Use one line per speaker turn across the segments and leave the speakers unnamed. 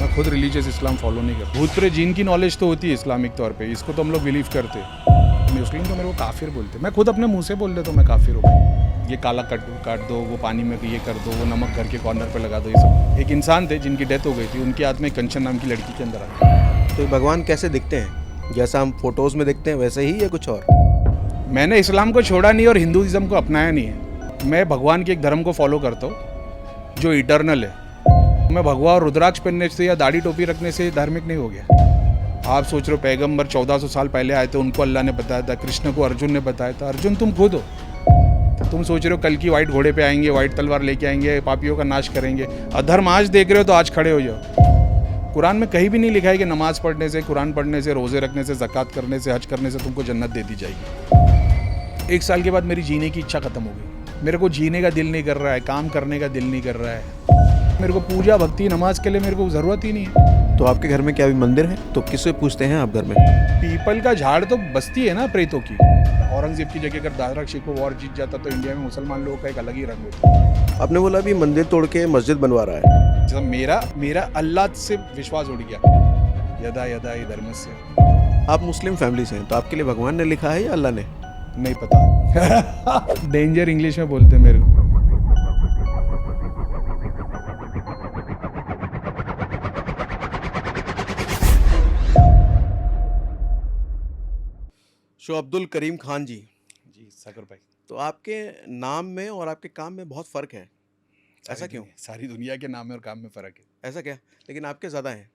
मैं खुद रिलीजियस इस्लाम फॉलो नहीं करता। भूत प्रेत जिन की नॉलेज तो होती है इस्लामिक तौर पे, इसको तो हम लोग बिलीव करते हैं। मुस्लिम तो मेरे को काफिर बोलते हैं, मैं खुद अपने मुंह से बोल देता हूँ मैं काफिर हूँ। ये काला काट दो, वो पानी में ये कर दो, वो नमक घर के कॉर्नर पे लगा दो, ये सब। एक इंसान थे जिनकी डेथ हो गई थी, उनकी आत्मा एक कंचन नाम की लड़की के अंदर आई।
तो भगवान कैसे दिखते हैं? जैसा हम फोटोज़ में देखते हैं वैसे ही या कुछ और?
मैंने इस्लाम को छोड़ा नहीं और हिंदुइज्म को अपनाया नहीं है। मैं भगवान के एक धर्म को फॉलो करता हूँ जो इटर्नल है। मैं भगवा और रुद्राक्ष पहनने से या दाढ़ी टोपी रखने से धार्मिक नहीं हो गया। आप सोच रहे हो पैगंबर 1400 साल पहले आए थे, उनको अल्लाह ने बताया था, कृष्ण को अर्जुन ने बताया था। अर्जुन तुम खुद हो। तो तुम सोच रहे हो कल की वाइट घोड़े पे आएंगे, वाइट तलवार लेके आएंगे, पापियों का नाश करेंगे। अधर्म आज देख रहे हो तो आज खड़े हो जाओ। कुरान में कहीं भी नहीं लिखा है कि नमाज पढ़ने से, कुरान पढ़ने से, रोजे रखने से, ज़कात करने से, हज करने से तुमको जन्नत दे दी जाएगी। 1 साल के बाद मेरी जीने की इच्छा खत्म हो गई। मेरे को जीने का दिल नहीं कर रहा है, काम करने का दिल नहीं कर रहा है। मेरे को पूजा भक्ति नमाज के लिए मेरे को ज़रूरत ही नहीं है।
तो आपके घर में क्या भी मंदिर है? तो किससे पूछते हैं आप घर में?
पीपल का झाड़ तो बस्ती है ना प्रेतों की। औरंगजेब की जगह अगर दादरा शिकोह वॉर जीत जाता तो इंडिया में मुसलमान लोगों का एक अलग ही रंग होता।
आपने बोला अभी मंदिर तोड़ के मस्जिद बनवा रहा है।
जब मेरा अल्लाह से विश्वास उड़ गया। यदा यदा ही धर्मस्य।
आप मुस्लिम फैमिली से हैं तो आपके लिए भगवान ने लिखा है या अल्लाह ने?
नहीं पता। डेंजर इंग्लिश में बोलते हैं मेरे को।
शो अब्दुल करीम खान जी,
जी सागर भाई।
तो आपके नाम में और आपके काम में बहुत फ़र्क है। ऐसा क्यों?
सारी दुनिया के नाम में और काम में फ़र्क है।
ऐसा क्या? लेकिन आपके ज़्यादा हैं।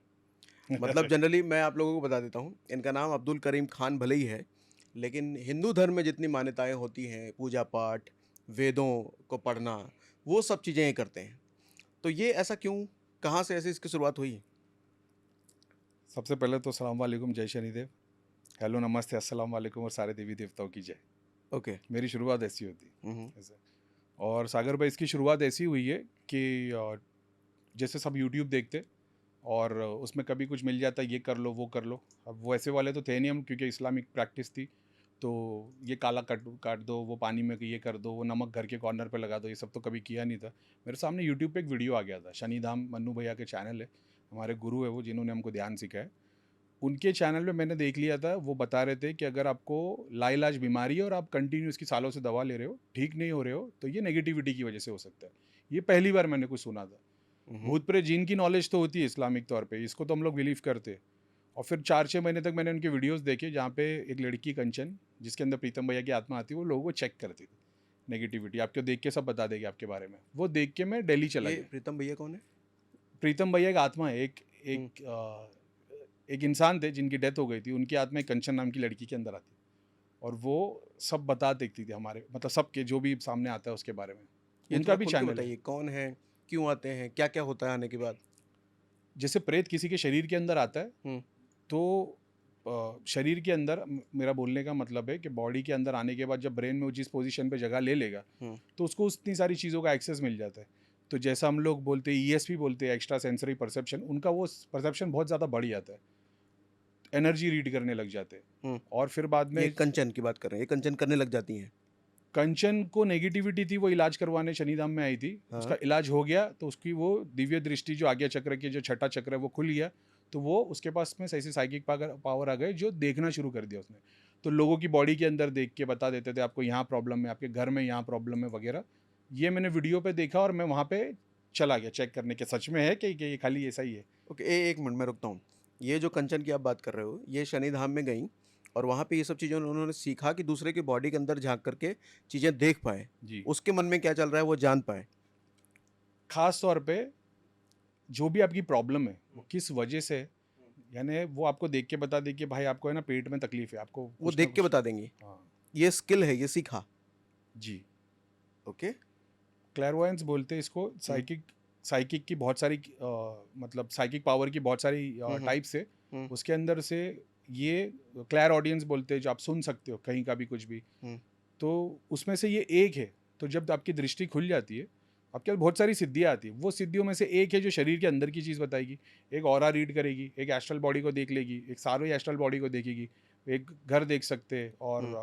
मतलब जनरली मैं आप लोगों को बता देता हूँ, इनका नाम अब्दुल करीम खान भले ही है, लेकिन हिंदू धर्म में जितनी मान्यताएं होती हैं, पूजा पाठ, वेदों को पढ़ना, वो सब चीज़ें ये करते हैं। तो ये ऐसा क्यों? कहाँ से ऐसी इसकी शुरुआत हुई?
सबसे पहले तो सलाम वालेकुम, जय शनिदेव, हेलो नमस्ते, अस्सलाम वालेकुम और सारे देवी देवताओं की जय।
ओके।
मेरी शुरुआत ऐसी होती
हम्म।
ऐसे। और सागर भाई इसकी शुरुआत ऐसी हुई है कि जैसे सब यूट्यूब देखते और उसमें कभी कुछ मिल जाता, ये कर लो वो कर लो। अब वो ऐसे वाले तो थे नहीं हम, क्योंकि इस्लामिक प्रैक्टिस थी। तो ये काला काट दो, वो पानी में ये कर दो, वो नमक घर के कॉर्नर पे लगा दो, ये सब तो कभी किया नहीं था। मेरे सामने यूट्यूब पे एक वीडियो आ गया था, शनिधाम मन्नू भैया के चैनल है, हमारे गुरु है वो, जिन्होंने हमको ध्यान सिखाया। उनके चैनल पे मैंने देख लिया था, वो बता रहे थे कि अगर आपको लाइलाज बीमारी है और आप कंटिन्यू इसकी सालों से दवा ले रहे हो, ठीक नहीं हो रहे हो, तो ये नेगेटिविटी की वजह से हो सकता है। ये पहली बार मैंने कुछ सुना था। भूत प्रेत जिन की नॉलेज तो होती है इस्लामिक तौर पे, इसको तो हम लोग बिलीव करते हैं। और फिर 4-6 महीने तक मैंने उनके वीडियोस देखे, जहाँ पे एक लड़की कंचन, जिसके अंदर प्रीतम भैया की आत्मा आती है, वो लोगों को चेक करती थी। नेगेटिविटी आपको देख के सब बता देगी आपके बारे में। वो देख के मैं दिल्ली चला
ये
गया।
प्रीतम भैया कौन है?
प्रीतम भैया एक आत्मा है, एक इंसान थे जिनकी डेथ हो गई थी, उनकी आत्मा एक कंचन नाम की लड़की के अंदर आती और वो सब बता देखती थी हमारे, मतलब सबके जो भी सामने आता है उसके बारे में।
ये
उनका
थोड़ा
भी
खुल के
चैनल है।
बताइए, कौन है, क्यों आते हैं, क्या क्या होता है आने के बाद?
जैसे प्रेत किसी के शरीर के अंदर आता है,
हम्म।
तो शरीर के अंदर, मेरा बोलने का मतलब है कि बॉडी के अंदर आने के बाद जब ब्रेन में वो जिस पोजीशन पे जगह ले लेगा, तो उसको उतनी सारी चीज़ों का एक्सेस मिल जाता है। तो जैसा हम लोग बोलते हैं ESP बोलते हैं, एक्स्ट्रा सेंसरी परसेप्शन, उनका वो परसेप्शन बहुत ज़्यादा बढ़ जाता है, एनर्जी रीड करने लग जाते हैं। और फिर बाद में
ये कंचन की बात कर रहे हैं, ये कंचन करने लग जाती हैं?
कंचन को नेगेटिविटी थी, वो इलाज करवाने शनिधाम में आई थी।
हाँ।
उसका इलाज हो गया तो उसकी वो दिव्य दृष्टि, जो आज्ञा चक्र की जो छठा चक्र है, वो खुल गया। तो वो उसके पास में ऐसे साइकिक पावर आ गए, जो देखना शुरू कर दिया उसने। तो लोगों की बॉडी के अंदर देख के बता देते थे, आपको यहाँ प्रॉब्लम है, आपके घर में यहाँ प्रॉब्लम है वगैरह। ये मैंने वीडियो पे देखा और मैं वहाँ पे चला गया चेक करने के, सच में है कि ये खाली ऐसा ही है।
ओके, एक मिनट में रुकता हूँ। ये जो कंचन की आप बात कर रहे हो, ये शनिधाम में गई और वहाँ पे ये सब चीज़ें उन्होंने सीखा कि दूसरे की बॉडी के अंदर झांक करके चीज़ें देख पाए,
जी।
उसके मन में क्या चल रहा है वो जान पाए।
खास तौर पे जो भी आपकी प्रॉब्लम है वो किस वजह से है, यानी वो आपको देख के बता दे कि भाई आपको है ना पेट में तकलीफ है, आपको
वो
कुछ ना
देख के
कुछ।
बता देंगी।
हाँ
ये स्किल है, ये सीखा।
जी।
ओके।
क्लैरवॉयंस बोलते हैं इसको। साइकिक की बहुत सारी मतलब साइकिक पावर की बहुत सारी टाइप्स है।
हम्म।
उसके अंदर से ये क्लैर ऑडियंस बोलते हैं, जो आप सुन सकते हो कहीं का भी कुछ भी। तो उसमें से ये एक है। तो जब आपकी दृष्टि खुल जाती है, आपके पास बहुत सारी सिद्धियाँ आती है। वो सिद्धियों में से एक है जो शरीर के अंदर की चीज़ बताएगी। एक ऑरा रीड करेगी, एक एस्ट्रल बॉडी को देख लेगी, एक सारी एस्ट्रल बॉडी को देखेगी, एक घर देख सकते हैं, और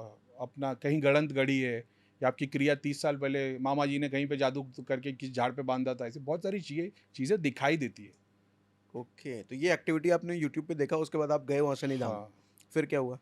अपना कहीं गड़ंत गड़ी है, या आपकी क्रिया 30 साल पहले मामा जी ने कहीं पे जादू करके किस झाड़ पे बांधा था, ऐसी बहुत सारी चीज़ें दिखाई देती है।
ओके, तो ये एक्टिविटी आपने यूट्यूब पे देखा, उसके बाद आप गए वहाँ शनिधाम।
हाँ।
फिर क्या हुआ?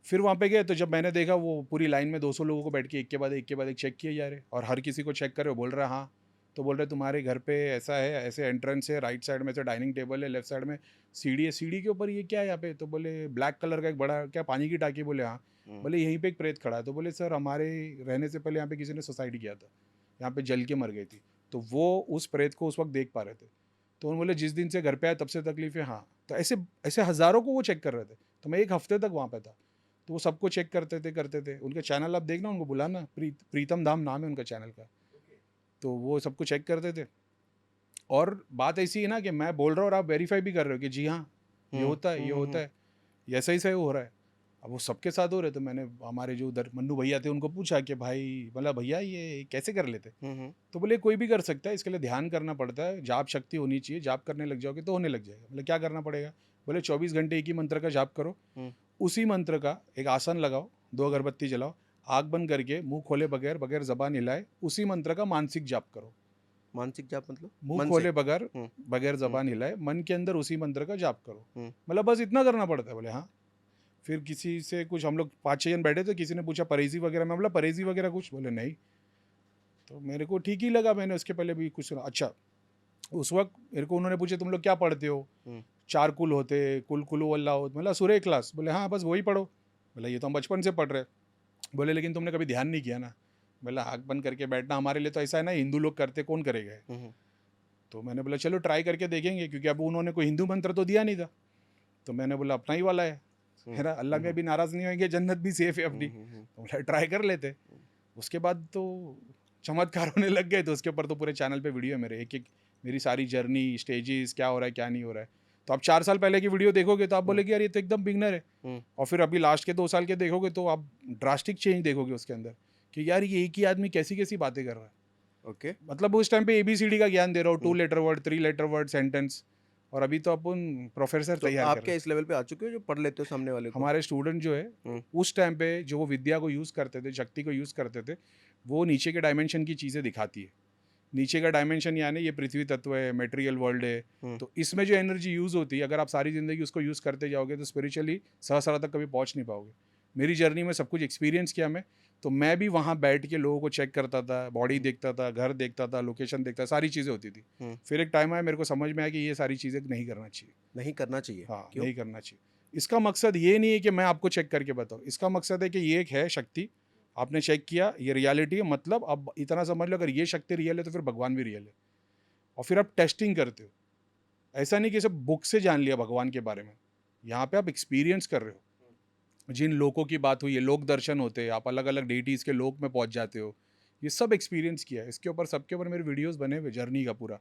फिर वहाँ पे गए तो जब मैंने देखा वो पूरी लाइन में 200 लोगों को बैठ के एक के बाद एक चेक किए जा रहे और हर किसी को चेक कर रहे हो, बोल रहा है हाँ। तो बोल रहे तुम्हारे घर पे ऐसा है, ऐसे एंट्रेंस है, राइट साइड में से डाइनिंग टेबल है, लेफ्ट साइड में सीढ़ी है, सीढ़ी के ऊपर ये क्या है यहाँ पे? तो बोले ब्लैक कलर का एक बड़ा क्या पानी की टाकी? बोले हाँ।
हुँ,
बोले यहीं पे एक प्रेत खड़ा है। तो बोले सर हमारे रहने से पहले यहाँ पे किसी ने सुसाइड किया था, यहाँ पे जल के मर गई थी। तो वो उस प्रेत को उस वक्त देख पा रहे थे। तो उन्होंने बोले जिस दिन से घर पे आए तब से तकलीफ है। हाँ, तो ऐसे ऐसे हज़ारों को वो चेक कर रहे थे। तो मैं 1 हफ्ते तक वहाँ पे था। तो वो सबको चेक करते थे। उनके चैनल आप देखना, उनको बुलाना, प्रीतम धाम नाम है उनका चैनल का। तो वो सबको चेक करते थे। और बात ऐसी है ना कि मैं बोल रहा हूँ और आप वेरीफाई भी कर रहे हो कि जी हाँ, ये
हुँ,
होता है,
हुँ,
ये
हुँ,
होता
हुँ,
है, ये ऐसा ही सही हो रहा है। अब वो सबके साथ हो रहे, तो मैंने हमारे जो उधर मन्नू भैया थे उनको पूछा कि भाई, बोला भैया ये कैसे कर लेते?
हुँ, हुँ,
तो बोले कोई भी कर सकता है, इसके लिए ध्यान करना पड़ता है, जाप शक्ति होनी चाहिए, जाप करने लग जाओगे तो होने लग जाएगा। बोले क्या करना पड़ेगा? बोले 24 घंटे एक ही मंत्र का जाप करो,
हुँ,
उसी मंत्र का एक आसन लगाओ, 2
हुँ।
अगरबत्ती जलाओ, आँख बंद करके मुँह खोले बगैर, बगैर ज़बान हिलाए उसी मंत्र का मानसिक जाप करो।
मानसिक जाप मतलब?
मुँह
मन से?
खोले बगैर,
हुँ,
बगैर
हुँ,
ज़बान हिलाए, मन के अंदर उसी मंत्र का जाप करो।
हुँ,
मतलब बस इतना करना पड़ता है। बोले हाँ। फिर किसी से कुछ हम लोग 5-6 जन बैठे थे, किसी ने पूछा परहेज़ी वगैरह? मैं बोला परहेज़ी वगैरह कुछ? बोले नहीं। तो मेरे को ठीक ही लगा, मैंने उसके पहले भी कुछ सुना। अच्छा, उस वक़्त मेरे को उन्होंने पूछा तुम लोग क्या पढ़ते हो?
हुँ,
4 कुल होते, कुल कुल अल्लाह, बोला सूरह इखलास। बोले हाँ, बस वही पढ़ो। बोला ये तो हम बचपन से पढ़ रहे हैं। बोले लेकिन तुमने कभी ध्यान नहीं किया ना। बोला आँख बंद करके बैठना हमारे लिए तो ऐसा है ना, हिंदू लोग करते, कौन करेगा ये?
हुँ, हुँ,
तो मैंने बोला चलो ट्राई करके देखेंगे, क्योंकि अब उन्होंने कोई हिंदू मंत्र तो दिया नहीं था। तो मैंने बोला अपना ही वाला है,
हुँ,
है ना, अल्लाह
हुँ,
में
हुँ,
भी नाराज़ नहीं होंगे, जन्नत भी सेफ है
हुँ,
अपनी।
हुँ, हुँ,
तो बोला ट्राई कर लेते। उसके बाद तो चमत्कार होने लग गए। तो उसके ऊपर तो पूरे चैनल पे वीडियो है मेरे, एक-एक मेरी सारी जर्नी, स्टेजेस, क्या हो रहा है, क्या नहीं हो रहा है। तो आप 4 साल पहले की वीडियो देखोगे तो आप
हुँ,
बोलेगे यार ये तो एकदम बिगिनर है।
हुँ,
और फिर अभी लास्ट के 2 साल के देखोगे तो आप ड्रास्टिक चेंज देखोगे उसके अंदर, कि यार ये एक ही आदमी कैसी-कैसी बातें कर रहा है।
ओके।
मतलब उस टाइम पे एबीसीडी का ज्ञान दे रहा हूँ, 2
हुँ,
letter word, 3 letter word sentence, और अभी तो अपन प्रोफ़ेसर
तो
तैयार कर
आप
रहे
क्या
हैं।
इस लेवल पे आ चुके हो जो पढ़ लेते हो सामने वाले को?
हमारे स्टूडेंट जो है,
हुँ,
उस टाइम पे जो वो विद्या को यूज़ करते थे, शक्ति को यूज़ करते थे, वो नीचे के डायमेंशन की चीज़ें दिखाती है। नीचे का डायमेंशन यानी ये पृथ्वी तत्व है, मटेरियल वर्ल्ड है।
हुँ,
तो इसमें जो एनर्जी यूज़ होती है, अगर आप सारी ज़िंदगी उसको यूज़ करते जाओगे तो स्पिरिचुअली सहस्रा तक कभी पहुँच नहीं पाओगे। मेरी जर्नी में सब कुछ एक्सपीरियंस किया मैं, तो मैं भी वहाँ बैठ के लोगों को चेक करता था, बॉडी
हुँ,
देखता था, घर देखता था, लोकेशन देखता था, सारी चीज़ें होती थी।
हुँ,
फिर एक टाइम आया मेरे को समझ में आया कि ये सारी चीज़ें नहीं करना चाहिए।
नहीं करना चाहिए,
हाँ,
क्यों?
नहीं करना चाहिए। इसका मकसद ये नहीं है कि मैं आपको चेक करके बताऊँ, इसका मकसद है कि ये एक है शक्ति, आपने चेक किया, ये रियलिटी है, मतलब अब इतना समझ लो अगर ये शक्ति रियल है तो फिर भगवान भी रियल है। और फिर आप टेस्टिंग करते हो। ऐसा नहीं कि सिर्फ़ बुक से जान लिया भगवान के बारे में। यहाँ पे आप एक्सपीरियंस कर रहे हो। जिन लोकों की बात हुई है, लोक दर्शन होते हैं, आप अलग-अलग डेटीज़ के लोक में पहुँच जाते हो। ये सब एक्सपीरियंस किया है। इसके ऊपर सबके ऊपर मेरे वीडियोज़ बने हुए जर्नी का पूरा।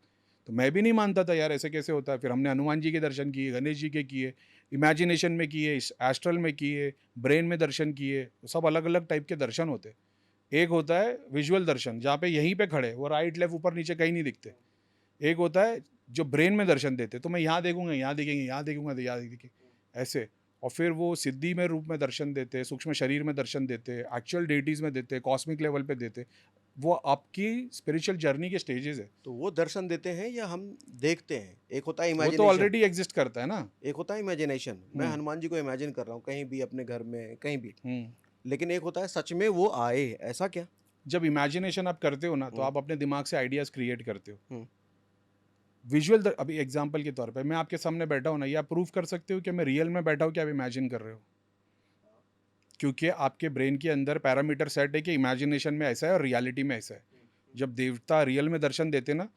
तो मैं भी नहीं मानता था यार ऐसे कैसे होता है। फिर हमने हनुमान जी के दर्शन किए, गणेश जी के किए, इमेजिनेशन में किए, इस एस्ट्रल में किए, ब्रेन में दर्शन किए। सब अलग-अलग टाइप के दर्शन होते हैं। एक होता है विजुअल दर्शन, जहाँ पे यहीं पे खड़े, वो राइट, लेफ्ट, ऊपर, नीचे कहीं नहीं दिखते। एक होता है जो ब्रेन में दर्शन देते, तो मैं यहाँ देखूँगा, यहाँ दिखेंगे, यहाँ देखूँगा तो यहाँ दिखेंगे, ऐसे। और फिर वो सिद्धि में रूप में दर्शन देते, सूक्ष्म शरीर में दर्शन देते, एक्चुअल डेटीज़ में देते, कॉस्मिक लेवल पे देते। वो आपकी स्पिरिचुअल जर्नी के स्टेजेज़ है।
तो वो दर्शन देते हैं या हम देखते हैं? एक होता है
वो तो
इमेजिनेशन,
ऑलरेडी एग्ज़िस्ट करता है ना।
एक होता है इमेजिनेशन, मैं
हुँ,
हनुमान जी को इमेजिन कर रहा हूँ कहीं भी अपने घर में, कहीं भी।
हुँ।
लेकिन एक होता है सच में वो आए, ऐसा क्या?
जब इमेजिनेशन आप करते हो ना, तो
हुँ,
आप अपने दिमाग से आइडियाज़ क्रिएट करते हो।
हुँ,
विजुअल द अभी एग्ज़ाम्पल के तौर पे मैं आपके सामने बैठा हूँ ना, ये आप प्रूव कर सकते हो कि मैं रियल में बैठा हूँ कि आप इमेजिन कर रहे हो। क्योंकि आपके ब्रेन के अंदर पैरामीटर सेट है कि इमेजिनेशन में ऐसा है और रियलिटी में ऐसा है। जब देवता रियल में दर्शन देते ना,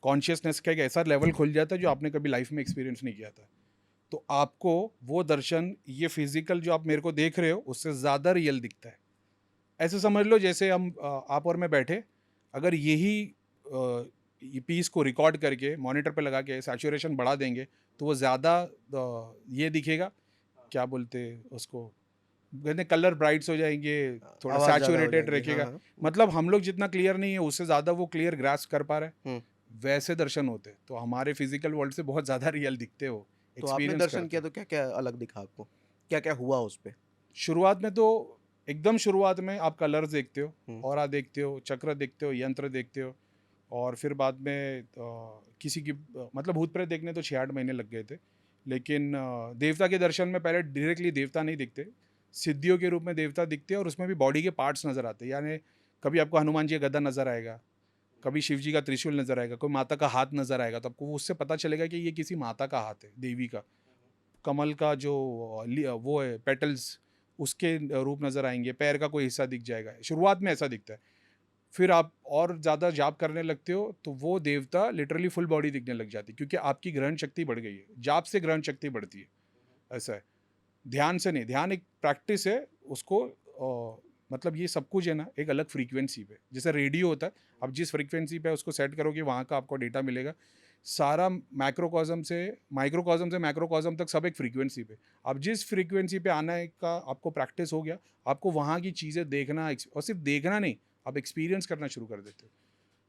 कॉन्शियसनेस का एक ऐसा लेवल खुल जाता है जो आपने कभी लाइफ में एक्सपीरियंस नहीं किया था। तो आपको वो दर्शन, ये फिजिकल जो आप मेरे को देख रहे हो उससे ज़्यादा रियल दिखता है। ऐसे समझ लो जैसे हम आप और मैं बैठे, अगर यही ये पीस को रिकॉर्ड करके मॉनिटर पे लगा के सैचुरेशन बढ़ा देंगे तो वो ज़्यादा ये दिखेगा, क्या बोलते हैं उसको, कहते हैं कलर ब्राइट्स हो जाएँगे, थोड़ा
आवाज़ ज़्यादा हो
सैचुरेटेड
जाएँगी। हाँ,
रखेगा।
हाँ।
मतलब हम लोग जितना क्लियर नहीं है, उससे ज़्यादा वो क्लियर ग्रास्प कर पा रहे हैं,
हुँ,
वैसे दर्शन होते हैं। तो हमारे फिज़िकल वर्ल्ड से बहुत ज़्यादा रियल दिखते हो,
तो आपने
एक्सपीरियंस
दर्शन
करते
किया
हो।
तो क्या-क्या अलग दिखा आपको? क्या-क्या हुआ उस पे?
शुरुआत में तो एकदम शुरुआत में आप कलर्स देखते हो,
हुँ,
ऑरा देखते हो, चक्र देखते हो, यंत्र देखते हो, और फिर बाद में किसी की मतलब भूत प्रेत देखने तो 6-8 महीने लग गए थे। लेकिन देवता के दर्शन में पहले डायरेक्टली देवता नहीं दिखते, सिद्धियों के रूप में देवता दिखते हैं और उसमें भी बॉडी के पार्ट्स नज़र आते हैं। यानी कभी आपको हनुमान जी का गदा नज़र आएगा, कभी शिव जी का त्रिशूल नज़र आएगा, कोई माता का हाथ नज़र आएगा, तो आपको उससे पता चलेगा कि ये किसी माता का हाथ है, देवी का। कमल का जो वो है पेटल्स, उसके रूप नज़र आएंगे, पैर का कोई हिस्सा दिख जाएगा। शुरुआत में ऐसा दिखता है। फिर आप और ज़्यादा जाप करने लगते हो तो वो देवता लिटरली फुल बॉडी दिखने लग जाती है, क्योंकि आपकी ग्रहण शक्ति बढ़ गई है। जाप से ग्रहण शक्ति बढ़ती है, ऐसा है। ध्यान से नहीं, ध्यान एक प्रैक्टिस है। उसको मतलब ये सब कुछ है ना एक अलग फ्रीक्वेंसी पे, जैसे रेडियो होता है, आप जिस फ्रीक्वेंसी पे उसको सेट करोगे वहाँ का आपको डेटा मिलेगा। सारा माइक्रोकॉस्म से मैक्रोकॉस्म तक सब एक फ्रीक्वेंसी पे। अब जिस फ्रीक्वेंसी पे आने का आपको प्रैक्टिस हो गया, आपको वहाँ की चीज़ें देखना और सिर्फ देखना नहीं, आप एक्सपीरियंस करना शुरू कर देते हो।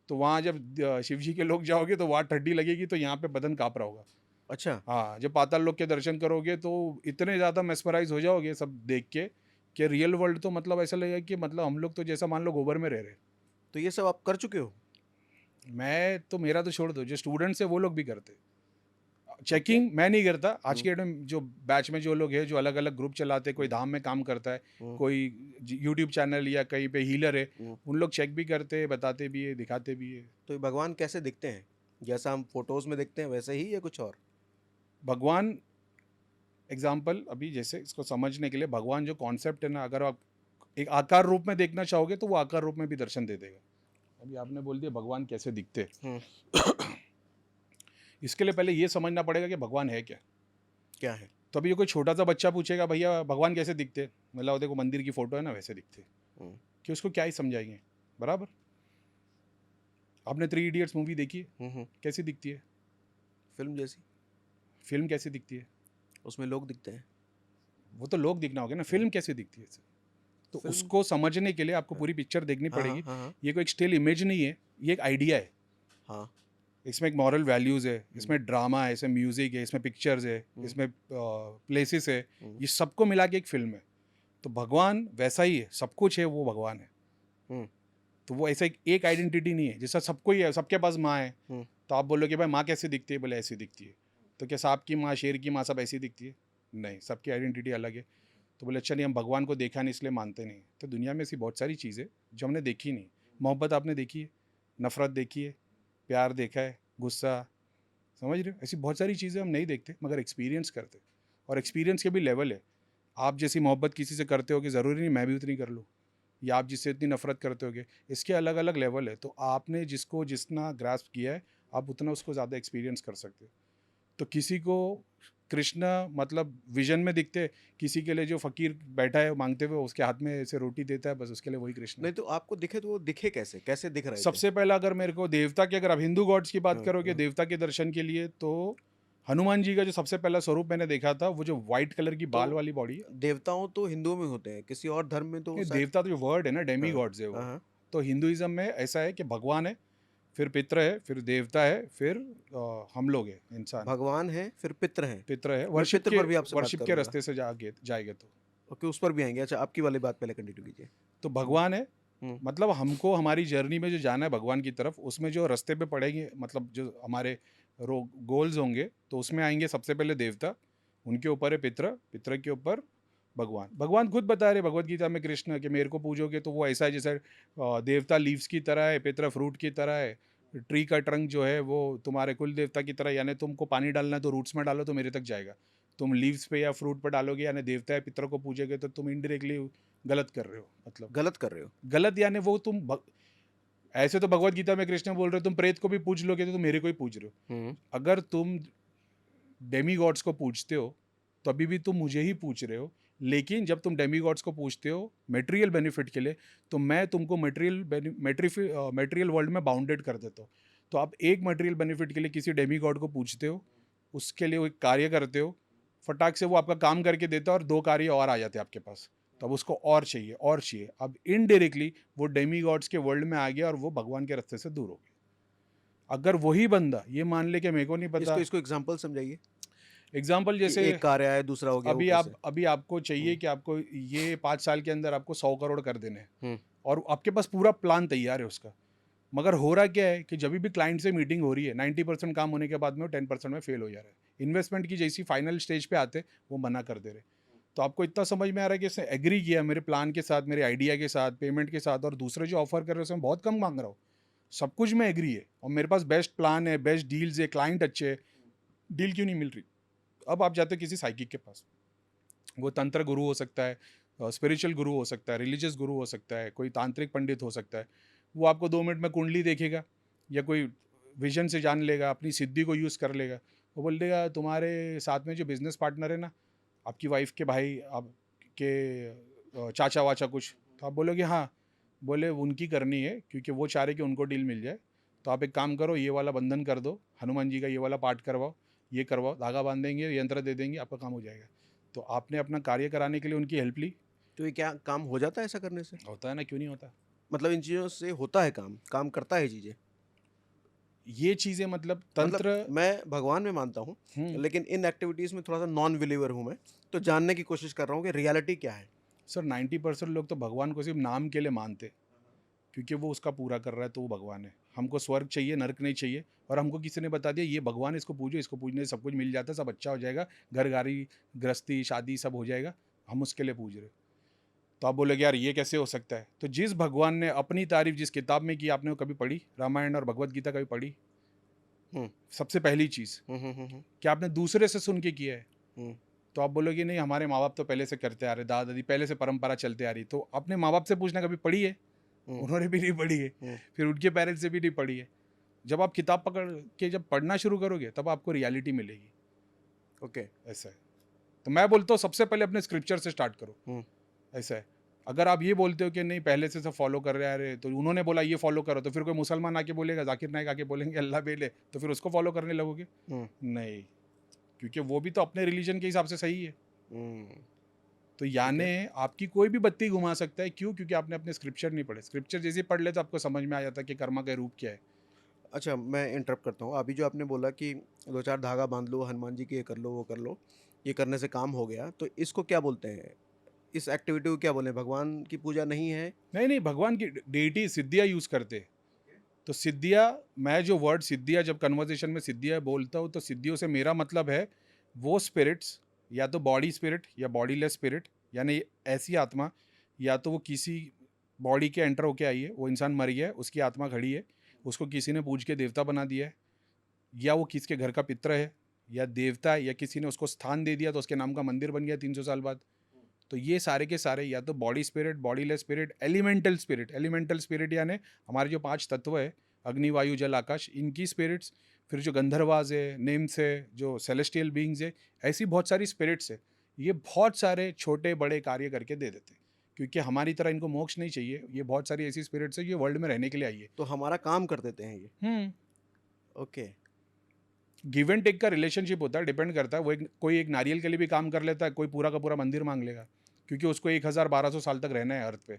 तो वहाँ जब शिव जी के लोग जाओगे तो वहाँ ठंडी लगेगी, तो यहाँ पे बदन काँप रहा होगा।
अच्छा।
हाँ, जब पाताल लोक के दर्शन करोगे तो इतने ज़्यादा मेस्मराइज़ हो जाओगे सब देख के, कि रियल वर्ल्ड तो मतलब ऐसा लगेगा कि मतलब हम लोग तो जैसा मान लो गोबर में रह रहे हैं।
तो ये सब आप कर चुके हो?
मैं तो, मेरा तो छोड़ दो, जो स्टूडेंट्स हैं वो लोग भी करते हैं।
तो क्या?
चेकिंग मैं नहीं करता। आज
हुँ,
के डेट में जो बैच में जो लोग हैं, जो अलग-अलग ग्रुप चलाते हैं, कोई
हुँ,
धाम में काम करता है,
हुँ,
कोई यूट्यूब चैनल या कहीं पे हीलर है,
हुँ।
उन लोग चेक भी करते हैं, बताते भी है, दिखाते भी है।
तो ये भगवान कैसे दिखते हैं? जैसा हम फ़ोटोज़ में देखते हैं वैसे ही या कुछ और?
भगवान, एग्जाम्पल अभी जैसे इसको समझने के लिए, भगवान जो कॉन्सेप्ट है ना, अगर आप एक आकार रूप में देखना चाहोगे तो वो आकार रूप में भी दर्शन दे देगा। अभी आपने बोल दिया भगवान कैसे दिखते
हुँ,
हैं। इसके लिए पहले ये समझना पड़ेगा कि भगवान है क्या।
क्या है?
तो अभी ये कोई छोटा सा बच्चा पूछेगा भैया भगवान कैसे दिखते हैं, मतलब देखो मंदिर की फोटो है ना वैसे दिखते हैं,
हुँ,
कि उसको क्या ही समझाएंगे। बराबर। आपने 3 इडियट्स मूवी देखी है,
हुँ, हुँ।
कैसी दिखती है?
फ़िल्म जैसी,
फिल्म कैसी दिखती है?
उसमें लोग दिखते हैं।
वो तो लोग दिखना होगा ना,
हुँ,
फिल्म कैसी दिखती है? तो
फ़िल्म।
उसको समझने के लिए आपको
हाँ,
पूरी पिक्चर देखनी
हाँ, हाँ,
पड़ेगी।
हाँ, हाँ,
ये कोई एक स्टिल इमेज नहीं है, ये एक आइडिया है।
हाँ।
इसमें एक मॉरल वैल्यूज़ है,
हुँ,
इसमें ड्रामा है, इसमें म्यूज़िक है, इसमें पिक्चर्स है,
हुँ,
इसमें प्लेसेस है।
हुँ,
ये सबको मिला के एक फ़िल्म है। तो भगवान वैसा ही है, सब कुछ है, वो भगवान है।
हुँ,
तो वो ऐसा एक आइडेंटिटी नहीं है, जैसा सबको ही है, सबके पास माँ है।
हुँ,
तो आप बोलोगे भाई माँ कैसे दिखती है? बोले ऐसी दिखती है। तो क्या सांप की माँ, शेर की माँ सब ऐसी दिखती है? नहीं, सबकी आइडेंटिटी अलग है। तो बोले अच्छा नहीं, हम भगवान को देखा नहीं इसलिए मानते नहीं। तो दुनिया में ऐसी बहुत सारी चीज़ें जो हमने देखी नहीं। मोहब्बत आपने देखी है, नफ़रत देखी है, प्यार देखा है, गुस्सा, समझ रहे हो? ऐसी बहुत सारी चीज़ें हम नहीं देखते मगर एक्सपीरियंस करते। और एक्सपीरियंस के भी लेवल है। आप जैसी मोहब्बत किसी से करते हो कि ज़रूरी नहीं मैं भी उतनी कर लूँ, या आप जिससे इतनी नफ़रत करते होगे, इसके अलग अलग लेवल है। तो आपने जिसको जितना ग्रास्प किया है, आप उतना उसको ज़्यादा एक्सपीरियंस कर सकते हो। तो किसी को कृष्ण मतलब विजन में दिखते, किसी के लिए जो फ़कीर बैठा है मांगते हुए उसके हाथ में ऐसे रोटी देता है, बस उसके लिए वही कृष्ण है।
नहीं तो आपको दिखे तो वो दिखे कैसे? कैसे दिख रहे थे?
सबसे पहला अगर मेरे को देवता के, अगर आप हिंदू गॉड्स की बात
हाँ,
करोगे
हाँ।
देवता के दर्शन के लिए, तो हनुमान जी का जो सबसे पहला स्वरूप मैंने देखा था, वो जो वाइट कलर की
तो
बाल वाली बॉडी है।
देवताओं तो हिंदुओं में होते हैं, किसी और धर्म में तो
ये
शायद।
देवता तो जो वर्ड है ना, डेमी
हाँ,
गॉड्स है
हाँ,
वो।
हाँ।
तो हिंदुइज्म में ऐसा है कि भगवान है, फिर पित्र है, फिर देवता है, फिर हम लोग हैं इंसान।
भगवान हैं, फिर पितृ हैं।
पित्र है,
मैं पितृ पर भी आपसे बात
वर्शिप के
करूँगा।
रास्ते से जागे जाएगा तो।
ओके, उस पर भी आएँगे। अच्छा, आपकी वाली बात पहले कंटिन्यू कीजिए।
तो
हुँ,
भगवान है,
हुँ,
मतलब हमको हमारी जर्नी में जो जाना है भगवान की तरफ, उसमें जो रास्ते पे पड़ेंगे, मतलब जो हमारे गोल्स होंगे, तो उसमें आएंगे सबसे पहले देवता, उनके ऊपर है पित्र, पित्र के ऊपर भगवान। भगवान खुद बता रहे भगवत गीता में कृष्ण कि मेरे को पूजोगे तो वो ऐसा है जैसे देवता लीव्स की तरह है, पित्र फ्रूट की तरह है, ट्री का ट्रंक जो है वो तुम्हारे कुल देवता की तरह, यानी तुमको पानी डालना है तो रूट्स में डालो तो मेरे तक जाएगा। तुम लीव्स पे या फ्रूट पे डालोगे यानी देवता या पितर को पूजोगे तो तुम इनडायरेक्टली गलत कर रहे हो। मतलब
गलत कर रहे हो।
गलत यानी वो ऐसे तो भगवत गीता में कृष्ण बोल रहे हो तुम प्रेत को भी पूज लोगे तो तुम मेरे को ही पूज रहे हो।
हुँ,
अगर तुम डेमी गॉड्स को पूजते हो तो अभी भी तुम मुझे ही पूछ रहे हो। लेकिन जब तुम डेमी गॉड्स को पूछते हो मटेरियल बेनिफिट के लिए, तो मैं तुमको मटेरियल वर्ल्ड में बाउंडेड कर देता हूँ। तो आप एक मटेरियल बेनिफिट के लिए किसी डेमी गॉड को पूछते हो, उसके लिए वो एक कार्य करते हो, फटाक से वो आपका काम करके देता है और 2 कार्य और आ जाते हैं आपके पास। तो अब उसको और चाहिए और चाहिए। अब इनडायरेक्टली वो डेमी गॉड्स के वर्ल्ड में आ गया और वो भगवान के रास्ते से दूर हो गया। अगर वही बंदा ये मान ले कि मेरे को नहीं
इसको
पता।
इसको एग्ज़ाम्पल समझाइए
एग्जाम्पल
कि
जैसे
एक कार्य आया, दूसरा हो गया, वो कैसे?
अभी आपको चाहिए
हुँ,
कि आपको ये 5 साल के अंदर आपको 100 करोड़ कर देने हैं
हुँ,
और आपके पास पूरा प्लान तैयार है उसका। मगर हो रहा क्या है कि जब भी क्लाइंट से मीटिंग हो रही है 90% काम होने के बाद में वो 10% में फेल हो जा रहा है। इन्वेस्टमेंट की जैसी फाइनल स्टेज पे आते वो मना कर दे रहे। तो आपको इतना समझ में आ रहा है कि इसने एग्री किया मेरे प्लान के साथ, मेरे आइडिया के साथ, पेमेंट के साथ, और दूसरे जो ऑफर कर रहे हैं उसमें बहुत कम मांग रहा हूँ। सब कुछ में एग्री है और मेरे पास बेस्ट प्लान है, बेस्ट डील्स है, क्लाइंट अच्छे है, डील क्यों नहीं मिल रही? अब आप जाते हो किसी साइकिक के पास, वो तंत्र गुरु हो सकता है, स्पिरिचुअल गुरु हो सकता है, रिलीजियस गुरु हो सकता है, कोई तांत्रिक पंडित हो सकता है। वो आपको 2 मिनट में कुंडली देखेगा या कोई विजन से जान लेगा, अपनी सिद्धि को यूज़ कर लेगा। वो बोल देगा तुम्हारे साथ में जो बिजनेस पार्टनर है ना, आपकी वाइफ के भाई, आपके चाचा वाचा कुछ, तो आप बोलोगे हाँ। बोले उनकी करनी है क्योंकि वो चाह रहे कि उनको डील मिल जाए। तो आप एक काम करो, ये वाला बंधन कर दो, हनुमान जी का ये वाला पाठ करवाओ, ये करवाओ, धागा बांध देंगे, यंत्र दे देंगे, आपका काम हो जाएगा। तो आपने अपना कार्य कराने के लिए उनकी हेल्प ली।
तो ये क्या काम हो जाता है ऐसा करने से?
होता है ना, क्यों नहीं होता?
मतलब इन चीज़ों से होता है काम, काम करता है चीज़ें?
ये चीज़ें मतलब
मतलब
तंत्र।
मैं भगवान में मानता हूँ,
हम्म।
लेकिन इन एक्टिविटीज़ में थोड़ा-सा नॉन बिलीवर हूँ मैं, तो जानने की कोशिश कर रहा हूँ कि रियलिटी क्या है?
सर 90% लोग तो भगवान को सिर्फ नाम के लिए मानते, क्योंकि वो उसका पूरा कर रहा है तो वो भगवान है। हमको स्वर्ग चाहिए, नर्क नहीं चाहिए। और हमको किसी ने बता दिया ये भगवान है, इसको पूजो, इसको पूजने से सब कुछ मिल जाता है, सब अच्छा हो जाएगा, घर गाड़ी गृहस्थी शादी सब हो जाएगा, हम उसके लिए पूज रहे। तो आप बोलोगे यार ये कैसे हो सकता है? तो जिस भगवान ने अपनी तारीफ जिस किताब में की, आपने वो कभी पढ़ी? रामायण और भगवत गीता कभी पढ़ी?
हुँ।
सबसे पहली चीज़
हुँ, हुँ, हुँ, हुँ।
क्या आपने दूसरे से सुन के किया है?
हुँ,
तो आप बोलोगे नहीं, हमारे माँ बाप तो पहले से करते आ रहे, दादा दादी पहले से परंपरा चलते आ रही। तो अपने माँ बाप से पूछना कभी पढ़ी है?
हुँ,
उन्होंने भी नहीं पढ़ी है।
हुँ।
फिर उनके पेरेंट्स से भी नहीं पढ़ी है। जब आप किताब पकड़ के जब पढ़ना शुरू करोगे तब आपको रियलिटी मिलेगी।
ओके।
ऐसा है। तो मैं बोलता हूँ सबसे पहले अपने स्क्रिप्चर से स्टार्ट करो।
हुँ,
ऐसा है। अगर आप ये बोलते हो कि नहीं पहले से सब फॉलो कर रहे हैं, तो उन्होंने बोला ये फॉलो करो, तो फिर कोई मुसलमान आके बोलेगा, जाकिर नाइक आके बोलेंगे अल्लाह बेले, तो फिर उसको फॉलो करने लगोगे?
हुँ,
नहीं, क्योंकि वो भी तो अपने रिलीजन के हिसाब से सही है।
हुँ।
तो
ठीक
यानी
है।
आपकी कोई भी बत्ती घुमा सकता है। क्यों? क्योंकि आपने अपने स्क्रिप्चर नहीं पढ़े। स्क्रिप्चर जैसे ही पढ़ ले तो आपको समझ में आ जाता है कि कर्मा का रूप क्या है।
अच्छा, मैं इंटरप्ट करता हूँ। अभी जो आपने बोला कि 2-4 धागा बाँध लो, हनुमान जी की ये कर लो, वो कर लो, ये करने से काम हो गया, तो इसको क्या बोलते हैं? इस एक्टिविटी को क्या बोलें? भगवान की पूजा नहीं है?
नहीं नहीं, भगवान की डेटी सिद्धियाँ यूज़ करते हैं। तो सिद्धियाँ, मैं जो वर्ड सिद्धियाँ जब कन्वर्सेशन में सिद्धियाँ बोलता हूँ तो सिद्धियों से मेरा मतलब है वो स्पिरिट्स, या तो बॉडी स्पिरिट या बॉडीलेस स्पिरिट, यानी ऐसी आत्मा, या तो वो किसी बॉडी के एंटर होके आई है, वो इंसान मर गया है, उसकी आत्मा खड़ी है, उसको किसी ने पूज के देवता बना दिया है, या वो किसके घर का पितर है या देवता है, या किसी ने उसको स्थान दे दिया तो उसके नाम का मंदिर बन गया 300 साल बाद। तो ये सारे के सारे या तो body spirit, bodiless spirit, elemental spirit, elemental spirit यानी हमारे जो 5 तत्व है, अग्नि वायु जल आकाश, इनकी स्पिरिट्स। फिर जो गंधर्वाज है, नेम्स है, जो सेलेस्टियल बींग्स है, ऐसी बहुत सारी स्पिरिट्स है। ये बहुत सारे छोटे बड़े कार्य करके दे देते हैं, क्योंकि हमारी तरह इनको मोक्ष नहीं चाहिए। ये बहुत सारी ऐसी स्पिरिट्स है ये वर्ल्ड में रहने के लिए आई है।
तो हमारा काम कर देते हैं ये।
हम्म।
ओके।
गिव एंड टेक का रिलेशनशिप होता है, डिपेंड करता है। वो कोई एक नारियल के लिए भी काम कर लेता है, कोई पूरा का पूरा मंदिर मांग लेगा, क्योंकि उसको 1,1200 साल तक रहना है अर्थ पे।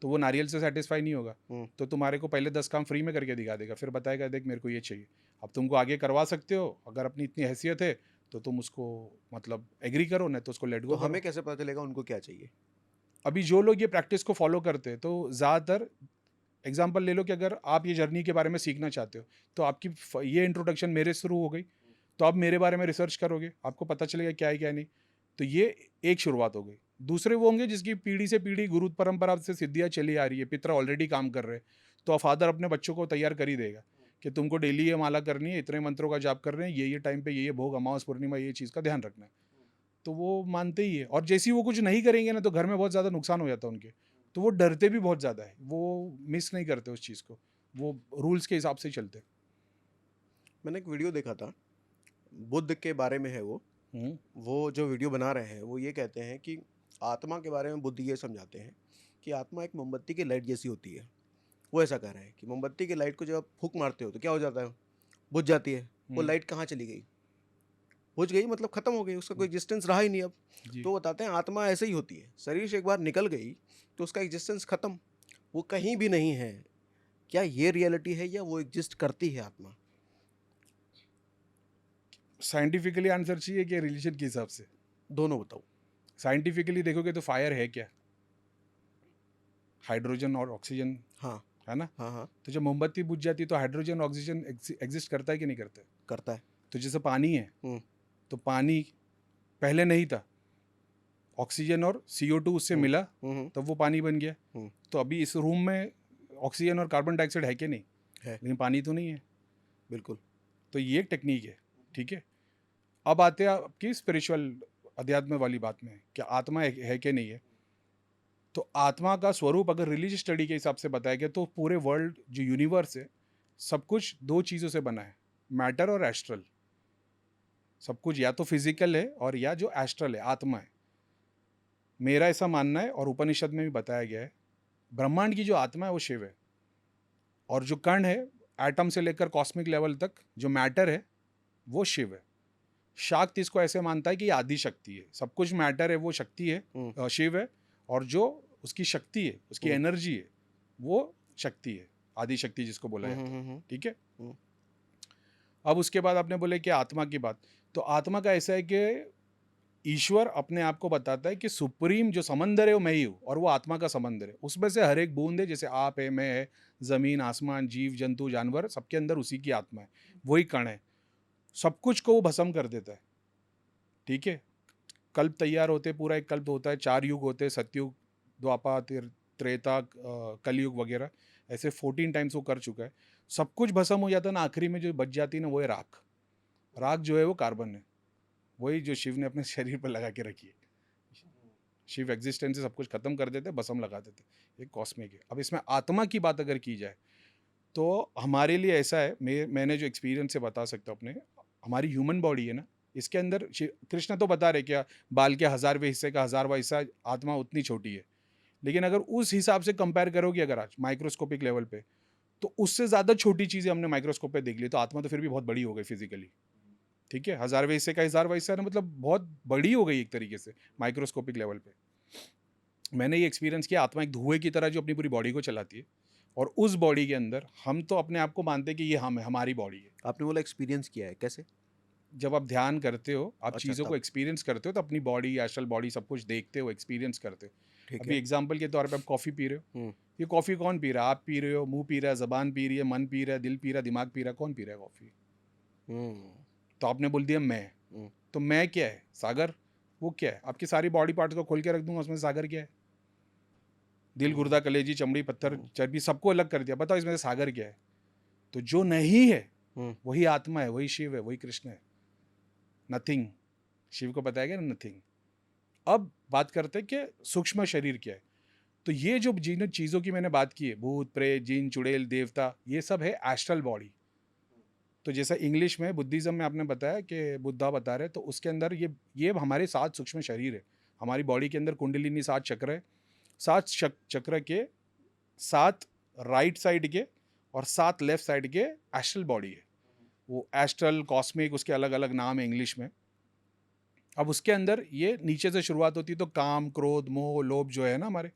तो वो नारियल से सेटिस्फाई नहीं होगा।
हुँ,
तो तुम्हारे को पहले 10 काम फ्री में करके दिखा देगा, फिर बताएगा देख मेरे को ये चाहिए। अब तुमको आगे करवा सकते हो, अगर अपनी इतनी हैसियत है तो तुम उसको मतलब एग्री करो, नहीं तो उसको लेट
तो
गो
हमें
करो।
कैसे पता चलेगा उनको क्या चाहिए?
अभी जो लोग ये प्रैक्टिस को फॉलो करते हैं तो ज़्यादातर, एग्जाम्पल ले लो कि अगर आप ये जर्नी के बारे में सीखना चाहते हो तो आपकी ये इंट्रोडक्शन मेरे से शुरू हो गई, तो आप मेरे बारे में रिसर्च करोगे, आपको पता चलेगा क्या है क्या नहीं। तो ये एक शुरुआत हो गई। दूसरे वो होंगे जिसकी पीढ़ी से पीढ़ी गुरु परंपरा से सिद्धियाँ चली आ रही है, पितर ऑलरेडी काम कर रहे हैं, तो फादर अपने बच्चों को तैयार कर ही देगा कि तुमको डेली ये माला करनी है, इतने मंत्रों का जाप कर रहे हैं, ये टाइम पे ये भोग, अमावस पूर्णिमा, ये चीज़ का ध्यान रखना है। तो वो मानते ही है। और जैसे ही वो कुछ नहीं करेंगे ना तो घर में बहुत ज़्यादा नुकसान हो जाता है उनके। तो वो डरते भी बहुत ज़्यादा है, वो मिस नहीं करते उस चीज़ को, वो रूल्स के हिसाब से ही चलते।
मैंने एक वीडियो देखा था, बुद्ध के बारे में है वो।
हम्म।
वो जो वीडियो बना रहे हैं, वो ये कहते हैं कि आत्मा के बारे में बुद्ध ये समझाते हैं कि आत्मा एक मोमबत्ती की लाइट जैसी होती है। वो ऐसा कह रहे हैं कि मोमबत्ती की लाइट को जब आप फूँक मारते हो तो क्या हो जाता है? बुझ जाती है। वो
हम्म।
लाइट कहाँ चली गई? बुझ गई मतलब ख़त्म हो गई, उसका कोई एग्जिस्टेंस रहा ही नहीं अब।
जी।
तो बताते हैं आत्मा ऐसे ही होती है, शरीर से एक बार निकल गई तो उसका एग्जिस्टेंस ख़त्म, वो कहीं भी नहीं है। क्या ये रियलिटी है या वो एग्जिस्ट करती है आत्मा?
साइंटिफिकली आंसर चाहिए कि रिलीजन के हिसाब से?
दोनों बताओ।
साइंटिफिकली देखोगे तो फायर है क्या? हाइड्रोजन और ऑक्सीजन
हाँ।
है ना?
हाँ, हाँ,
तो जब मोमबत्ती बुझ जाती है तो हाइड्रोजन ऑक्सीजन एग्जिस्ट करता है कि नहीं करता है?
करता है।
तो जैसे पानी है,
हुँ,
तो पानी पहले नहीं था, ऑक्सीजन और CO2 उससे
हुँ,
मिला,
हुँ, हुँ,
तब वो पानी बन गया।
हुँ,
तो अभी इस रूम में ऑक्सीजन और कार्बन डाइऑक्साइड है कि नहीं?
है,
लेकिन पानी तो नहीं है।
बिल्कुल।
तो ये एक टेक्नीक है, ठीक है? अब आते हैं आपकी स्पिरिचुअल अध्यात्म वाली बात में, क्या आत्मा है कि नहीं है? तो आत्मा का स्वरूप अगर रिलीजियस स्टडी के हिसाब से बताया गया तो पूरे वर्ल्ड जो यूनिवर्स है, सब कुछ 2 चीज़ों से बना है, मैटर और एस्ट्रल। सब कुछ या तो फिजिकल है और या जो एस्ट्रल है, आत्मा है। मेरा ऐसा मानना है और उपनिषद में भी बताया गया है, ब्रह्मांड की जो आत्मा है वो शिव है। और जो कण है, एटम से लेकर कॉस्मिक लेवल तक जो मैटर है, वो शिव है। शाक्त इसको ऐसे मानता है कि ये आदि शक्ति है, सब कुछ मैटर है वो शक्ति है,
हुँ,
शिव है। और जो उसकी शक्ति है, उसकी
हुँ,
एनर्जी है, वो शक्ति है, आदि शक्ति जिसको बोला
हुँ, हुँ,
जाता है।
हुँ, हुँ,
ठीक है?
हुँ,
अब उसके बाद आपने बोले कि आत्मा की बात, तो आत्मा का ऐसा है कि ईश्वर अपने आप को बताता है कि सुप्रीम जो समंदर है वो मैं ही हूँ और वो आत्मा का समंदर है। उसमें से हर एक बूंद है, जैसे आप है, मैं है, ज़मीन, आसमान, जीव, जंतु, जानवर, सबके अंदर उसी की आत्मा है, वही कण है। सब कुछ को वो भस्म कर देता है। ठीक है? कल्प तैयार होते, पूरा एक कल्प होता है, 4 युग होते हैं, सतयुग, द्वापर, त्रेता, कलयुग वगैरह। ऐसे 14 टाइम्स वो कर चुका है। सब कुछ भस्म हो जाता है ना, आखिरी में जो बच जाती है ना वो है राख। राख जो है वो कार्बन है, वही जो शिव ने अपने शरीर पर लगा के रखी है। शिव एग्जिस्टेंस से सब कुछ खत्म कर देते, भस्म लगा देते। ये कॉस्मिक है। अब इसमें आत्मा की बात अगर की जाए तो हमारे लिए ऐसा है, मैंने जो एक्सपीरियंस से बता सकता हूँ अपने, हमारी ह्यूमन बॉडी है ना, इसके अंदर कृष्ण तो बता रहे क्या, बाल के 1000वें हिस्से का 1000वां हिस्सा आत्मा उतनी छोटी है। लेकिन अगर उस हिसाब से कंपेयर करोगे अगर आज माइक्रोस्कोपिक लेवल पे, तो उससे ज़्यादा छोटी चीज़ें हमने माइक्रोस्कोप पे देख ली, तो आत्मा तो फिर भी बहुत बड़ी हो गई फिजिकली। ठीक है? 1000वें हिस्से का 1000वां हिस्सा ना, मतलब बहुत बड़ी हो गई एक तरीके से माइक्रोस्कोपिक लेवल पे। मैंने ये एक्सपीरियंस किया, आत्मा एक धुएँ की तरह जो अपनी पूरी बॉडी को चलाती है, और उस बॉडी के अंदर हम तो अपने आप को मानते हैं कि ये हम है, हमारी बॉडी है।
आपने बोला एक्सपीरियंस किया है, कैसे?
जब आप ध्यान करते हो, आप
अच्छा,
चीज़ों को
तब,
एक्सपीरियंस करते हो, तो अपनी बॉडी, एस्ट्रल बॉडी सब कुछ देखते हो, एक्सपीरियंस करते हो।
ठीक
अभी
है।
एग्जांपल के तौर पे आप कॉफ़ी पी रहे हो,
हुँ,
ये कॉफ़ी कौन पी रहा है? आप पी रहे हो, मुँह पी रहा है, ज़बान पी रही है, मन पी रहा है, दिल पी रहा है, दिमाग पी रहा है, कौन पी रहा है कॉफ़ी?
हुँ,
तो आपने बोल दिया मैं।
हुँ,
तो मैं क्या है? सागर। वो क्या है? आपकी सारी बॉडी पार्ट्स को खोल के रख दूँगा, उसमें से सागर क्या है? दिल,
हुँ,
गुर्दा, कलेजी, चमड़ी, पत्थर,
हुँ,
चर्बी सबको अलग कर दिया। बताओ इसमें से सागर क्या है? तो जो नहीं है,
हुँ,
वही आत्मा है, वही शिव है, वही कृष्ण है। नथिंग। शिव को बताया गया ना, नथिंग। अब बात करते हैं कि सूक्ष्म शरीर क्या है। तो ये जो जिन चीज़ों की मैंने बात की है, भूत, प्रेत, जिन, चुड़ैल, देवता, ये सब है एस्ट्रल बॉडी। तो जैसा इंग्लिश में, बुद्धिज़्म में आपने बताया कि बुद्धा बता रहे, तो उसके अंदर ये हमारे 7 सूक्ष्म शरीर है। हमारी बॉडी के अंदर कुंडलिनी 7 चक्र है। 7 चक्र के 7 राइट साइड के और 7 लेफ्ट साइड के एस्ट्रल बॉडी है। वो एस्ट्रल, कॉस्मिक, उसके अलग-अलग नाम है इंग्लिश में। अब उसके अंदर ये नीचे से शुरुआत होती है, तो काम, क्रोध, मोह, लोभ जो है ना हमारे,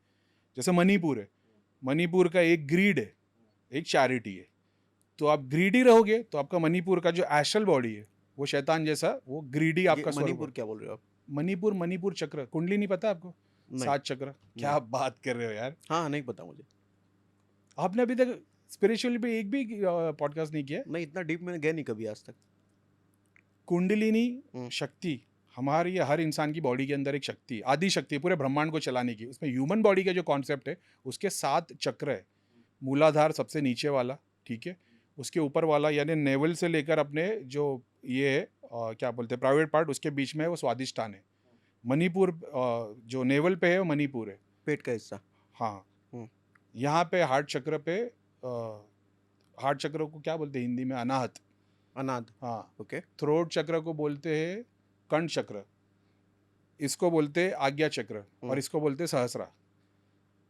जैसे मणिपुर है। मणिपुर का एक ग्रीड है, एक चैरिटी है। तो आप ग्रीडी रहोगे तो आपका मणिपुर का जो एस्ट्रल बॉडी है, वो शैतान जैसा, वो ग्रीडी
ये
आपका स्वरूप है।
मणिपुर क्या बोल रहे हो आप?
मणिपुर, मणिपुर चक्र, कुंडली नहीं पता आपको?
नहीं,
7 चक्र।
नहीं।
क्या बात कर रहे हो यार?
हाँ, नहीं पता मुझे।
आपने अभी तक स्पिरिचुअल पे एक भी पॉडकास्ट नहीं किया है?
नहीं, इतना डीप मैंने गया नहीं कभी आज तक।
कुंडलिनी
हुँ,
शक्ति, हमारी हर इंसान की बॉडी के अंदर एक शक्ति, आदि शक्ति है पूरे ब्रह्मांड को चलाने की। उसमें ह्यूमन बॉडी का जो कॉन्सेप्ट है, उसके 7 चक्र है। मूलाधार सबसे नीचे वाला, ठीक है? उसके ऊपर वाला यानी नेवल से लेकर अपने जो ये है, क्या बोलते हैं, प्राइवेट पार्ट, उसके बीच में है वो स्वादिष्टान है। मणिपुर, जो नेवल पे है वो मणिपुर है।
पेट का हिस्सा।
हाँ,
हुँ,
यहाँ पे हार्ट चक्र पे, हार्ट चक्र को क्या बोलते हैं हिंदी में? अनाहत।
अनाद,
हाँ,
ओके।
थ्रोट चक्र को बोलते हैं कंठ चक्र, इसको बोलते हैं आज्ञा चक्र,
हुँ,
और इसको बोलते हैं सहस्रा।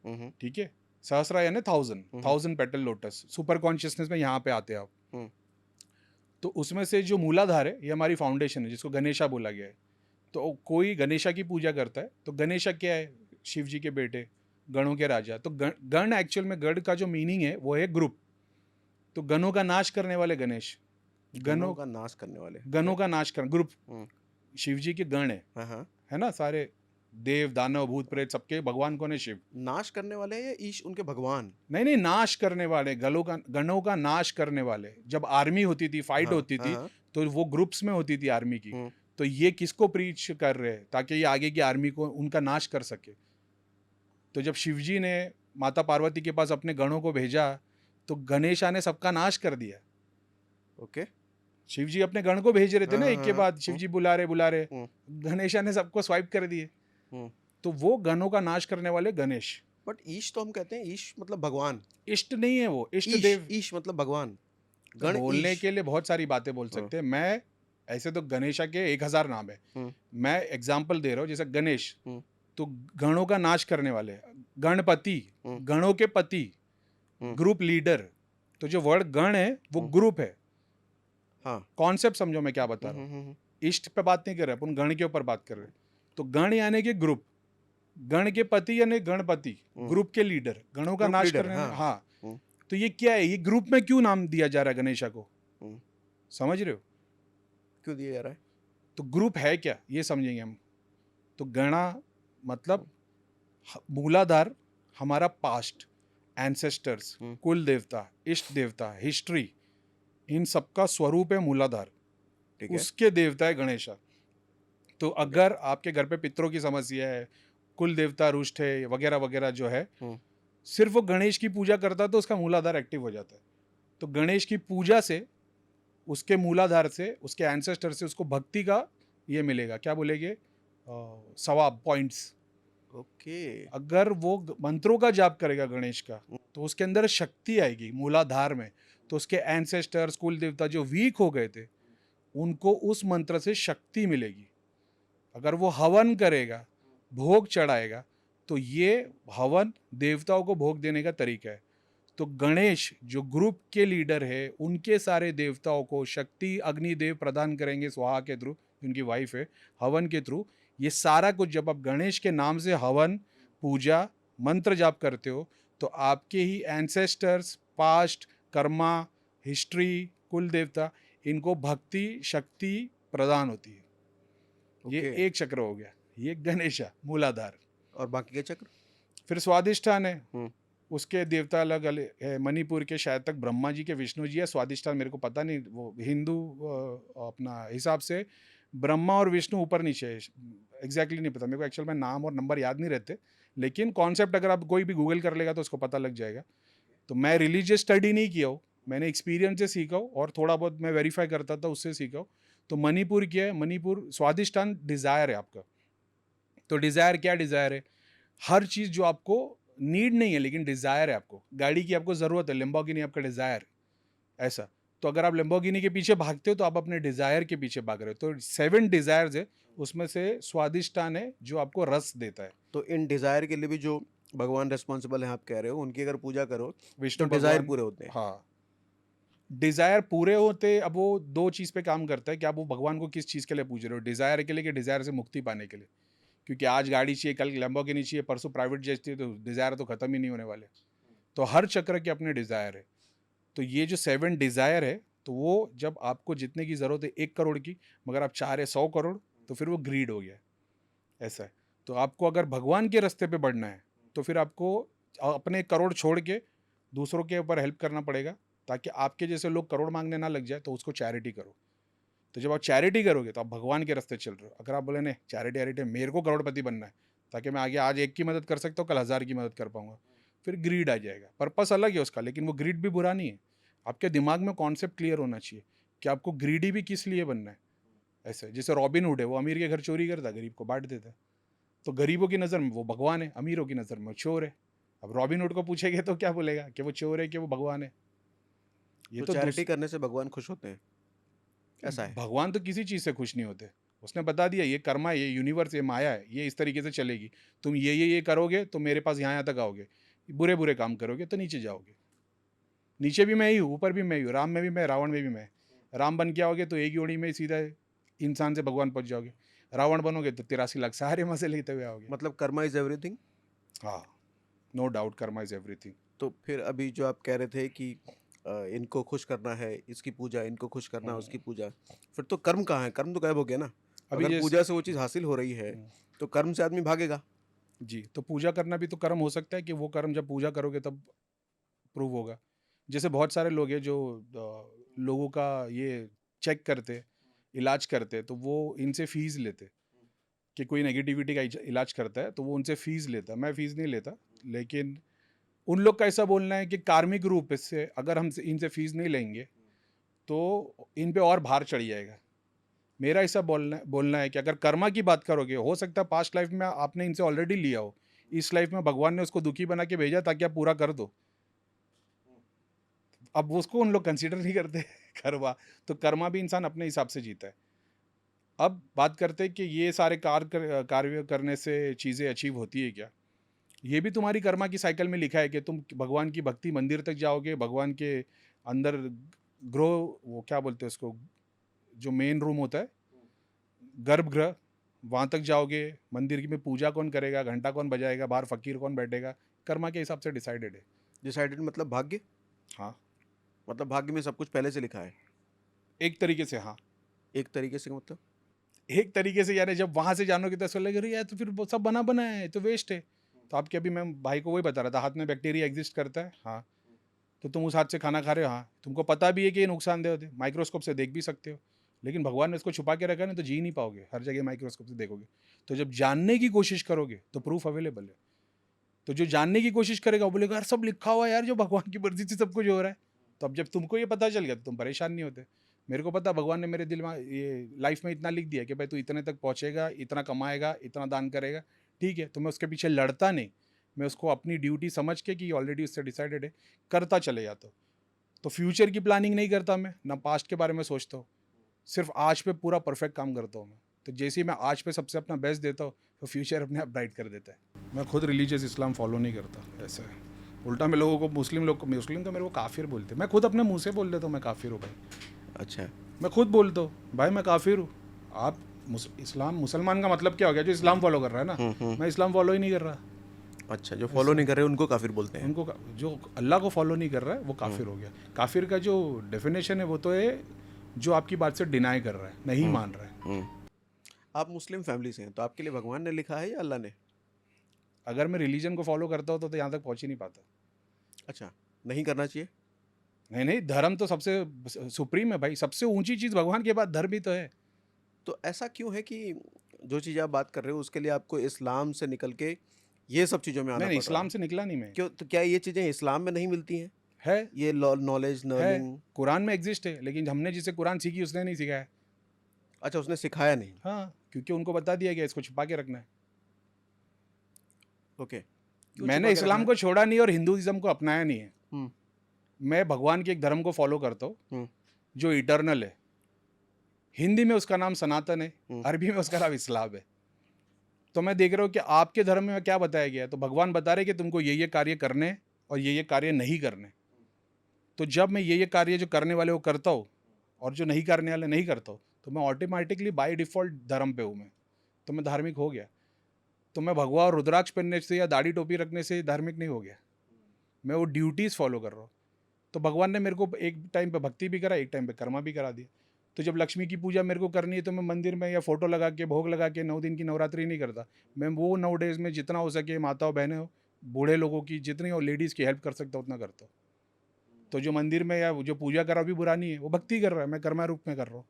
हुँ, हुँ,
ठीक है? सहस्रा यानी 1000,
हुँ, हुँ,
1000 पेटल लोटस, सुपर कॉन्शियसनेस में यहाँ पे आते हैं आप।
हुँ,
तो उसमें से जो मूलाधार है, ये हमारी फाउंडेशन है, जिसको गणेशा बोला गया है। तो कोई गणेशा की पूजा करता है, तो गणेशा क्या है? शिव जी के बेटे, गणों के राजा। तो गण एक्चुअल में, गण का जो मीनिंग है वो है ग्रुप। तो गणों का नाश करने वाले गणेश।
गणों
गणों
का नाश करने वाले,
गणों
ओके।
का नाश कर ग्रुप।
हुँ,
शिव जी के गण
हाँ, हाँ,
है ना सारे? देव दानव भूत प्रेत सबके भगवान कौन है? शिव।
नाश करने वाले हैं या ईश उनके भगवान?
नहीं नहीं, नाश करने वाले, गणों का नाश करने वाले। जब आर्मी होती थी, फाइट
हाँ
होती
हाँ
थी,
हाँ।
तो वो ग्रुप्स में होती थी आर्मी की।
हम्म,
तो ये किसको प्रीच कर रहे हैं? ताकि ये आगे की आर्मी को उनका नाश कर सके। तो जब शिवजी ने माता पार्वती के पास अपने गणों को भेजा, तो गणेशा ने सबका नाश कर दिया।
ओके।
शिव जी अपने गण को भेज रहे थे
हाँ
ना,
हाँ
एक के
हाँ।
बाद शिव जी बुला रहे।
हम्म,
गणेशा ने सबको स्वाइप कर दिए।
हम्म।
तो वो गणों का नाश करने वाले गणेश।
बट ईश तो हम कहते हैं, ईश मतलब भगवान।
इष्ट नहीं है वो, इष्ट
ईश
देव।
ईश मतलब भगवान।
तो
गण
बोलने
ईश।
के लिए बहुत सारी बातें बोल
हाँ।
सकते हैं। मैं ऐसे तो गणेशा के 1000 नाम है।
हम्म,
मैं एग्जाम्पल दे रहा हूँ, जैसे गणेश,
हम्म,
तो गणों का नाश करने वाले। गणपति,
हम्म,
गणों के पति,
हम्म,
ग्रुप लीडर। तो जो वर्ड गण है वो ग्रुप है।
हाँ।
कॉन्सेप्ट समझो मैं क्या बता रहा हूँ। इष्ट पे बात नहीं कर रहे अपन, गण के ऊपर बात कर रहे हैं। तो गण यानी कि ग्रुप, गण के पति यानी गणपति, ग्रुप के लीडर, गणों का
ग्रुप
नाश
लीडर,
करने
हाँ।
हाँ।
हम्म,
तो ये क्या है? ये ग्रुप में क्यों नाम दिया जा रहा है गणेशा को?
हम्म।
समझ रहे हो?
क्यों दिया जा रहा है?
तो ग्रुप है क्या, ये समझेंगे हम। तो गणा मतलब मूलाधार, हमारा पास्ट, एंसेस्टर्स, कुल देवता, इष्ट देवता, हिस्ट्री, इन सबका स्वरूप है मूलाधार।
ठीक है।
उसके देवता है गणेशा। तो अगर आपके घर पे पितरों की समस्या है, कुल देवता रुष्ट है वगैरह वगैरह जो है, सिर्फ वो गणेश की पूजा करता है तो उसका मूलाधार एक्टिव हो जाता है। तो गणेश की पूजा से, उसके मूलाधार से, उसके एंसेस्टर से उसको भक्ति का ये मिलेगा, क्या बोलेंगे, सवाब, पॉइंट्स।
ओके।
अगर वो मंत्रों का जाप करेगा गणेश का, तो उसके अंदर शक्ति आएगी मूलाधार में। तो उसके एंसेस्टर्स, कुल देवता जो वीक हो गए थे, उनको उस मंत्र से शक्ति मिलेगी। अगर वो हवन करेगा, भोग चढ़ाएगा, तो ये हवन देवताओं को भोग देने का तरीका है। तो गणेश जो ग्रुप के लीडर है, उनके सारे देवताओं को शक्ति अग्निदेव प्रदान करेंगे स्वाहा के थ्रू, उनकी वाइफ है, हवन के थ्रू। ये सारा कुछ जब आप गणेश के नाम से हवन, पूजा, मंत्र जाप करते हो, तो आपके ही एंसेस्टर्स, पास्ट, कर्मा, हिस्ट्री, कुल देवता, इनको भक्ति शक्ति प्रदान होती है। ये
ओके।
एक चक्र हो गया, ये गणेशा मूलाधार।
और बाकी के चक्र?
फिर स्वादिष्ठान है, उसके देवता अलग अलग है। मणिपुर के शायद तक ब्रह्मा जी के विष्णु जी है। स्वादिष्ठान मेरे को पता नहीं, वो हिंदू अपना हिसाब से ब्रह्मा और विष्णु ऊपर नीचे है। एग्जैक्टली नहीं पता मेरे को, एक्चुअल में नाम और नंबर याद नहीं रहते, लेकिन कॉन्सेप्ट अगर आप कोई भी गूगल कर लेगा तो उसको पता लग जाएगा। तो मैं रिलीजियस स्टडी नहीं किया हूँ, मैंने एक्सपीरियंस से सीखा हूँ और थोड़ा बहुत मैं वेरीफाई करता था, उससे सीखा हूँ। तो मणिपुर क्या है? मणिपुर स्वादिष्ठान डिज़ायर है आपका। तो डिज़ायर क्या डिज़ायर है? हर चीज़ जो आपको नीड नहीं है लेकिन डिज़ायर है आपको। गाड़ी की आपको ज़रूरत है, लैम्बोर्गिनी आपका डिज़ायर, ऐसा। तो अगर आप लैम्बोर्गिनी के पीछे भागते हो तो आप अपने डिज़ायर के पीछे भाग रहे हो। तो 7 डिज़ायर्स है, उसमें से स्वादिष्टान है जो आपको रस देता है।
तो इन डिजायर के लिए भी जो भगवान रिस्पॉन्सिबल हैं, आप कह रहे हो, उनकी अगर पूजा करो तो
विष्णु
डिजायर
भगवान,
पूरे होते हैं।
हाँ, डिज़ायर पूरे होते। अब वो 2 चीज़ पे काम करता है कि आप वो भगवान को किस चीज़ के लिए पूज रहे हो, डिज़ायर के लिए कि डिज़ायर से मुक्ति पाने के लिए। क्योंकि आज गाड़ी चाहिए, कल लैम्बोर्गिनी चाहिए, परसों प्राइवेट जेट चाहिए, तो डिज़ायर तो ख़त्म ही नहीं होने वाले। तो हर चक्र के अपने डिज़ायर है। तो ये जो 7 डिज़ायर है, तो वो जब आपको जितने की ज़रूरत है 1 करोड़ की, मगर आप चाह रहे 100 करोड़, तो फिर वो ग्रीड हो गया, ऐसा है। तो आपको अगर भगवान के रास्ते पे बढ़ना है, तो फिर आपको अपने करोड़ छोड़ के दूसरों के ऊपर हेल्प करना पड़ेगा, ताकि आपके जैसे लोग करोड़ मांगने ना लग जाए। तो उसको चैरिटी करो। तो जब आप चैरिटी करोगे तो आप भगवान के रास्ते चल रहे हो। अगर आप बोले नहीं चैरिटी वैरिटी, मेरे को करोड़पति बनना है ताकि मैं आगे आज 1 की मदद कर सकता हूँ, कल 1000 की मदद कर पाऊंगा, फिर ग्रीड आ जाएगा। पर्पस अलग है उसका, लेकिन वो ग्रीड भी बुरा नहीं है। आपके दिमाग में कॉन्सेप्ट क्लियर होना चाहिए कि आपको ग्रीडी भी किस लिए बनना है। ऐसे जैसे रॉबिन हुड है, वो अमीर के घर चोरी करता, गरीब को बांट देता। तो गरीबों की नज़र में वो भगवान है, अमीरों की नज़र में चोर है। अब रॉबिन हुड को पूछेंगे तो क्या बोलेगा कि वो चोर है कि वो भगवान है? ये
तो
तो
चैरिटी करने से भगवान खुश होते हैं, ऐसा है?
भगवान तो किसी चीज़ से खुश नहीं होते। उसने बता दिया ये कर्मा है, ये यूनिवर्स, ये माया है, ये इस तरीके से चलेगी। तुम ये करोगे तो मेरे पास यहाँ तक आओगे, बुरे बुरे काम करोगे तो नीचे जाओगे। नीचे भी मैं ही हूँ, ऊपर भी मैं ही हूँ, राम में भी मैं, रावण में भी मैं। राम बन के आओगे तो एक ही ओड़ी में सीधा इंसान से भगवान पहुँच जाओगे। रावण बनोगे तो 83 लाख सारे मजे लेते हुए आओगे।
मतलब कर्मा इज एवरीथिंग।
हाँ, no doubt, karma is everything.
तो फिर अभी जो आप कह रहे थे कि इनको खुश करना है, इसकी पूजा, इनको खुश करना है, उसकी पूजा, फिर तो कर्म कहाँ है? कर्म तो गायब हो गया ना।
अभी
अगर
जैसे
पूजा से वो चीज़ हासिल हो रही है,
हुँ,
तो कर्म से आदमी भागेगा।
जी, तो पूजा करना भी तो कर्म हो सकता है कि वो कर्म जब पूजा करोगे तब प्रूव होगा। जैसे बहुत सारे लोग हैं जो लोगों का ये चेक करते, इलाज करते, तो वो इनसे फ़ीस लेते कि कोई नेगेटिविटी का इलाज करता है, तो वो उनसे फ़ीस लेता। मैं फ़ीस नहीं लेता, लेकिन उन लोग का ऐसा बोलना है कि कार्मिक रूप से अगर हम इनसे फ़ीस नहीं लेंगे, तो इन पे और भार चढ़ जाएगा। मेरा ऐसा बोलना है कि अगर कर्मा की बात करोगे, हो सकता है पास्ट लाइफ में आपने इनसे ऑलरेडी लिया हो। इस लाइफ में भगवान ने उसको दुखी बना के भेजा ताकि आप पूरा कर दो। अब उसको उन लोग कंसीडर नहीं करते कर्मा, तो कर्मा भी इंसान अपने हिसाब से जीता है। अब बात करते हैं कि ये सारे कार्य करने से चीज़ें अचीव होती है क्या? ये भी तुम्हारी कर्मा की साइकिल में लिखा है कि तुम भगवान की भक्ति मंदिर तक जाओगे, भगवान के अंदर ग्रो वो क्या बोलते हैं उसको, जो मेन रूम होता है, गर्भगृह, वहाँ तक जाओगे, मंदिर की में पूजा कौन करेगा, घंटा कौन बजाएगा, बाहर फ़कीर कौन बैठेगा, कर्मा के हिसाब से डिसाइडेड है।
डिसाइडेड मतलब भाग्य?
हाँ,
मतलब भाग्य में सब कुछ पहले से लिखा है।
एक तरीके से हाँ।
एक तरीके से मतलब?
एक तरीके से यानी जब वहाँ से जानोगे तो ऐसा लगेगा अरे यार तो फिर वो सब बना-बनाया है, तो वेस्ट है। तो आपके अभी मैं भाई को वही बता रहा था, हाथ में बैक्टीरिया एक्ज़िस्ट करता है, हाँ। तो तुम उस हाथ से खाना खा रहे हो, हाँ। तुमको पता भी है कि ये नुकसानदेह होते हैं, माइक्रोस्कोप से देख भी सकते हो। लेकिन भगवान ने इसको छुपा के रखा है ना, तो जी नहीं पाओगे, हर जगह माइक्रोस्कोप से देखोगे। तो जब जानने की कोशिश करोगे, तो प्रूफ़ अवेलेबल है। तो जो जानने की कोशिश करेगा वो बोलेगा यार सब लिखा हुआ है यार, जो भगवान की मर्ज़ी से सब कुछ हो रहा है। तो अब जब तुमको ये पता चल गया तो तुम परेशान नहीं होते। मेरे को पता है भगवान ने मेरे दिल में ये लाइफ में इतना लिख दिया कि भाई तू इतने तक पहुँचेगा, इतना कमाएगा, इतना दान करेगा, ठीक है। तो मैं उसके पीछे लड़ता नहीं, मैं उसको अपनी ड्यूटी समझ के कि ऑलरेडी उससे डिसाइडेड है, करता चले जाता हूँ। तो फ्यूचर की प्लानिंग नहीं करता मैं, ना पास्ट के बारे में सोचता हूँ। सिर्फ़ आज पे पूरा परफेक्ट काम करता हूँ मैं। तो जैसे ही मैं आज पे सबसे अपना बेस्ट देता हूँ, तो फ्यूचर अपने आप ब्राइट कर देता है। मैं खुद रिलीजियस इस्लाम फॉलो नहीं करता, ऐसा है। उल्टा मैं लोगों को मुस्लिम तो मेरे को काफिर बोलते हैं। मैं खुद अपने मुँह से बोल देता हूँ मैं काफिर हूँ भाई।
अच्छा।
मैं खुद बोलता हूँ, भाई मैं काफिर हूँ। आप इस्लाम मुसलमान का मतलब क्या हो गया? जो इस्लाम फॉलो कर रहा है ना। मैं इस्लाम फॉलो ही नहीं कर रहा।
अच्छा, जो फॉलो
ऐसा
नहीं कर रहे उनको काफिर बोलते हैं।
उनको जो अल्लाह को फॉलो नहीं कर रहा है वो काफिर हो गया। काफिर का जो डेफिनेशन है वो तो है जो आपकी बात से डिनाई कर रहा है, नहीं मान रहा है।
हम्म। आप मुस्लिम फैमिली से हैं, तो आपके लिए भगवान ने लिखा है या अल्लाह ने?
अगर मैं रिलीजन को फॉलो करता हूँ तो यहाँ तक पहुँच ही नहीं पाता।
अच्छा, नहीं करना चाहिए?
नहीं नहीं, धर्म तो सबसे सुप्रीम है भाई, सबसे ऊंची चीज़ भगवान के बाद धर्म ही तो है।
तो ऐसा क्यों है कि जो चीज़ आप बात कर रहे हो उसके लिए आपको इस्लाम से निकल के ये सब चीज़ों में आना
नहीं
पड़ रहा
इस्लाम
है?
से निकला नहीं मैं।
क्यों, तो क्या ये चीज़ें इस्लाम में नहीं मिलती हैं?
है
ये नॉलेज
है
लर्निंग?
कुरान में एग्जिस्ट है, लेकिन हमने जिसे कुरान सीखी उसने नहीं सिखाया।
अच्छा, उसने सिखाया नहीं।
हाँ, क्योंकि उनको बता दिया गया इसको छुपा के रखना है।
ओके। क्यों
मैंने
छुपा के रखना
इस्लाम
है?
को छोड़ा नहीं और हिंदुइज्म को अपनाया नहीं है।
हम्म।
मैं भगवान के एक धर्म को फॉलो करता हूँ
हम्म।
जो इटर्नल है। हिंदी में उसका नाम सनातन है,
हम्म।
अरबी में उसका नाम इस्लाम है। तो मैं देख रहा हूँ कि आपके धर्म में क्या बताया गया है, तो भगवान बता रहे कि तुमको ये कार्य करने हैं और ये कार्य नहीं करने। तो जब मैं ये कार्य जो करने वाले वो करता हूँ और जो नहीं करने वाले नहीं करता हूँ, तो मैं ऑटोमेटिकली बाय डिफ़ॉल्ट धर्म पे हूँ मैं, तो मैं धार्मिक हो गया। तो मैं भगवा और रुद्राक्ष पहनने से या दाढ़ी टोपी रखने से धार्मिक नहीं हो गया। मैं वो ड्यूटीज़ फ़ॉलो कर रहा हूँ। तो भगवान ने मेरे को एक टाइम पे भक्ति भी करा, एक टाइम पे कर्मा भी करा दिया। तो जब लक्ष्मी की पूजा मेरे को करनी है तो मैं मंदिर में या फ़ोटो लगा के, भोग लगा के 9 दिन की नवरात्रि नहीं करता। मैं वो 9 डेज़ में जितना हो सके माताओं, बहनें हो, बूढ़े लोगों की जितनी हो लेडीज़ की हेल्प कर सकता हूँ उतना करता हूँ। तो जो मंदिर में या जो पूजा कर रहा भी बुरा नहीं है, वो भक्ति कर रहा है, मैं कर्मा रूप में कर रहा हूँ।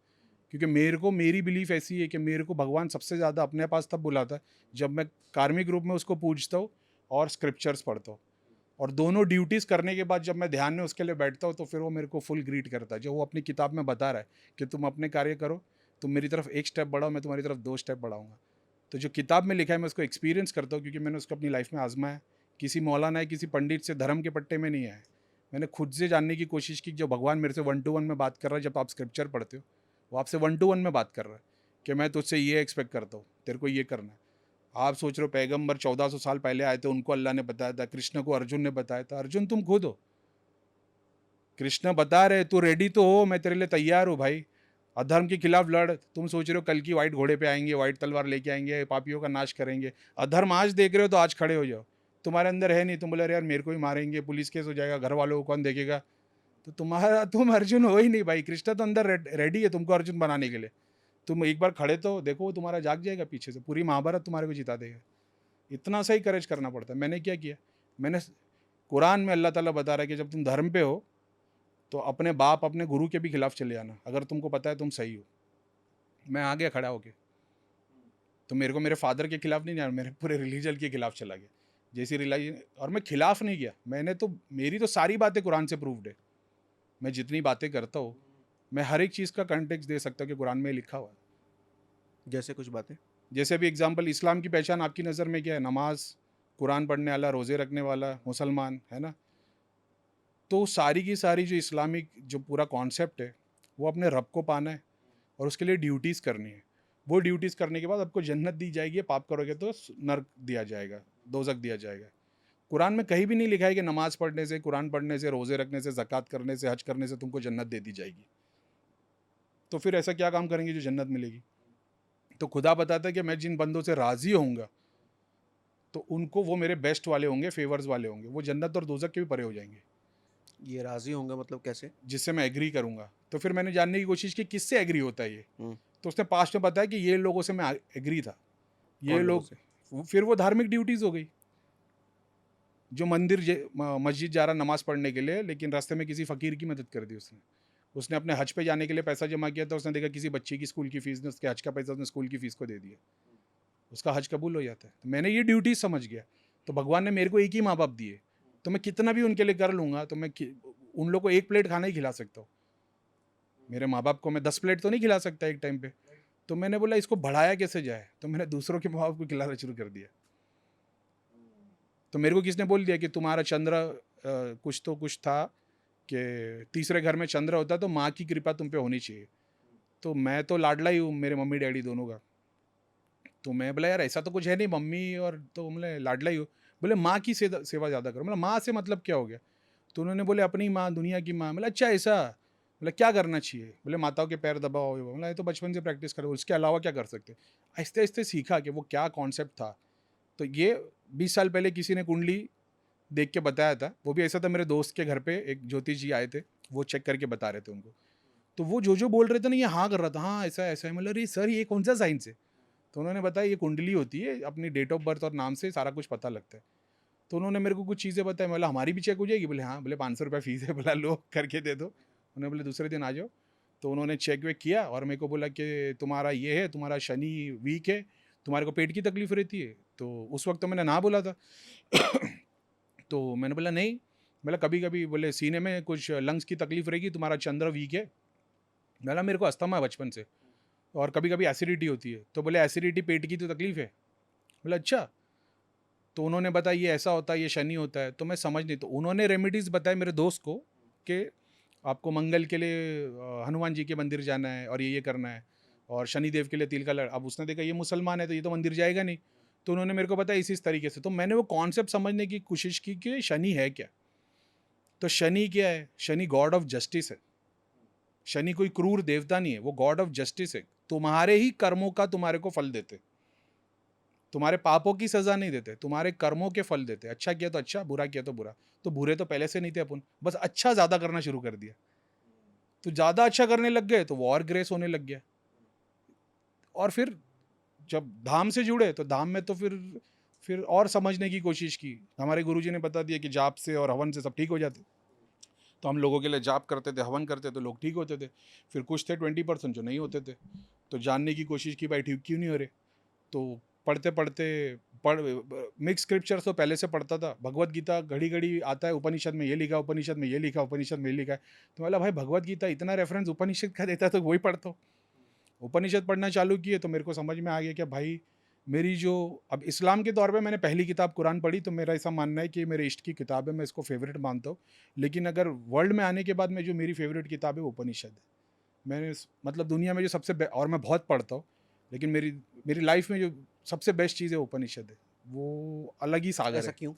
क्योंकि मेरे को मेरी बिलीफ ऐसी है कि मेरे को भगवान सबसे ज़्यादा अपने पास तब बुलाता है जब मैं कार्मिक रूप में उसको पूजता हूँ और स्क्रिप्चर्स पढ़ता हूँ। और दोनों ड्यूटीज़ करने के बाद जब मैं ध्यान में उसके लिए बैठता हूँ तो फिर वो मेरे को फुल ग्रीट करता है, जो वो अपनी किताब में बता रहा है कि तुम अपने कार्य करो, तुम मेरी तरफ एक स्टेप बढ़ाओ, मैं तुम्हारी तरफ 2 स्टेप बढ़ाऊँगा। तो जो किताब में लिखा है मैं उसको एक्सपीरियंस करता हूँ क्योंकि मैंने उसको अपनी लाइफ में आज़माया है। किसी मौलाना या किसी पंडित से धर्म के पट्टे में नहीं आया है। मैंने खुद से जानने की कोशिश की। जो भगवान मेरे से 1 टू 1 में बात कर रहा है, जब आप स्क्रिप्चर पढ़ते हो, वो आपसे 1 टू 1 में बात कर रहा है कि मैं तुझसे ये एक्सपेक्ट करता हूँ, तेरे को ये करना है। आप सोच रहे हो पैगंबर 1400 साल पहले आए थे, उनको अल्लाह ने बताया था, कृष्ण को अर्जुन ने बताया था। अर्जुन तुम खुद हो। कृष्ण बता रहे तू रेडी तो हो, मैं तेरे लिए तैयार हूँ भाई। अधर्म के खिलाफ लड़। तुम सोच रहे हो कल की वाइट घोड़े पे आएंगे, वाइट तलवार लेके आएंगे, पापियों का नाश करेंगे। अधर्म आज देख रहे हो तो आज खड़े हो जाओ। तुम्हारे अंदर है नहीं, तुम बोले यार मेरे को ही मारेंगे, पुलिस केस हो जाएगा, घर वालों को कौन देखेगा। तो तुम अर्जुन हो ही नहीं भाई। कृष्ण तो अंदर रेडी है तुमको अर्जुन बनाने के लिए। तुम एक बार खड़े तो देखो, वो तुम्हारा जाग जाएगा पीछे से, पूरी महाभारत तुम्हारे को जिता देगा। इतना सही करेज करना पड़ता है। मैंने क्या किया, मैंने कुरान में अल्लाह ताला बता रहा है कि जब तुम धर्म पे हो तो अपने बाप अपने गुरु के भी खिलाफ चले आना, अगर तुमको पता है तुम सही हो। मैं आ गया खड़ा होके, तो मेरे को मेरे फादर के खिलाफ नहीं जाना, मेरे पूरे रिलीजन के खिलाफ चला गया। जैसी रिलीजन, और मैं खिलाफ नहीं गया, मैंने तो, मेरी तो सारी बातें कुरान से प्रूव्ड है। मैं जितनी बातें करता हूँ, मैं हर एक चीज़ का कंटेक्स्ट दे सकता हूँ कि कुरान में लिखा हुआ है।
जैसे कुछ बातें?
जैसे भी एग्जांपल, इस्लाम की पहचान आपकी नज़र में क्या है? नमाज, कुरान पढ़ने वाला, रोज़े रखने वाला, मुसलमान, है ना? तो सारी की सारी जो इस्लामिक जो पूरा कॉन्सेप्ट है, वो अपने रब को पाना है और उसके लिए ड्यूटीज़ करनी है। वो ड्यूटीज़ करने के बाद आपको जन्नत दी जाएगी, पाप करोगे तो नर्क दिया जाएगा, दोज़ख दिया जाएगा। कुरान में कहीं भी नहीं लिखा है कि नमाज़ पढ़ने से, कुरान पढ़ने से, रोज़े रखने से, ज़कात करने से, हज करने से तुमको जन्नत दे दी जाएगी। तो फिर ऐसा क्या काम करेंगे जो जन्नत मिलेगी? तो खुदा बताता है कि मैं जिन बंदों से राज़ी होऊंगा तो उनको, वो मेरे बेस्ट वाले होंगे, फेवर्स वाले होंगे, वो जन्नत और दोज़ख के भी परे हो जाएंगे।
ये राज़ी होंगे मतलब कैसे?
जिससे मैं एग्री करूंगा। तो फिर मैंने जानने की कोशिश की किससे एग्री होता है ये।
हुँ।
तो उसने पास्ट में बताया कि ये लोगों से मैं एग्री था। ये
कौन लोगों
लोग,
से?
फिर वो धार्मिक ड्यूटीज़ हो गई। जो मंदिर मस्जिद जा रहा नमाज़ पढ़ने के लिए, लेकिन रास्ते में किसी फ़कीर की मदद कर दी उसने। उसने अपने हज पे जाने के लिए पैसा जमा किया, तो उसने देखा किसी बच्ची की स्कूल की फ़ीस ने उसके हज का पैसा उसने स्कूल की फ़ीस को दे दिया। उसका हज कबूल हो जाता है। तो मैंने ये ड्यूटी समझ गया। तो भगवान ने मेरे को एक ही माँ बाप दिए, तो मैं कितना भी उनके लिए कर लूँगा, तो मैं उन लोग को एक प्लेट खाना ही खिला सकता हूँ। मेरे माँ बाप को मैं 10 प्लेट तो नहीं खिला सकता एक टाइम पे। तो मैंने बोला इसको बढ़ाया कैसे जाए, तो मैंने दूसरों के माँ बाप को खिलाना शुरू कर दिया। तो मेरे को किसने बोल दिया कि तुम्हारा चंद्र कुछ तो कुछ था कि तीसरे घर में चंद्र होता तो माँ की कृपा तुम पे होनी चाहिए। तो मैं तो लाडला ही हूँ मेरे मम्मी डैडी दोनों का। तो मैं बोला यार ऐसा तो कुछ है नहीं, मम्मी और तो बोले लाडला ही हो। बोले माँ की सेवा ज़्यादा करो। मतलब माँ से मतलब क्या हो गया? तो उन्होंने बोले अपनी माँ, दुनिया की माँ। मतलब अच्छा ऐसा, बोला क्या करना चाहिए? बोले माताओं के पैर दबाओ। बोला ये तो बचपन से प्रैक्टिस करो, उसके अलावा क्या कर सकते? आहिस्ते आहिस्ते सीखा कि वो क्या कॉन्सेप्ट था। तो ये 20 साल पहले किसी ने कुंडली देख के बताया था। वो भी ऐसा था, मेरे दोस्त के घर पे एक ज्योतिष जी आए थे, वो चेक करके बता रहे थे उनको। तो वो जो बोल रहे थे ना, ये हाँ कर रहा था, हाँ ऐसा ऐसा है। मतलब अरे सर ये कौन सा साइंस है? तो उन्होंने बताया ये कुंडली होती है, अपनी डेट ऑफ बर्थ और नाम से सारा कुछ पता लगता है। तो उन्होंने मेरे को कुछ चीज़ें बताई। बोला हमारी भी चेक हो जाएगी? बोले हाँ। बोले 500 रुपये फीस है। बोला लो करके दे दो। उन्होंने बोले दूसरे दिन आ जाओ। तो उन्होंने चेक वेक किया और मेरे को बोला कि तुम्हारा ये है, तुम्हारा शनि वीक है, तुम्हारे को पेट की तकलीफ रहती है। तो उस वक्त तो मैंने ना बोला था। तो मैंने बोला नहीं। बोला कभी कभी, बोले सीने में कुछ लंग्स की तकलीफ रहेगी, तुम्हारा चंद्र वीक है। बोला मेरे को अस्थमा है बचपन से, और कभी कभी एसिडिटी होती है। तो बोले एसिडिटी पेट की तो तकलीफ है। बोला अच्छा। तो उन्होंने बताया ये ऐसा होता है, ये शनि होता है। तो मैं समझ नहीं, तो उन्होंने रेमेडीज़ बताए मेरे दोस्त को कि आपको मंगल के लिए हनुमान जी के मंदिर जाना है और ये करना है, और शनिदेव के लिए तिल का लड़। अब उसने देखा ये मुसलमान है तो ये तो मंदिर जाएगा नहीं। तो उन्होंने मेरे को बताया इस तरीके से। तो मैंने वो कॉन्सेप्ट समझने की कोशिश की कि शनि है क्या। तो शनि क्या है? शनि गॉड ऑफ जस्टिस है। शनि कोई क्रूर देवता नहीं है, वो गॉड ऑफ जस्टिस है। तुम्हारे ही कर्मों का तुम्हारे को फल देते, तुम्हारे पापों की सजा नहीं देते, तुम्हारे कर्मों के फल देते। अच्छा किया तो अच्छा, बुरा किया तो बुरा। तो बुरे तो पहले से नहीं थे अपन, बस अच्छा ज्यादा करना शुरू कर दिया। तो ज्यादा अच्छा करने लग गए तो वो और ग्रेस होने लग गया। और फिर जब धाम से जुड़े तो धाम में तो फिर और समझने की कोशिश की। हमारे गुरुजी ने बता दिया कि जाप से और हवन से सब ठीक हो जाते। तो हम लोगों के लिए जाप करते थे, हवन करते तो लोग ठीक होते थे। फिर कुछ थे 20% जो नहीं होते थे। तो जानने की कोशिश की भाई ठीक क्यों नहीं हो रहे। तो पढ़ते पढ़ते पढ़ मिक्स स्क्रिप्चर्स तो पहले से पढ़ता था। भगवत गीता घड़ी घड़ी आता है, उपनिषद में ये लिखा, उपनिषद में ये लिखा, उपनिषद में ये लिखा है। तो बोला भाई भगवत गीता इतना रेफरेंस उपनिषद का देता है तो वही पढ़ता हूँ। उपनिषद पढ़ना चालू किए तो मेरे को समझ में आ गया कि भाई मेरी जो, अब इस्लाम के तौर पे मैंने पहली किताब कुरान पढ़ी, तो मेरा ऐसा मानना है कि मेरे इष्ट की किताब है, मैं इसको फेवरेट मानता हूँ। लेकिन अगर वर्ल्ड में आने के बाद में जो मेरी फेवरेट किताब है वो उपनिषद है। मैंने मतलब दुनिया में जो और मैं बहुत पढ़ता हूँ, लेकिन मेरी मेरी लाइफ में जो सबसे बेस्ट चीज़ है उपनिषद है। वो अलग ही सागर
ऐसा
है।
क्यों?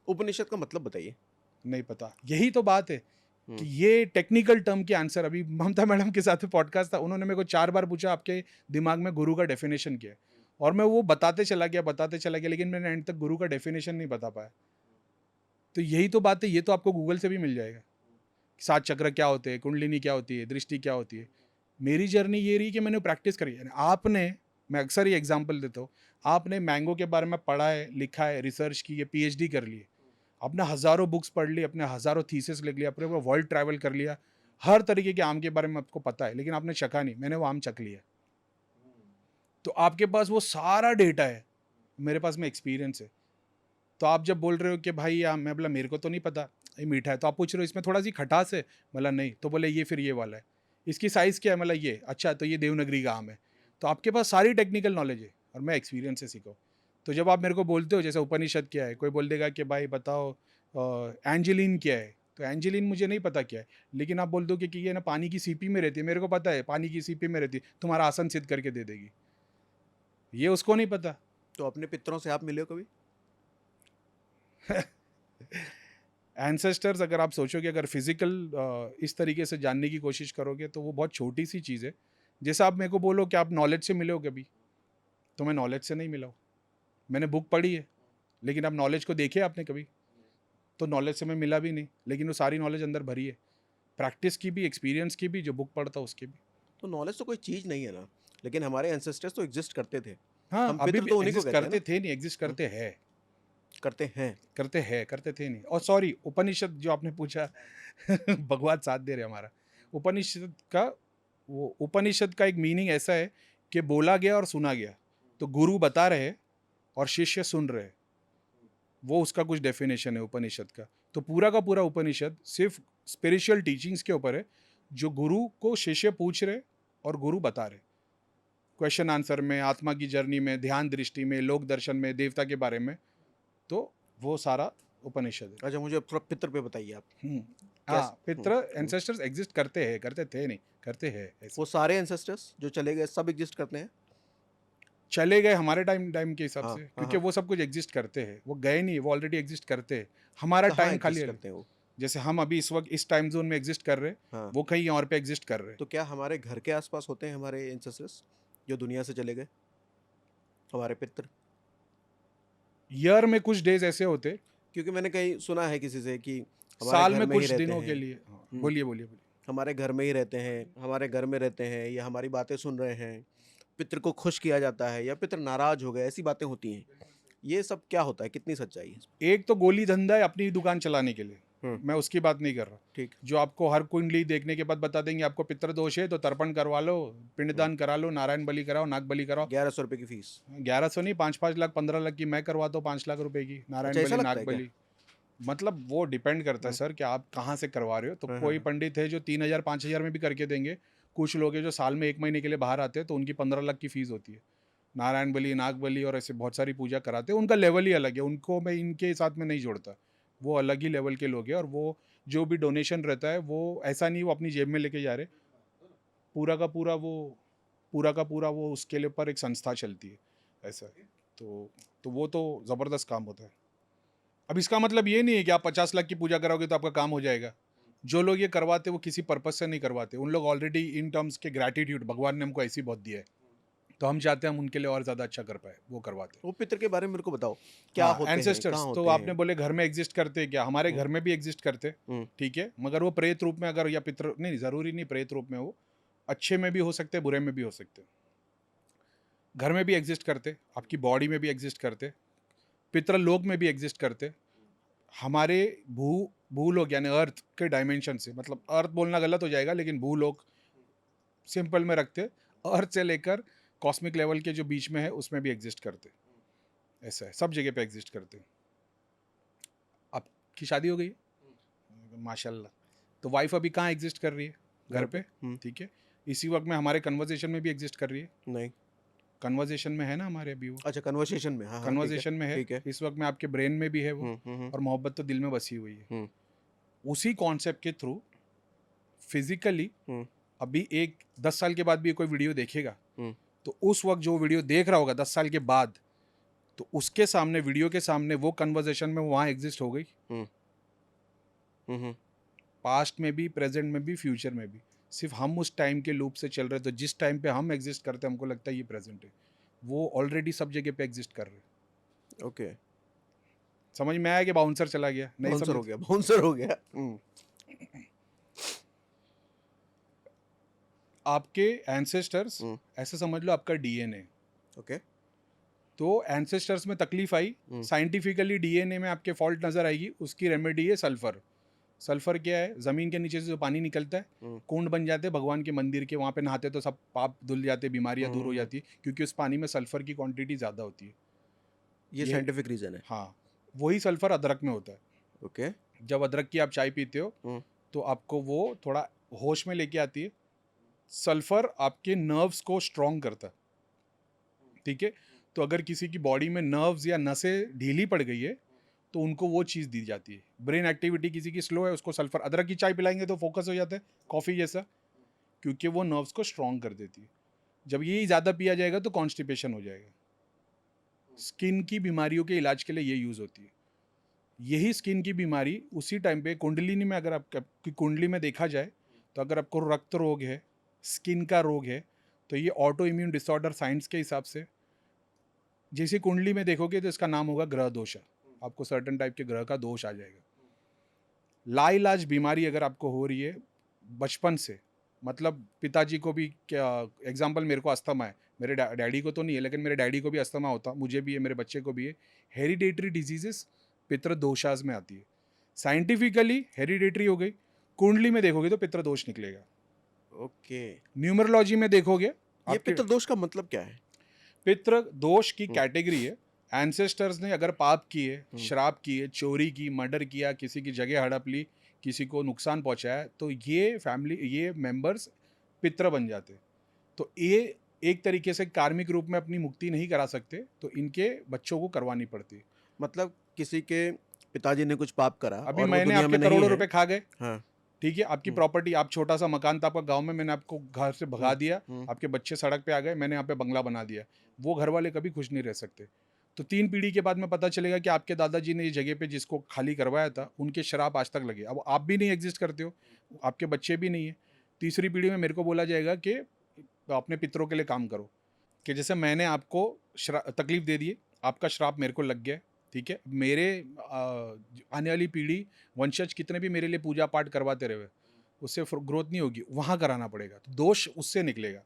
उपनिषद का मतलब बताइए?
नहीं पता, यही तो बात है
हुँ।
कि ये टेक्निकल टर्म के आंसर, अभी ममता मैडम के साथ पॉडकास्ट था, उन्होंने मेरे को 4 बार पूछा आपके दिमाग में गुरु का डेफिनेशन क्या है, और मैं वो बताते चला गया, लेकिन मैंने एंड तक गुरु का डेफिनेशन नहीं बता पाया। तो यही तो बात है, ये तो आपको गूगल से भी मिल जाएगा। 7 चक्र क्या होते हैं, कुंडलिनी क्या होती है, दृष्टि क्या होती है। मेरी जर्नी ये रही कि मैंने प्रैक्टिस करी। यानी आपने, मैं अक्सर ये एग्जांपल देता हूँ, आपने मैंगो के बारे में पढ़ा है, लिखा है, रिसर्च की है, पीएचडी कर ली है, आपने हज़ारों बुक्स पढ़ ली, अपने हज़ारों थीसिस लिख लिया, अपने वर्ल्ड ट्रैवल कर लिया, हर तरीके के आम के बारे में आपको पता है, लेकिन आपने चखा नहीं। मैंने वो आम चख लिया। तो आपके पास वो सारा डेटा है, मेरे पास में एक्सपीरियंस है। तो आप जब बोल रहे हो कि भाई मैं बोला मेरे को तो नहीं पता ये मीठा है, तो आप पूछ रहे हो इसमें थोड़ा सी खटास है, बोला नहीं, तो बोले ये फिर ये वाला है, इसकी साइज़ क्या है, मतलब ये, अच्छा तो ये देवनागरी का आम है। तो आपके पास सारी टेक्निकल नॉलेज है और मैं एक्सपीरियंस से सीखा हूँ। तो जब आप मेरे को बोलते हो जैसे उपनिषद क्या है, कोई बोल देगा कि भाई बताओ एंजेलिन क्या है, तो एंजेलिन मुझे नहीं पता क्या है, लेकिन आप बोल दो कि ये ना पानी की सीपी में रहती है, मेरे को पता है पानी की सीपी में रहती है, तुम्हारा आसन सिद्ध करके दे देगी, ये उसको नहीं पता।
तो अपने पितरों से आप मिले हो कभी?
एंसेस्टर्स अगर आप सोचोगे, अगर फिजिकल इस तरीके से जानने की कोशिश करोगे तो वो बहुत छोटी सी चीज़ है। जैसे आप मेरे को बोलो कि आप नॉलेज से मिले हो कभी, तो मैं नॉलेज से नहीं मिला हूँ। मैंने बुक पढ़ी है, लेकिन आप नॉलेज को देखे आपने कभी, तो नॉलेज से मैं मिला भी नहीं, लेकिन वो सारी नॉलेज अंदर भरी है, प्रैक्टिस की भी, एक्सपीरियंस की भी, जो बुक पढ़ता उसकी भी।
तो नॉलेज तो कोई चीज़ नहीं है ना, लेकिन हमारे एंसेस्टर्स तो एग्जिस्ट करते थे।
हाँ,
हम
अभी
पितृ
भी
तो उन्हीं को
एग्जिस्ट
कहते हैं
करते
ना।
थे नहीं, एग्जिस्ट
हम्म,
करते हैं।
करते हैं।
करते थे नहीं। और सॉरी, उपनिषद जो आपने पूछा भगवान साथ दे रहे हमारा। उपनिषद का, वो उपनिषद का एक मीनिंग ऐसा है कि बोला गया और सुना गया, तो गुरु बता रहे और शिष्य सुन रहे, वो उसका कुछ डेफिनेशन है उपनिषद का। तो पूरा का पूरा उपनिषद सिर्फ स्पिरिचुअल टीचिंग्स के ऊपर है, जो गुरु को शिष्य पूछ रहे और गुरु बता रहे, क्वेश्चन आंसर में, आत्मा की जर्नी में, ध्यान दृष्टि में, लोक दर्शन में, देवता के बारे में। तो वो सारा उपनिषद है।
अच्छा, मुझे अब थोड़ा पितृ पे बताइए आप।
हम्म,
कैस
हाँ, पितृ एंसेस्टर्स एग्जिस्ट करते हैं, करते थे नहीं, करते हैं ऐसे।
वो सारे एंसेस्टर्स जो चले गए सब एग्जिस्ट करते हैं?
चले गए हमारे टाइम टाइम के हिसाब
हाँ,
से,
हाँ,
क्योंकि
हाँ।
वो सब कुछ एग्जिस्ट करते हैं, वो गए नहीं, वो ऑलरेडी एग्जिस्ट करते हैं। हमारा
कहाँ
टाइम खाली
एग्जिस्ट
है।
करते हैं वो?
जैसे हम अभी इस वक्त इस टाइम जोन में एग्जिस्ट कर रहे हैं,
हाँ।
वो कहीं और पे एग्जिस्ट कर रहे हैं।
तो क्या हमारे घर के आसपास होते हैं हमारे एंसेस्टर्स जो दुनिया से चले गए, हमारे पितृ?
ईयर में कुछ डेज ऐसे होते,
क्योंकि मैंने कहीं सुना है किसी से कि हमारे
साल
घर
में
में ही
कुछ
रहते
दिनों के
हैं।
लिए। हाँ,
हम्म,
बोलिए बोलिए बोलिए।
हमारे घर में ही रहते हैं, हमारे घर में रहते हैं, या हमारी बातें सुन रहे हैं, पितृ को खुश किया जाता है, या पितृ नाराज हो गए, ऐसी बातें होती हैं। ये सब क्या होता है, कितनी सच्चाई है इसमें?
एक तो गोली धंधा है अपनी दुकान चलाने के लिए,
हम्म,
मैं उसकी बात नहीं कर रहा।
ठीक।
जो आपको हर कुंडली देखने के बाद बता देंगे आपको पितृदोष है, तो तर्पण करवा लो, पिंडदान करा लो, नारायण बलि कराओ, नाग बलि कराओ।
1100 रुपये की फीस?
1100 नहीं, 5-5 लाख, 15 लाख की मैं करवाता हूँ, 5 लाख रुपए की,
अच्छा,
नारायण
ऐसा
बलि,
लगता
नाग
है क्या?
बलि। मतलब वो डिपेंड करता है
हम्म,
सर कि आप कहाँ से करवा रहे हो। तो
हाँ, हाँ,
कोई
हाँ।
पंडित है जो 3,000 5,000 में भी करके देंगे, कुछ लोग हैं जो साल में 1 महीने के लिए बाहर आते हैं, तो उनकी 15 लाख की फीस होती है। नारायण बलि, नाग बलि और ऐसे बहुत सारी पूजा कराते हैं, उनका लेवल ही अलग है, उनको मैं इनके साथ में नहीं जोड़ता। वो अलग ही लेवल के लोग हैं, और वो जो भी डोनेशन रहता है वो ऐसा नहीं वो अपनी जेब में लेके जा रहे, पूरा का पूरा वो, पूरा का पूरा वो उसके लिए ऊपर एक संस्था चलती है ऐसा। तो वो तो ज़बरदस्त काम होता है। अब इसका मतलब ये नहीं है कि आप 50 लाख की पूजा कराओगे तो आपका काम हो जाएगा। जो लोग ये करवाते वो किसी पर्पज से नहीं करवाते, उन लोग ऑलरेडी इन टर्म्स के ग्रैटिट्यूड, भगवान ने हमको ऐसी बहुत दिया है, तो हम चाहते हैं हम उनके लिए और ज़्यादा अच्छा कर पाए, वो करवाते हैं।
वो पितृ के बारे में मेरे को बताओ, क्या
हाँ,
होते हैं,
एंसेस्टर्स
कहाँ
तो
होते
आपने
हैं?
बोले घर में एग्जिस्ट करते हैं क्या, हमारे
हम्म,
घर में भी एग्जिस्ट करते,
हम्म,
ठीक है, मगर वो प्रेत रूप में, अगर या पितृ नहीं, ज़रूरी नहीं प्रेत रूप में, वो अच्छे में भी हो सकते, बुरे में भी हो सकते। घर में भी एग्जिस्ट करते, आपकी बॉडी में भी एग्जिस्ट करते, पितृलोक में भी एग्जिस्ट करते, हमारे भूलोक यानी अर्थ के डायमेंशन से, मतलब अर्थ बोलना गलत हो जाएगा, लेकिन भूलोक सिंपल में रखते, अर्थ से लेकर कॉस्मिक लेवल के जो बीच में है उसमें भी एग्जिस्ट करते। ऐसा है, सब जगह पे एग्जिस्ट करते। आपकी शादी हो गई है? माशाल्लाह। तो वाइफ अभी कहाँ एग्जिस्ट कर रही है? घर
घर पे।
पे। ठीक है, इसी वक्त में हमारे कन्वर्जेशन में भी एग्जिस्ट कर रही है।
नहीं।
कन्वर्जेशन में है ना हमारे अभी वो,
अच्छा, कन्वर्सेशन में, हाँ, हाँ, ठीक है।
कन्वर्जेशन में है,
ठीक है।
इस वक्त में आपके ब्रेन में भी है वो,
हम्म, हम्म,
और मोहब्बत तो दिल में बसी हुई है।
हम्म,
उसी कॉन्सेप्ट के थ्रू फिजिकली
हम्म,
अभी एक 10 साल के बाद भी कोई वीडियो देखेगा,
हम्म,
तो उस वक्त जो वीडियो देख रहा होगा 10 साल के बाद, तो उसके सामने, वीडियो के सामने वो कन्वर्जेशन में वहाँ एग्जिस्ट हो गई,
हम्म, हम्म,
पास्ट में भी, प्रेजेंट में भी, फ्यूचर में भी। सिर्फ हम उस टाइम के लूप से चल रहे, तो जिस टाइम पे हम एग्जिस्ट करते हैं हमको लगता है ये प्रेजेंट है, वो ऑलरेडी सब जगह पे एग्जिस्ट कर रहे हैं।
ओके।
समझ में आया कि बाउंसर चला गया? नहीं
बाउंसर
समझ?
हो गया, बाउंसर हो गया।
आपके एंसेस्टर्स,
हम्म।
ऐसे समझ लो आपका डीएनए।
ओके।
तो एंसेस्टर्स में तकलीफ आई, साइंटिफिकली डीएनए में आपके फॉल्ट नजर आएगी, उसकी रेमेडी है सल्फर। सल्फर क्या है? जमीन के नीचे से जो पानी निकलता है, कुंड बन जाते हैं भगवान के मंदिर के, वहाँ पे नहाते तो सब पाप धुल जाते, बीमारियां दूर हो जाती है, क्योंकि उस पानी में सल्फर की क्वांटिटी ज़्यादा होती है।
ये साइंटिफिक रीजन है।
हाँ, वही सल्फर अदरक में होता है।
ओके।
जब अदरक की आप चाय पीते हो तो आपको वो थोड़ा होश में लेके आती है। सल्फर आपके नर्व्स को स्ट्रॉन्ग करता है, ठीक है। तो अगर किसी की बॉडी में नर्व्स या नसें ढीली पड़ गई है तो उनको वो चीज़ दी जाती है। ब्रेन एक्टिविटी किसी की स्लो है, उसको सल्फर, अदरक की चाय पिलाएंगे तो फोकस हो जाता है, कॉफ़ी जैसा, क्योंकि वो नर्व्स को स्ट्रॉन्ग कर देती है। जब ये ज़्यादा पिया जाएगा तो कॉन्स्टिपेशन हो जाएगा। स्किन की बीमारियों के इलाज के लिए ये यूज़ होती है। यही स्किन की बीमारी उसी टाइम पे कुंडलिनी में, अगर आपकी कुंडली में देखा जाए तो अगर आपको रक्त रोग है, स्किन का रोग है, तो ये ऑटो इम्यून डिसऑर्डर साइंस के हिसाब से जैसे कुंडली में देखोगे तो इसका नाम होगा ग्रह दोष। आपको सर्टन टाइप के ग्रह का दोष आ जाएगा। लाइलाज बीमारी अगर आपको हो रही है बचपन से, मतलब पिताजी को भी, क्या एग्जांपल, मेरे को अस्थमा है, मेरे डैडी को तो नहीं है लेकिन मेरे डैडी को भी अस्थमा होता, मुझे भी है, मेरे बच्चे को भी है। हेरिडेटरी डिजीजेस पितृ दोषाज में आती है। साइंटिफिकली हेरिडेटरी हो गई, कुंडली में देखोगे तो पितृ दोष निकलेगा।
ओके।
न्यूमरोलॉजी में देखोगे,
ये
आपके
पितृदोष का मतलब क्या है?
पितृ दोष की कैटेगरी है, एंसेस्टर्स ने अगर पाप किए, श्राप किए, चोरी की, मर्डर किया, किसी की जगह हड़प ली, किसी को नुकसान पहुंचाया, तो ये फैमिली, ये मेंबर्स पितृ बन जाते। तो ये एक तरीके से कार्मिक रूप में अपनी मुक्ति नहीं करा सकते, तो इनके बच्चों को करवानी पड़ती।
मतलब किसी के पिताजी ने कुछ पाप करा
अभी
और वो
मैंने
दुनिया
आपके
में नहीं
करोड़ों
है।
रुपए खा गए,
हाँ।
ठीक है, आपकी प्रॉपर्टी, आप छोटा सा मकान था आपका गांव में, मैंने आपको घर से भगा दिया, आपके बच्चे सड़क पे आ गए, मैंने यहाँ पे बंगला बना दिया, वो घर वाले कभी खुश नहीं रह सकते। तो 3 पीढ़ी के बाद में पता चलेगा कि आपके दादाजी ने इस जगह पे जिसको खाली करवाया था, उनके श्राप आज तक लगे। अब आप भी नहीं एग्जिस्ट करते हो, आपके बच्चे भी नहीं है, तीसरी पीढ़ी में मेरे को बोला जाएगा कि अपने पितरों के लिए काम करो, कि जैसे मैंने आपको तकलीफ दे दी, आपका श्राप मेरे को लग गया, ठीक है, मेरे आने वाली पीढ़ी, वंशज कितने भी मेरे लिए पूजा पाठ करवाते रहे, उससे ग्रोथ नहीं होगी, वहाँ कराना पड़ेगा, तो दोष उससे निकलेगा।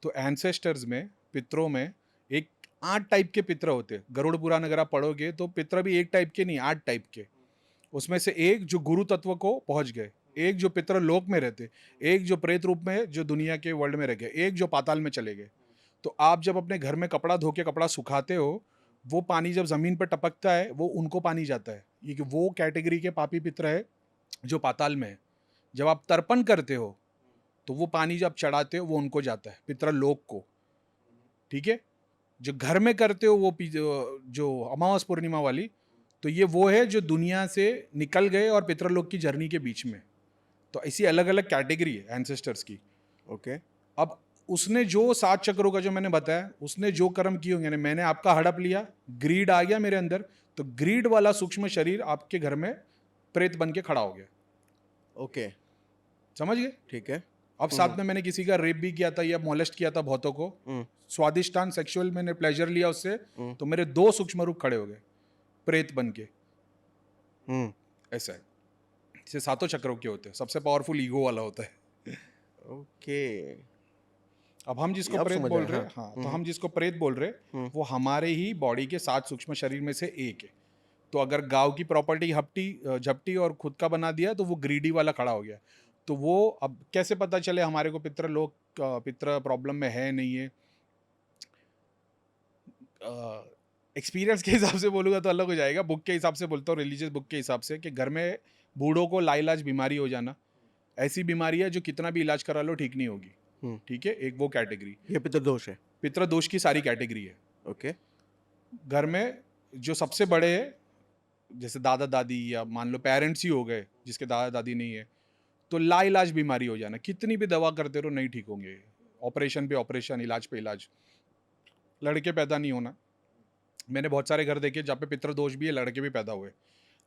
तो एंसेस्टर्स में, पितरों में एक 8 टाइप के पितर होते हैं। गरुड़ पुराण अगर आप पढ़ोगे तो पितर भी एक टाइप के नहीं, 8 टाइप के। उसमें से एक जो गुरु तत्व को पहुंच गए, एक जो पितर लोक में रहते, एक जो प्रेत रूप में जो दुनिया के वर्ल्ड में रह गए, एक जो पाताल में चले गए। तो आप जब अपने घर में कपड़ा धो के कपड़ा सुखाते हो, वो पानी जब जमीन पर टपकता है, वो उनको पानी जाता है। ये वो कैटेगरी के पापी पितर है जो पाताल में है। जब आप तर्पण करते हो तो वो पानी जब चढ़ाते हो वो उनको जाता है, पितृलोक को, ठीक है। जो घर में करते हो वो जो अमावस पूर्णिमा वाली, तो ये वो है जो दुनिया से निकल गए और पितृलोक की जर्नी के बीच में। तो ऐसी अलग अलग कैटेगरी है एंसेस्टर्स की।
ओके।
अब उसने जो 7 चक्रों का जो मैंने बताया, उसने जो कर्म किए होंगे, मैंने आपका हड़प लिया, ग्रीड आ गया मेरे अंदर, तो ग्रीड वाला सूक्ष्म शरीर आपके घर में प्रेत बन के खड़ा हो गया।
ओके।
समझ गए?
ठीक है।
अब साथ में मैंने किसी का रेप भी किया था या मोलेस्ट किया था बहुतों को, स्वादिष्टान सेक्सुअल मैंने प्लेजर लिया उससे, तो मेरे 2 सूक्ष्म रूप खड़े हो गए प्रेत बन के। ऐसा है, इसे 7 चक्रों के होते हैं। सबसे पावरफुल ईगो वाला होता है।
ओके।
अब हम जिसको
अब
प्रेत
समझ
बोल
आया,
रहे
हाँ।
हैं, हाँ, तो हम जिसको प्रेत बोल रहे हैं वो हमारे ही बॉडी के 7 सूक्ष्म शरीर में से एक है। तो अगर गांव की प्रॉपर्टी झपटी और खुद का बना दिया तो वो ग्रीडी वाला खड़ा हो गया। तो वो अब कैसे पता चले हमारे को पितृ प्रॉब्लम में है नहीं है? एक्सपीरियंस के हिसाब से बोलूँगा तो अलग हो जाएगा, बुक के हिसाब से बोलता हूँ, रिलीजियस बुक के हिसाब से, कि घर में बूढ़ों को लाइलाज बीमारी हो जाना, ऐसी बीमारी है जो कितना भी इलाज करा लो ठीक नहीं होगी, ठीक है, एक वो कैटेगरी।
ये पितृदोष है।
पितृदोष की सारी कैटेगरी है।
ओके।
घर में जो सबसे बड़े है, जैसे दादा दादी या मान लो पेरेंट्स ही हो गए जिसके दादा दादी नहीं है, तो लाइलाज बीमारी हो जाना, कितनी भी दवा करते रहो नहीं ठीक होंगे, ऑपरेशन पे ऑपरेशन, इलाज पे इलाज, लड़के पैदा नहीं होना। मैंने बहुत सारे घर देखे जहाँ पे पितृदोष भी है, लड़के भी पैदा हुए,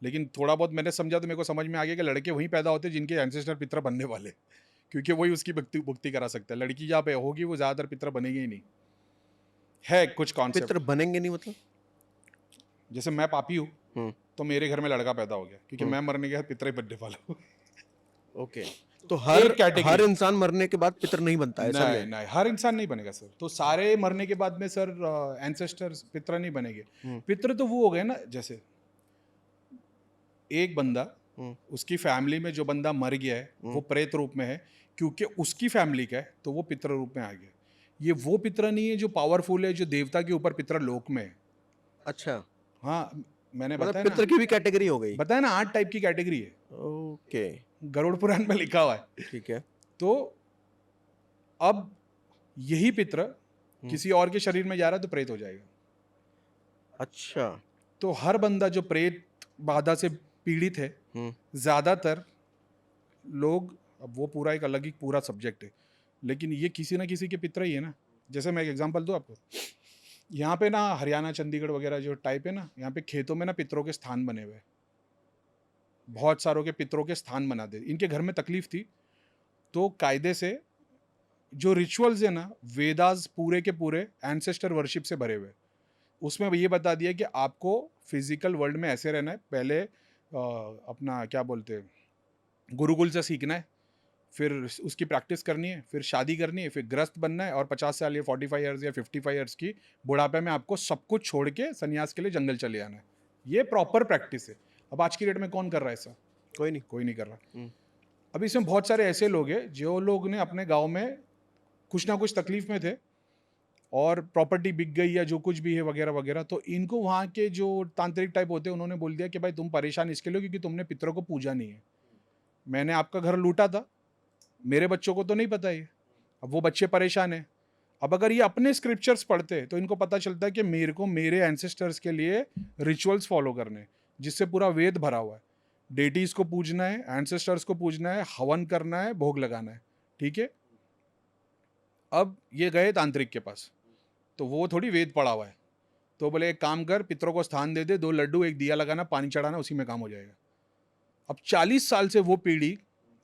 लेकिन थोड़ा बहुत मैंने समझा तो मेरे को समझ में आ गया कि लड़के वहीं पैदा होते जिनके एंसेस्टर पितर बनने वाले, क्योंकि वही उसकी भक्ति करा सकता है। लड़की जहाँ पे होगी वो ज़्यादातर पितर बनेगी ही नहीं। है कुछ कॉन्सेप्ट,
पितृ बनेंगे नहीं मतलब?
जैसे मैं पापी हूँ तो मेरे घर में लड़का पैदा हो गया, क्योंकि मैं मरने के बाद पितर ही बनने वाला हूँ।
ओके। तो हर
एक कैटेगरी।
हर इंसान मरने के बाद पितर नहीं बनता है, ऐसा भी
नहीं
है?
नहीं, हर इंसान नहीं बनेगा सर। तो सारे मरने के बाद में सर एंसेस्टर्स पितर नहीं बनेंगे।
हम्म,
पितर तो वो हो गए ना, जैसे एक बंदा,
हम्म,
उसकी फैमिली में जो बंदा मर गया है वो प्रेत रूप में है, क्योंकि उसकी फैमिली का है तो वो पितर रूप में आ गया। ये वो पितर नहीं है जो पावरफुल है, जो देवता के ऊपर पितर लोक में है।
अच्छा,
हाँ, मैंने
मतलब
बताया ना,
पितर की भी कैटेगरी हो गई।
बताया ना 8 टाइप की कैटेगरी है,
ओके,
गरुड़ पुराण में लिखा हुआ है।
ठीक है।
तो अब यही पितर किसी और के शरीर में जा रहा है तो प्रेत हो जाएगा।
अच्छा।
तो हर बंदा जो प्रेत बाधा से पीड़ित है, ज्यादातर लोग, अब वो पूरा एक अलग ही पूरा सब्जेक्ट है, लेकिन ये किसी ना किसी के पितर ही है ना। जैसे मैं एक एग्जांपल दूं आपको, यहाँ पे ना हरियाणा चंडीगढ़ वगैरह जो टाइप है ना, यहाँ पे खेतों में ना पितरों के स्थान बने हुए हैं। बहुत सारों के पितरों के स्थान बना दे। इनके घर में तकलीफ थी, तो कायदे से जो रिचुअल्स है ना, वेदास पूरे के पूरे एंसेस्टर वर्शिप से भरे हुए हैं। उसमें ये बता दिया कि आपको फिजिकल वर्ल्ड में ऐसे रहना है, पहले अपना क्या बोलते हैं, गुरुकुल से सीखना है, फिर उसकी प्रैक्टिस करनी है, फिर शादी करनी है, फिर ग्रस्त बनना है, और 50 साल या 45 ईयर्स या 55 ईयर्स की बुढ़ापे में आपको सब कुछ छोड़ के संन्यास के लिए जंगल चले जाना है। ये प्रॉपर प्रैक्टिस है। अब आज की डेट में कौन कर रहा है ऐसा?
कोई नहीं।
कोई नहीं कर रहा। अब इसमें बहुत सारे ऐसे लोग हैं जो लोग ने अपने गांव में कुछ ना कुछ तकलीफ में थे, और प्रॉपर्टी बिक गई या जो कुछ भी है वगैरह वगैरह, तो इनको वहाँ के जो तांत्रिक टाइप होते हैं उन्होंने बोल दिया कि भाई तुम परेशान इसके लिए क्योंकि तुमने पितरों को पूजा नहीं है। मैंने आपका घर लूटा था, मेरे बच्चों को तो नहीं पता ये। अब वो बच्चे परेशान हैं। अब अगर ये अपने स्क्रिप्चर्स पढ़ते तो इनको पता चलता है कि मेरे को मेरे एंसेस्टर्स के लिए रिचुअल्स फॉलो करने हैं, जिससे पूरा वेद भरा हुआ है। डेटीज को पूजना है, एंसेस्टर्स को पूजना है, हवन करना है, भोग लगाना है। ठीक है। अब ये गए तांत्रिक के पास, तो वो थोड़ी वेद पढ़ा हुआ है, तो बोले एक काम कर, पितरों को स्थान दे दे, 2 लड्डू, एक दिया लगाना, पानी चढ़ाना, उसी में काम हो जाएगा। अब 40 साल से वो पीढ़ी,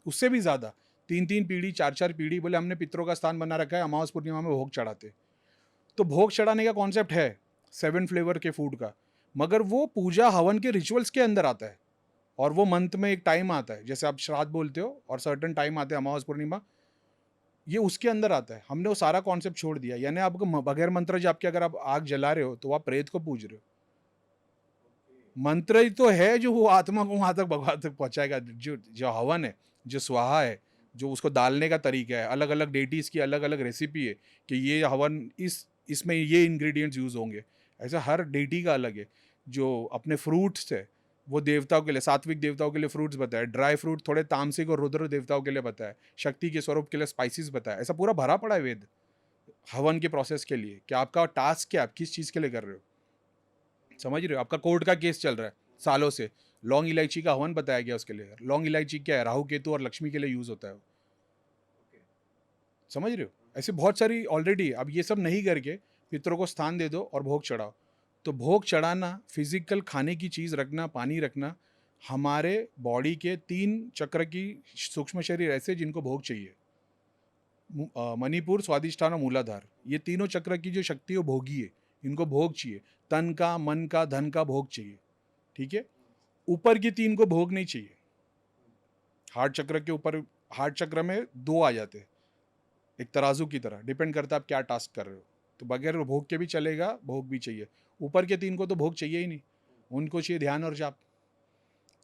उससे भी ज़्यादा, 3-3 पीढ़ी, 4-4 पीढ़ी, बोले हमने पितरों का स्थान बना रखा है, अमावस पूर्णिमा में भोग चढ़ाते। तो भोग चढ़ाने का कॉन्सेप्ट है 7 फ्लेवर के फूड का, मगर वो पूजा हवन के रिचुअल्स के अंदर आता है, और वो मंथ में एक टाइम आता है, जैसे आप श्राद्ध बोलते हो और सर्टन टाइम आते हैं, अमावस पूर्णिमा, ये उसके अंदर आता है। हमने वो सारा कॉन्सेप्ट छोड़ दिया। यानी आपको बगैर मंत्र जाप के अगर आप आग जला रहे हो तो आप प्रेत को पूज रहे हो। मंत्र ही तो है जो वो आत्मा को वहां तक, भगवान तक पहुंचाएगा। जो जो हवन है, जो स्वाहा है, जो उसको डालने का तरीका है, अलग अलग डेटीज की अलग अलग रेसिपी है कि ये हवन इसमें ये इंग्रेडिएंट्स यूज होंगे, ऐसा हर डेटी का अलग है। जो अपने फ्रूट्स है, वो देवताओं के लिए, सात्विक देवताओं के लिए फ्रूट्स बताए, ड्राई फ्रूट थोड़े तामसिक और रुद्र देवताओं के लिए बताए, शक्ति के स्वरूप के लिए स्पाइसेस बताए। ऐसा पूरा भरा पड़ा है वेद हवन के प्रोसेस के लिए कि आपका टास्क क्या, आप किस चीज़ के लिए कर रहे हो। समझ रहे हो? आपका कोर्ट का केस चल रहा है सालों से, लौंग इलायची का हवन बताया गया उसके लिए। लौंग इलायची क्या है? राहु केतु और लक्ष्मी के लिए यूज होता है। समझ रहे हो? ऐसे बहुत सारी ऑलरेडी। अब ये सब नहीं करके पितरों को स्थान दे दो और भोग चढ़ाओ। तो भोग चढ़ाना, फिजिकल खाने की चीज़ रखना, पानी रखना, हमारे बॉडी के 3 चक्र की सूक्ष्म शरीर ऐसे जिनको भोग चाहिए, मणिपुर, स्वादिष्ठान और मूलाधार, ये तीनों चक्र की जो शक्ति है वो भोगी है, इनको भोग चाहिए। तन का, मन का, धन का भोग चाहिए। ठीक है। ऊपर की 3 को भोग नहीं चाहिए। हार्ट चक्र के ऊपर, हार्ट चक्र में 2 आ जाते हैं, एक तराजू की तरह, डिपेंड करता है आप क्या टास्क कर रहे हो। तो बगैर भोग के भी चलेगा, भोग भी चाहिए। ऊपर के 3 को तो भोग चाहिए ही नहीं, उनको चाहिए ध्यान और जाप।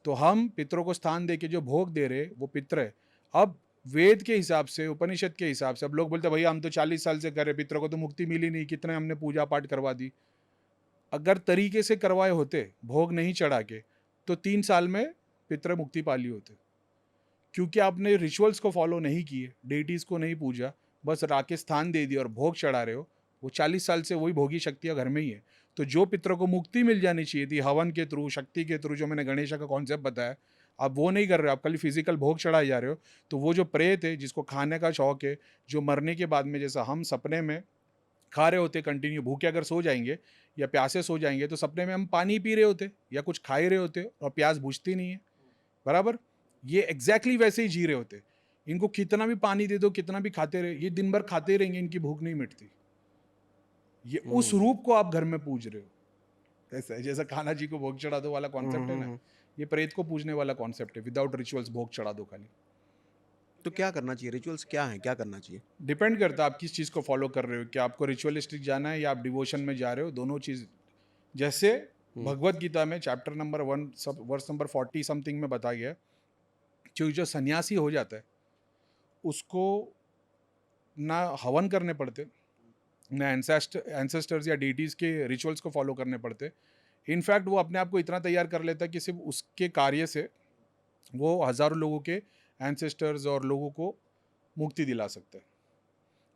तो हम पितरों को स्थान दे के जो भोग दे रहे वो पितर है। अब वेद के हिसाब से, उपनिषद के हिसाब से, अब लोग बोलते भैया हम तो 40 साल से कर रहे, पितरों को तो मुक्ति मिली नहीं, कितने हमने पूजा पाठ करवा दी। अगर तरीके से करवाए होते, भोग नहीं चढ़ा के, तो 3 साल में पितर मुक्ति पा ली होते। क्योंकि आपने रिचुअल्स को फॉलो नहीं किए, डेटीज को नहीं पूजा, बस राके स्थान दे दिया और भोग चढ़ा रहे हो, वो 40 साल से वही भोगी शक्तियाँ घर में ही है। तो जो पितरों को मुक्ति मिल जानी चाहिए थी हवन के थ्रू, शक्ति के थ्रू, जो मैंने गणेश का कॉन्सेप्ट बताया, आप वो नहीं कर रहे हो, आप खाली फिजिकल भोग चढ़ाए जा रहे हो। तो वो जो प्रेत है, जिसको खाने का शौक है, जो मरने के बाद में, जैसा हम सपने में खा रहे होते कंटिन्यू, भूखे अगर सो जाएंगे या प्यासे सो जाएंगे, तो सपने में हम पानी पी रहे होते या कुछ खा ही रहे होते और प्यास बुझती नहीं है। बराबर। ये एग्जैक्टली वैसे ही जी रहे होते। इनको कितना भी पानी दे दो, कितना भी खाते रहे, ये दिन भर खाते रहेंगे, इनकी भूख नहीं मिटती। ये उस रूप को आप घर में पूज रहे हो। ऐसा है जैसा कान्हा जी को भोग चढ़ा दो वाला कॉन्सेप्ट है ना, ये प्रेत को पूजने वाला कॉन्सेप्ट है। विदाउट रिचुअल्स भोग चढ़ा दो खाली।
तो क्या करना चाहिए? रिचुअल्स क्या हैं? क्या करना चाहिए?
डिपेंड करता है आप किस चीज़ को फॉलो कर रहे हो, क्या आपको रिचुअलिस्टिक जाना है या आप डिवोशन में जा रहे हो, दोनों चीज़। जैसे
हुँ,
भगवत गीता में चैप्टर नंबर 1 सब वर्स नंबर 40 समथिंग में बताया गया है, जो सन्यासी हो जाता है उसको ना हवन करने पड़ते, ना एंसेस्टर्स या डीटीज के रिचुअल्स को फॉलो करने पड़ते। इनफैक्ट वो अपने आप को इतना तैयार कर लेता है कि सिर्फ उसके कार्य से वो हज़ारों लोगों के एंसेस्टर्स और लोगों को मुक्ति दिला सकता है।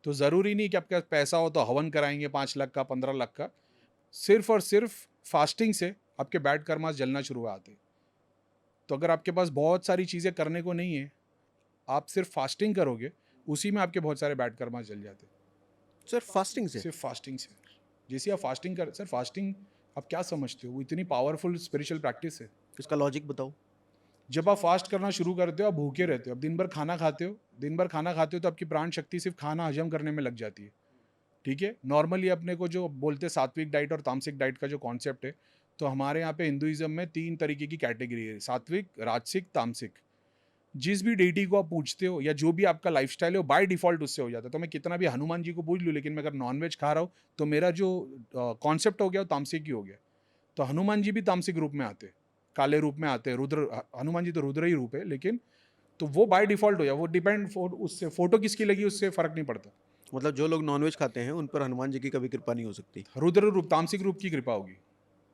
तो ज़रूरी नहीं कि आपके पास पैसा हो तो हवन कराएंगे 5 लाख का, 15 लाख का। सिर्फ और सिर्फ फास्टिंग से आपके बैड कर्मास जलना शुरू हो आते हैं। तो अगर आपके पास बहुत सारी चीज़ें करने को नहीं है, आप सिर्फ फास्टिंग करोगे, उसी में आपके बहुत सारे बैड कर्मास जल जाते हैं।
सिर्फ फास्टिंग से?
सिर्फ फास्टिंग से। जैसे आप फास्टिंग कर सर, फास्टिंग आप क्या समझते हो? वो इतनी पावरफुल स्पिरिचुअल प्रैक्टिस है।
इसका लॉजिक बताओ।
जब आप फास्ट करना शुरू करते हो, आप भूखे रहते हो, आप दिन भर खाना खाते हो, दिन भर खाना खाते हो तो आपकी प्राण शक्ति सिर्फ खाना हजम करने में लग जाती है। ठीक है? नॉर्मली अपने को जो बोलते हैं सात्विक डाइट और तामसिक डाइट का जो कॉन्सेप्ट है, तो हमारे यहाँ पे हिंदुइज्म में 3 तरीके की कैटेगरी है, सात्विक, राजसिक, तामसिक। जिस भी डेटी को आप पूछते हो या जो भी आपका लाइफस्टाइल है वो बाय डिफ़ॉल्ट उससे हो जाता है। तो मैं कितना भी हनुमान जी को पूज लूँ, लेकिन मैं अगर नॉन-वेज खा रहा हूँ, तो मेरा जो कॉन्सेप्ट हो गया वो तामसिक ही हो गया। तो हनुमान जी भी तामसिक रूप में आते हैं, काले रूप में आते हैं, रुद्र हनुमान जी तो रुद्र ही रूप है, लेकिन तो वो बाय डिफ़ॉल्ट हो गया, वो डिपेंड उससे फ़ोटो किसकी लगी उससे फ़र्क नहीं पड़ता।
मतलब जो लोग नॉनवेज खाते हैं, उन पर हनुमान जी की कभी कृपा नहीं हो सकती।
रुद्र रूप, तामसिक रूप की कृपा होगी।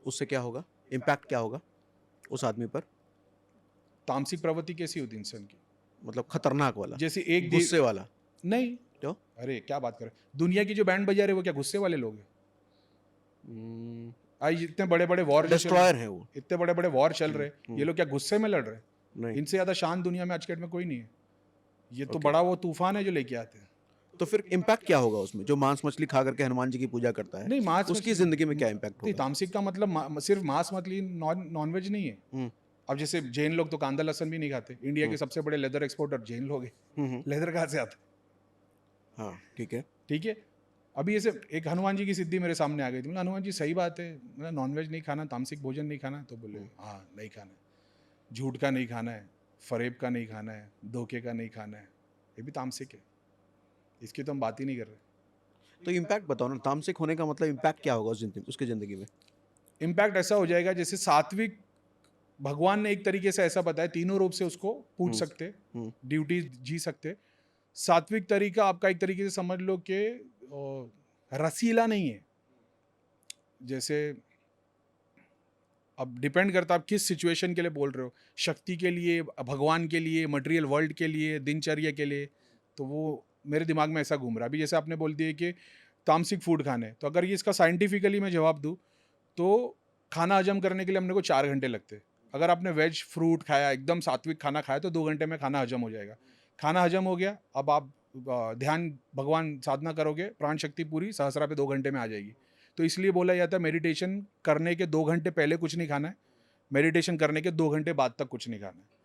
उससे क्या होगा? इम्पैक्ट क्या होगा उस आदमी पर?
तामसिक प्रवृत्ति कैसी होती है इंसान की?
मतलब खतरनाक वाला,
जैसे एक देव
गुस्से वाला?
नहीं,
क्यों?
अरे क्या बात कर रहे हैं? दुनिया की जो बैंड बजा रहे हैं वो क्या गुस्से वाले लोग हैं? आज इतने बड़े-बड़े वॉर जो चल रहे
डिस्ट्रॉयर
हैं,
है वो।
इतने बड़े-बड़े वॉर चल रहे हैं, ये लोग क्या गुस्से में लड़ रहे हैं?
नहीं।
इनसे ज़्यादा शांत दुनिया में आज के डेट में कोई नहीं है। ये तो
ओके।
बड़ा वो तूफान है जो लेके आते हैं।
तो फिर इम्पैक्ट क्या होगा उसमें? जो मांस मछली खा करके हनुमान जी की पूजा करता है,
नहीं, मांस
उसकी
मछली
जिंदगी में क्या इम्पैक्ट
नहीं,
होगा?
तामसिक का मतलब सिर्फ मांस मछली नॉन-वेज नहीं है।
हम्म,
अब जैसे जैन लोग तो कांदा लहसुन भी नहीं खाते। इंडिया के सबसे बड़े लेदर एक्सपोर्टर जैन लोग हैं।
हम्म।
लेदर कहाँ से आता है?
हाँ, ठीक है।
ठीक है? अभी ऐसे एक हनुमान जी की सिद्धि मेरे सामने आ गई थी। मैंने हनुमान जी सही बात है, मैंने नॉन-वेज नहीं खाना, तामसिक भोजन नहीं खाना, तो बोले हाँ, नहीं खाना है। झूठ का नहीं खाना है, फ़रेब का नहीं खाना है, धोखे का नहीं खाना है। ये भी तामसिक है। इसकी तो हम बात ही नहीं कर रहे।
तो इम्पैक्ट बताओ ना, तामसिक होने का मतलब इम्पैक्ट क्या होगा उसकी जिंदगी में?
इम्पैक्ट ऐसा हो जाएगा जैसे सात्विक, भगवान ने एक तरीके से ऐसा बताया, तीनों रूप से उसको पूज
हम्म,
सकते,
हम्म,
ड्यूटी जी सकते। सात्विक तरीका आपका एक तरीके से समझ लो कि रसीला नहीं है। जैसे अब डिपेंड करता है आप किस सिचुएशन के लिए बोल रहे हो, शक्ति के लिए, भगवान के लिए, मटेरियल वर्ल्ड के लिए, दिनचर्या के लिए। तो वो मेरे दिमाग में ऐसा घूम रहा है। अभी जैसे आपने बोल दिया कि तामसिक फूड खाने हैं, तो अगर ये इसका साइंटिफिकली मैं जवाब दूँ, तो खाना हजम करने के लिए अपने को 4 घंटे लगते हैं। अगर आपने वेज फ्रूट खाया, एकदम सात्विक खाना खाया, तो 2 घंटे में खाना हजम हो जाएगा। खाना हजम हो गया, अब आप ध्यान भगवान साधना करोगे, प्राण शक्ति पूरी सहस्रा पे 2 घंटे में आ जाएगी। तो इसलिए बोला जाता है मेडिटेशन करने के 2 घंटे पहले कुछ नहीं खाना है, मेडिटेशन करने के 2 घंटे बाद तक कुछ नहीं खाना है।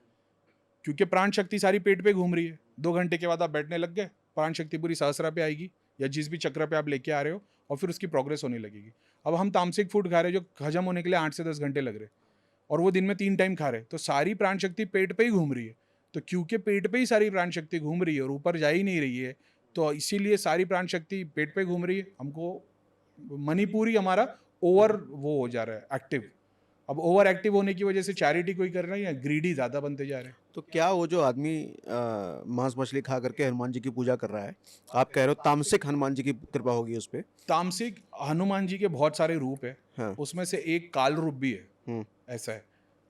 क्योंकि प्राण शक्ति सारी पेट पे घूम रही है। 2 घंटे के बाद आप बैठने लग गए, प्राण शक्ति पूरी सहस्रा पे आएगी या जिस भी चक्र पे आप लेके आ रहे हो, और फिर उसकी प्रोग्रेस होने लगेगी। अब हम तामसिक फूड खा रहे हैं जो हजम होने के लिए 8 से 10 घंटे लग रहे हैं, और वो दिन में 3 टाइम खा रहे हैं, तो सारी प्राण शक्ति पेट पे ही घूम रही है। तो क्योंकि पेट पे ही सारी प्राण शक्ति घूम रही है और ऊपर जा ही नहीं रही है, तो इसीलिए सारी प्राण शक्ति पेट पे घूम रही है। हमको मणिपुरी हमारा ओवर वो हो जा रहा है एक्टिव। अब ओवर एक्टिव होने की वजह से चैरिटी कोई कर रहा है या ग्रीडी ज़्यादा बनते जा रहे हैं।
तो क्या वो जो आदमी मांस मछली खा करके हनुमान जी की पूजा कर रहा है, आप कह रहे हो तामसिक हनुमान जी की कृपा होगी उस पर?
तामसिक हनुमान जी के बहुत सारे रूप है,
हाँ।
उसमें से एक काल रूप भी है,
हम्म।
ऐसा है।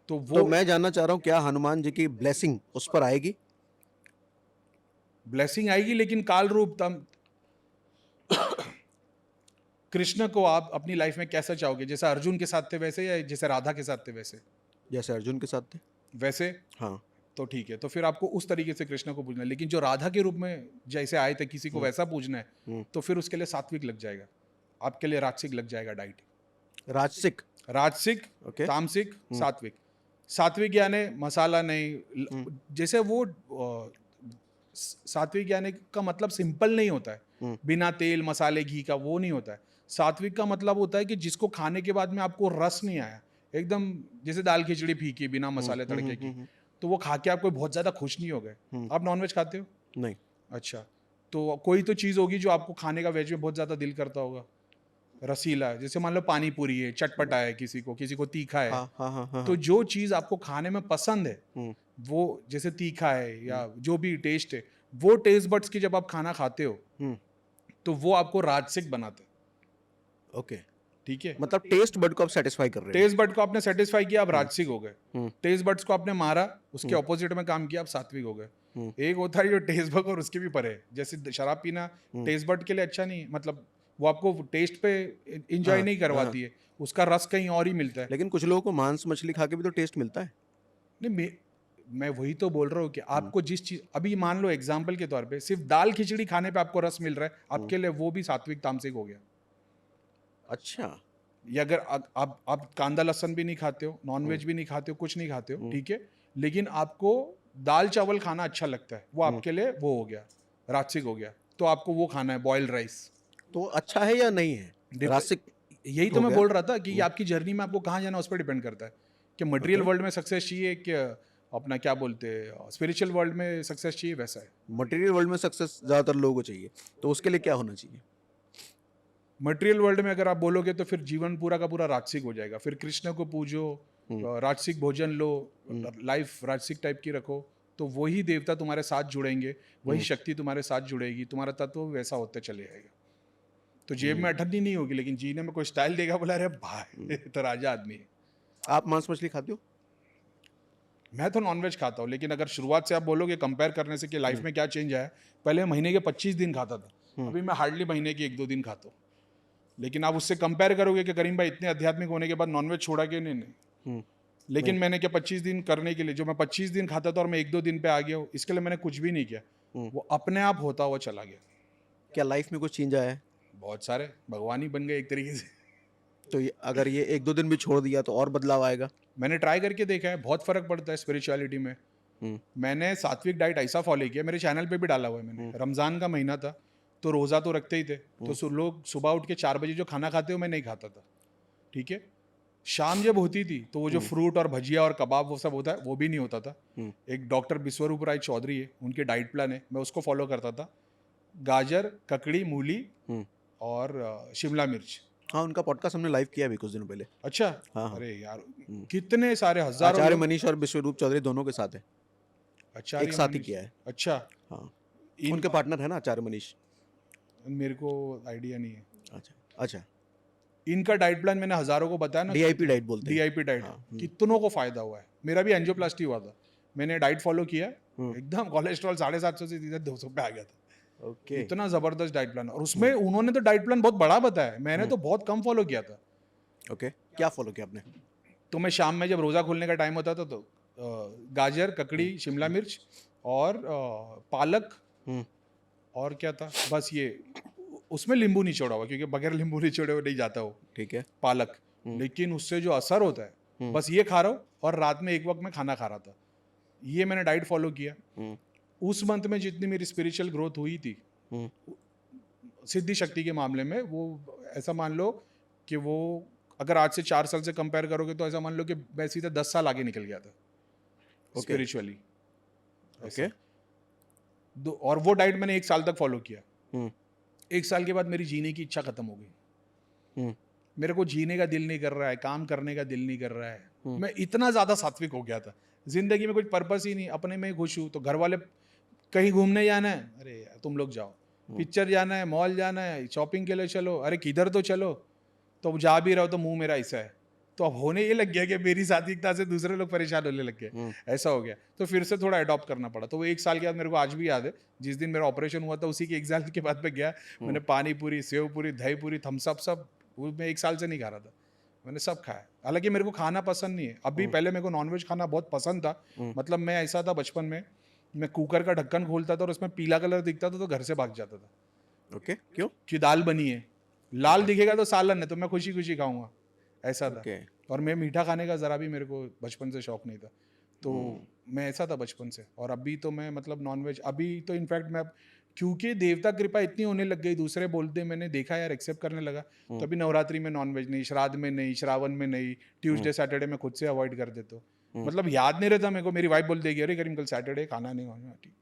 तो
तो
वो
मैं जानना चाह रहा हूँ, क्या हनुमान जी की ब्लेसिंग उस पर आएगी?
ब्लेसिंग आएगी, लेकिन काल रूप तम कृष्ण को आप अपनी लाइफ में कैसा चाहोगे? जैसा अर्जुन के साथ थे वैसे, या जैसे राधा के साथ थे वैसे?
जैसे अर्जुन के साथ थे।
वैसे
हाँ।
तो ठीक है, तो फिर आपको उस तरीके से कृष्ण को पूजना है। लेकिन जो राधा के रूप में जैसे आए थे, किसी को वैसा पूजना है, तो फिर उसके लिए सात्विक लग जाएगा, आपके लिए राजसिक लग जाएगा डाइट।
राजसिक।
राजसिक,
ओके।
तामसिक, सात्विक। सात्विक यानी मसाला नहीं, जैसे वो सात्विक यानी का मतलब सिंपल नहीं होता है, बिना तेल मसाले घी का, वो नहीं होता है। सात्विक का मतलब होता है कि जिसको खाने के बाद में आपको रस नहीं आया, एकदम जैसे दाल खिचड़ी फीकी बिना मसाले तड़के की, तो वो खा के आप कोई बहुत ज़्यादा खुश नहीं हो गए। आप नॉनवेज खाते हो?
नहीं।
अच्छा, तो कोई तो चीज़ होगी जो आपको खाने का वेज में बहुत ज़्यादा दिल करता होगा। रसीला है, जैसे मान लो पानी पूरी है, चटपटा है, किसी को तीखा है।
हाँ, हाँ, हाँ, हाँ,
तो
हाँ।
जो चीज़ आपको खाने में पसंद है,
हुँ,
वो जैसे तीखा है या जो भी टेस्ट है, वो टेस्ट बड्स की जब आप खाना खाते हो,
हुँ,
तो वो आपको राजसिक बनाते हैं।
ओके।
ठीक है?
मतलब टेस्ट बड को आप सैटिस्फाई कर रहे हो।
टेस्ट बड को आपने सेटिस्फाई किया, आप
हुँ,
राजसिक हो गए।
हुँ,
टेस्ट बड्स को आपने मारा, उसके
हुँ,
ऑपोजिट में काम किया, आप सात्विक हो गए।
हुँ,
एक होता है जो टेस्ट बड और उसके भी परे है। जैसे शराब पीना
हुँ।
टेस्ट बड के लिए अच्छा नहीं है, मतलब वो आपको टेस्ट पे एंजॉय
हाँ,
नहीं
हाँ, हाँ।
करवाती है, उसका रस कहीं और ही मिलता है।
लेकिन कुछ लोगों को मांस मछली खा के भी तो टेस्ट मिलता है।
नहीं, मैं वही तो बोल रहा हूँ कि
हुँ,
आपको जिस चीज, अभी मान लो एग्जाम्पल के तौर पे सिर्फ दाल खिचड़ी खाने पे आपको रस मिल रहा है,
हुँ।
आपके लिए वो भी सात्विक तामसिक हो गया।
अच्छा।
या अगर आप कांदा लहसुन भी नहीं खाते हो, नॉन
हुँ,
वेज भी नहीं खाते हो, कुछ नहीं खाते हो,
हुँ,
ठीक है, लेकिन आपको दाल चावल खाना अच्छा लगता है, वो
हुँ।
आपके लिए वो हो गया, राजसिक हो गया। तो आपको वो खाना है, बॉइल्ड राइस।
तो अच्छा है या नहीं है? रासिक
यही तो
हो
मैं
गया।
बोल रहा था कि ये
हुँ,
आपकी जर्नी में आपको कहाँ जाना है उस पर डिपेंड करता है कि मटेरियल
ओके।
वर्ल्ड में सक्सेस चाहिए कि अपना क्या बोलते हैं स्पिरिचुअल वर्ल्ड में सक्सेस चाहिए, वैसा है।
मटेरियल वर्ल्ड में सक्सेस ज़्यादातर लोगों को चाहिए। तो उसके लिए क्या होना चाहिए?
मटेरियल वर्ल्ड में अगर आप बोलोगे तो फिर जीवन पूरा का पूरा राजसिक हो जाएगा। फिर कृष्ण को पूजो,
हुँ,
राजसिक भोजन लो,
हुँ,
लाइफ राजसिक टाइप की रखो, तो वही देवता तुम्हारे साथ जुड़ेंगे, वही
हुँ,
शक्ति तुम्हारे साथ जुड़ेगी, तुम्हारा तत्व वैसा होते चले जाएगा। तो जेब में
हुँ,
अठन्नी नहीं होगी, लेकिन जीने में कोई स्टाइल देगा, बोला अरे
हुँ।
भाई तो राजा आदमी है।
आप मांस मछली खाते हो?
मैं तो नॉनवेज खाता हूँ, लेकिन अगर शुरुआत से आप बोलोगे कंपेयर करने से कि लाइफ
हुँ,
में क्या चेंज आया, पहले महीने के 25 दिन खाता था,
हुँ,
अभी मैं हार्डली महीने के 1-2 दिन खाता हूँ। लेकिन आप उससे कंपेयर करोगे कि करीम भाई इतने आध्यात्मिक होने के बाद नॉनवेज छोड़ा कि नहीं, नहीं।
हुँ।
लेकिन
नहीं।
मैंने क्या 25 दिन करने के लिए, जो मैं 25 दिन खाता था और मैं 1-2 दिन पे आ गया हूँ, इसके लिए मैंने कुछ भी नहीं किया।
हुँ।
वो अपने आप होता हुआ चला गया।
क्या लाइफ में कुछ चेंज आया है?
बहुत सारे भगवान ही बन गए एक तरीके से।
तो ये अगर ये 1-2 दिन भी छोड़ दिया तो और बदलाव आएगा?
मैंने ट्राई करके देखा है, बहुत फ़र्क पड़ता है स्पिरिचुअलिटी में।
हुँ,
मैंने सात्विक डाइट ऐसा फ़ॉलो किया, मेरे चैनल पे भी डाला हुआ है मैंने।
हुँ,
रमज़ान का महीना था, तो रोज़ा तो रखते ही थे। तो
हुँ,
लोग सुबह उठ के 4 बजे जो खाना खाते हो, मैं नहीं खाता था। ठीक है? शाम जब होती थी, तो वो जो
हुँ,
फ्रूट और भजिया और कबाब वो सब होता है, वो भी नहीं होता था।
हुँ,
एक डॉक्टर विश्वरूप राय चौधरी है, उनके डाइट प्लान है, मैं उसको फ़ॉलो करता था। गाजर, ककड़ी, मूली
हुँ।
और शिमला मिर्च।
हाँ, उनका पॉडकास्ट हमने लाइव किया अभी कुछ दिनों पहले।
अच्छा,
हाँ, हाँ।
अरे यार!
हुँ।
कितने सारे हज़ारों
आचार्य
लोग।
मनीष और विश्वरूप चौधरी दोनों के साथ है। एक
आचार्य
साथ ही
मनीष।
किया है।
अच्छा,
हाँ,
इन
उनके पार्टनर है ना आचार्य मनीष।
मेरे को आइडिया नहीं है।
अच्छा, अच्छा।
इनका डाइट प्लान मैंने हज़ारों को बताया ना,
डीआईपी डाइट बोलते हैं।
डीआईपी डाइट,
हाँ, हुँ,
कितनों को फ़ायदा हुआ है। मेरा भी एंजियोप्लास्टी हुआ था। मैंने डाइट फ़ॉलो किया,
हुँ।
एकदम कोलेस्ट्रॉल 750 से सीधे 200 पे आ गया था।
ओके।
इतना ज़बरदस्त डाइट प्लान, और
हुँ,
उसमें उन्होंने तो डाइट प्लान बहुत बड़ा बताया, मैंने
हुँ,
तो बहुत कम फ़ॉलो किया था।
ओके। क्या फ़ॉलो किया आपने?
तो मैं शाम में जब रोज़ा खोलने का टाइम होता था, तो गाजर,
हुँ,
ककड़ी, शिमला
हुँ,
मिर्च और पालक,
हुँ,
और क्या था? बस ये, उसमें नींबू निचोड़ा हुआ, क्योंकि बगैर नींबू निचोड़े हुए नहीं जाता वो,
ठीक है।
पालक।
हुँ,
लेकिन उससे जो असर होता है,
हुँ,
बस ये खा रहा हूँ और रात में एक वक़्त मैं खाना खा रहा था। ये मैंने डाइट फ़ॉलो किया।
हुँ,
उस मंथ में जितनी मेरी स्पिरिचुअल ग्रोथ हुई थी,
हुँ,
सिद्धि शक्ति के मामले में, वो ऐसा मान लो कि वो, अगर आज से 4 साल से कंपेयर करोगे, तो ऐसा मान लो कि मैं सीधे 10 साल आगे निकल गया था
ओके,
स्पिरिचुअली,
ओके।
ऐसा। और वो डाइट मैंने 1 साल तक फ़ॉलो किया।
हुँ,
1 साल के बाद मेरी जीने की इच्छा खत्म हो गई।
हुँ,
मेरे को जीने का दिल नहीं कर रहा है, काम करने का दिल नहीं कर रहा है।
हुँ,
मैं इतना ज़्यादा सात्विक हो गया था। ज़िंदगी में कुछ पर्पस ही नहीं, अपने में ही खुश हूँ। तो घर वाले, कहीं घूमने जाना है, अरे यार तुम लोग जाओ।
हुँ,
पिक्चर जाना है, मॉल जाना है, शॉपिंग के लिए चलो, अरे किधर तो चलो। तो अब जा भी रहो तो मुँह मेरा ऐसा है। तो अब होने ये लग गया कि मेरी सात्विकता से दूसरे लोग परेशान होने लग गए।
हुँ,
ऐसा हो गया। तो फिर से थोड़ा अडॉप्ट करना पड़ा। तो वो 1 साल के बाद मेरे को आज भी याद है, जिस दिन मेरा ऑपरेशन हुआ था उसी के 1 साल के बाद मैं गया,
हुँ,
मैंने पानी पूरी, सेव पूरी, दही पूरी, थम्स अप सब, वो मैं 1 साल से नहीं खा रहा था। मैंने सब खाया। हालाँकि मेरे को खाना पसंद नहीं है। अभी
हुँ,
पहले मेरे को नॉन-वेज खाना बहुत पसंद था।
हुँ,
मतलब मैं ऐसा था बचपन में, मैं कुकर का ढक्कन खोलता था और उसमें पीला कलर दिखता था तो घर से भाग जाता था,
ओके, क्यों?
कि दाल बनी है। लाल
अच्छा,
दिखेगा तो सालन है, तो मैं खुशी-खुशी खाऊँगा, ऐसा था।
ओके।
और मैं मीठा खाने का ज़रा भी मेरे को बचपन से शौक नहीं था। तो
हुँ,
मैं ऐसा था बचपन से, और अभी तो मैं मतलब नॉन-वेज, अभी तो इनफैक्ट मैं अब, क्योंकि देवता कृपा इतनी होने लग गई, दूसरे बोलते मैंने देखा यार, एक्सेप्ट करने लगा। तो
हुँ,
अभी नवरात्रि में नॉन-वेज नहीं, श्राद्ध में नहीं, श्रावण में नहीं,
हुँ,
ट्यूसडे, सैटरडे में खुद से अवॉइड कर देता हूँ। मतलब याद नहीं रहता मेरे को, मेरी वाइफ बोल देगी अरे करीम कल सैटरडे खाना नहीं खाना, ठीक,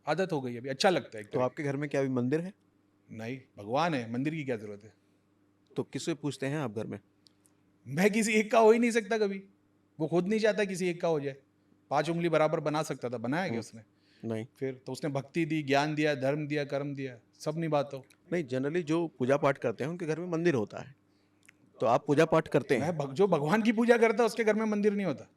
आदत हो गई अभी, अच्छा लगता है एक
तो
तरह
आपके घर में क्या अभी मंदिर है?
की। नहीं, भगवान है, मंदिर की क्या जरूरत है।
तो किससे पूछते हैं आप घर में?
मैं किसी एक का हो ही नहीं सकता कभी, वो खुद नहीं चाहता किसी एक का हो जाए। 5 उंगली बराबर बना सकता था, बनाया क्या उसने?
नहीं।
फिर तो उसने भक्ति दी, ज्ञान दिया, धर्म दिया, कर्म दिया, सब निभाता।
नहीं, जनरली जो पूजा पाठ करते हैं उनके घर में मंदिर होता है, तो आप पूजा पाठ करते हैं?
जो भगवान की पूजा करता है उसके घर में मंदिर नहीं होता।